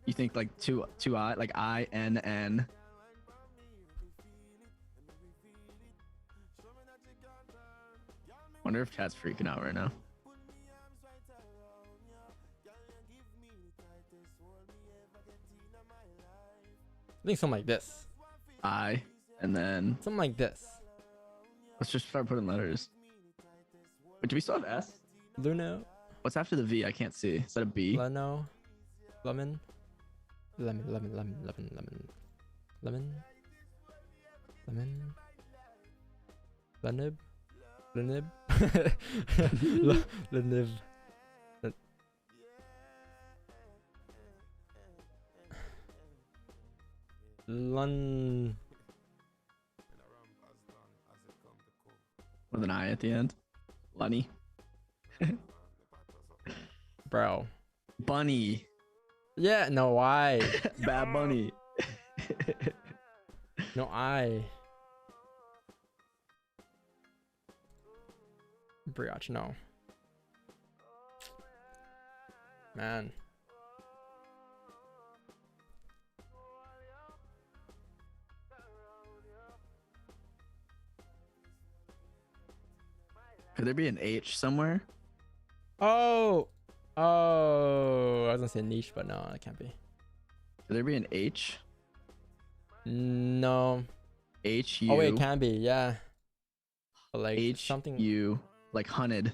You think like two I, like I-N-N. Wonder if chat's freaking out right now. I think something like this. I, and then something like this. Let's just start putting letters. Wait, do we still have S? Luno. What's after the V? I can't see. Is that a B? Leno. Lemon. Lemon. Lenib. Lenib. Lun. With an I at the end. Lunny. Bro. Bunny. Yeah, no I. Bad Bunny. No I. Brioche, no. man. Could there be an H somewhere? Oh, I was gonna say niche, but no, it can't be. Could there be an H? No. H-U. Oh wait, it can be, yeah. But like H something. U, like hunted.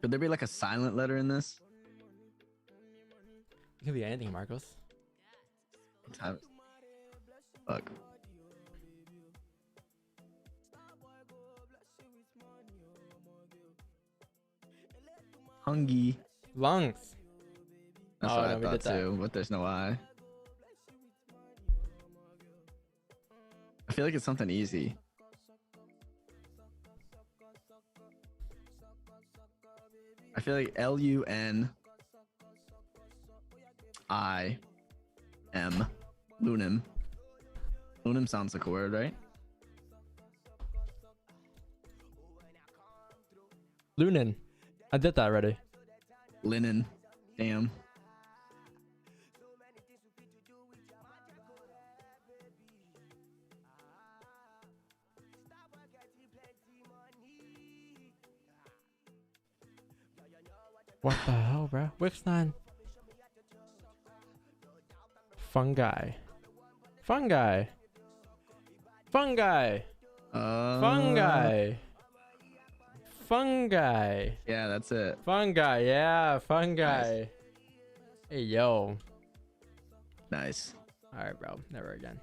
Could there be like a silent letter in this? It could be anything, Marcos. Fuck. Hungry. Lungs. That's Oh, what no, I we thought did that. too, but there's no I. I feel like it's something easy. I feel like Lunim. Lunim. Lunim sounds like a word, right? Lunin. I did that already. Linen. Damn. What the hell, bro? Wixline. Fungi. Fungi. Fungi. Fungi. Fungi. Yeah, that's it. Fungi. Yeah, fungi. Nice. Hey, yo. Nice. All right, bro. Never again.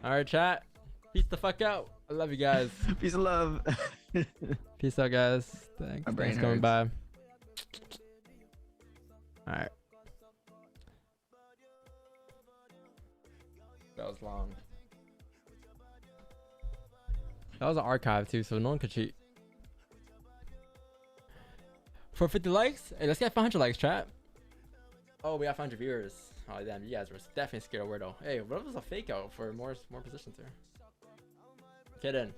All right, chat. Peace the fuck out. I love you guys. Peace of love. Peace out, guys. Thanks. My brain Thanks for coming by. hurts. All right. That was long. That was an archive too, so no one could cheat. For 50 likes, hey, let's get 500 likes, chat. Oh, we got 500 viewers. Oh damn, you guys were definitely scared of Weirdo. Hey, what was a fake out for more positions here? Kidding.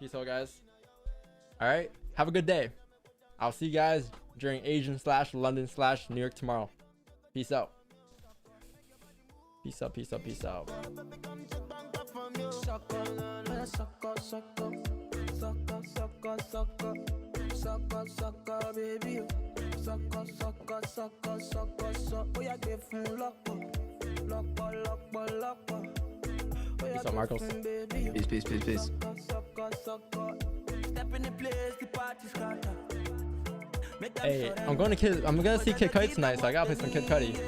Peace out, guys. All right, have a good day. I'll see you guys during Asian/London/New York tomorrow. Peace out. Peace out, peace out, peace out. Peace out, Marcos. Peace, peace, peace, peace. Hey, I'm gonna see Kid Cudi tonight, so I gotta play some Kid Cudi.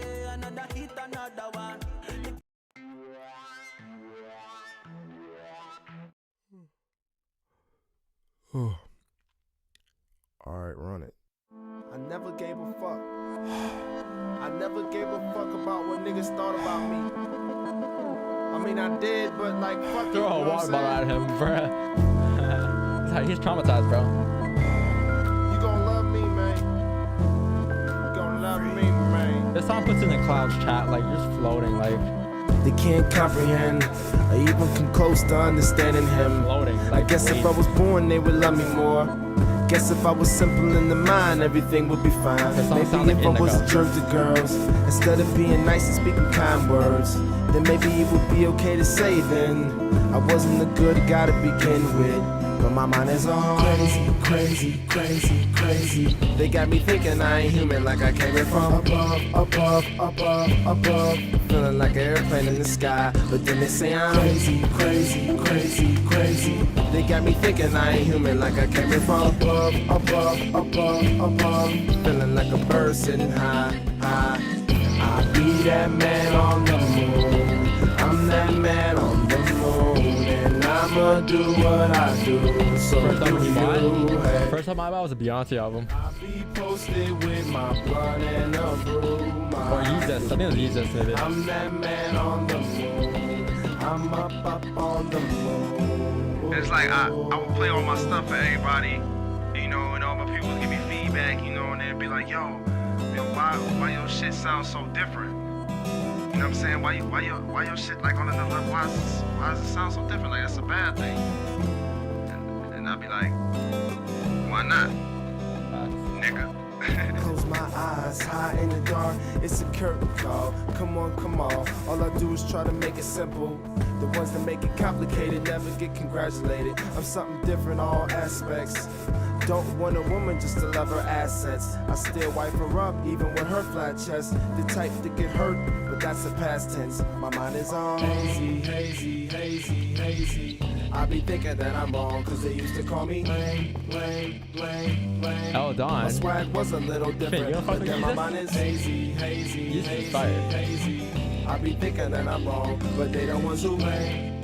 Alright, run it. I never gave a fuck. I never gave a fuck about what niggas thought about me. I mean, I did, but like, fuck it. Throw a water bottle at him, bruh. He's traumatized, bro. You gonna love me, man. You gonna love me, man. This song puts in the clouds, chat, like you're just floating, like. They can't comprehend or even come close to understanding him. Floating, I like guess if I was born, they would love me more. Guess if I was simple in the mind, everything would be fine. Maybe if I was a jerk to girls, instead of being nice and speaking kind words, then maybe it would be okay to say then I wasn't a good guy to begin with. But my mind is all crazy, crazy, crazy, crazy. They got me thinking I ain't human, like I came in from above, above, above, above. Feeling like an airplane in the sky, but then they say I'm crazy, crazy, crazy, crazy. They got me thinking I ain't human, like I came in from above, above, above, above. Feeling like a bird sitting high, high. I'll be that man on the moon. I'm that man on the moon, and I'ma do what I do. So First time I bought was a Beyonce album. I'll be posted with my blunt and a broom. Or Jesus, I think it was Jesus maybe. I'm that man on the moon. I'm up on the moon. It's like I would play all my stuff for everybody, you know, and all my people would give me feedback, you know, and they'd be like, yo, why your shit sounds so different? You know what I'm saying? Why your shit like on another level? Why does it sound so different? Like that's a bad thing. And I'll be like, why not? Nigga. Close my eyes, high in the dark, it's a curtain call. Come on, all I do is try to make it simple. The ones that make it complicated never get congratulated. I'm something different, all aspects. Don't want a woman just to love her assets. I still wipe her up, even with her flat chest. The type to get hurt, but that's a past tense. My mind is on hazy, hazy, hazy, hazy. I be thinking that I'm wrong, cause they used to call me lame. Oh, Don. My swag was a little different, but then my mind is hazy, hazy, hazy, hazy. I be thinking that I'm wrong, but they don't want to blame.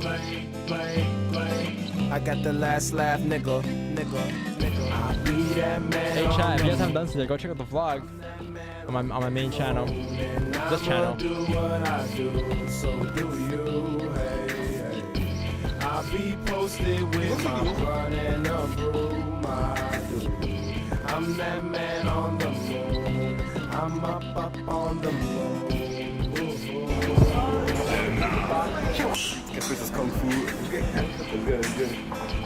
I got the last laugh, nigga. I be that man. Hey chat, if you guys haven't done so yet, go check out the vlog on my main channel. This channel. Do what I do, so do you. Hey. I be posted with my run and a broom. I do. I'm that man on the moon. I'm up on the moon. Guess this is Kung Fu. It's good.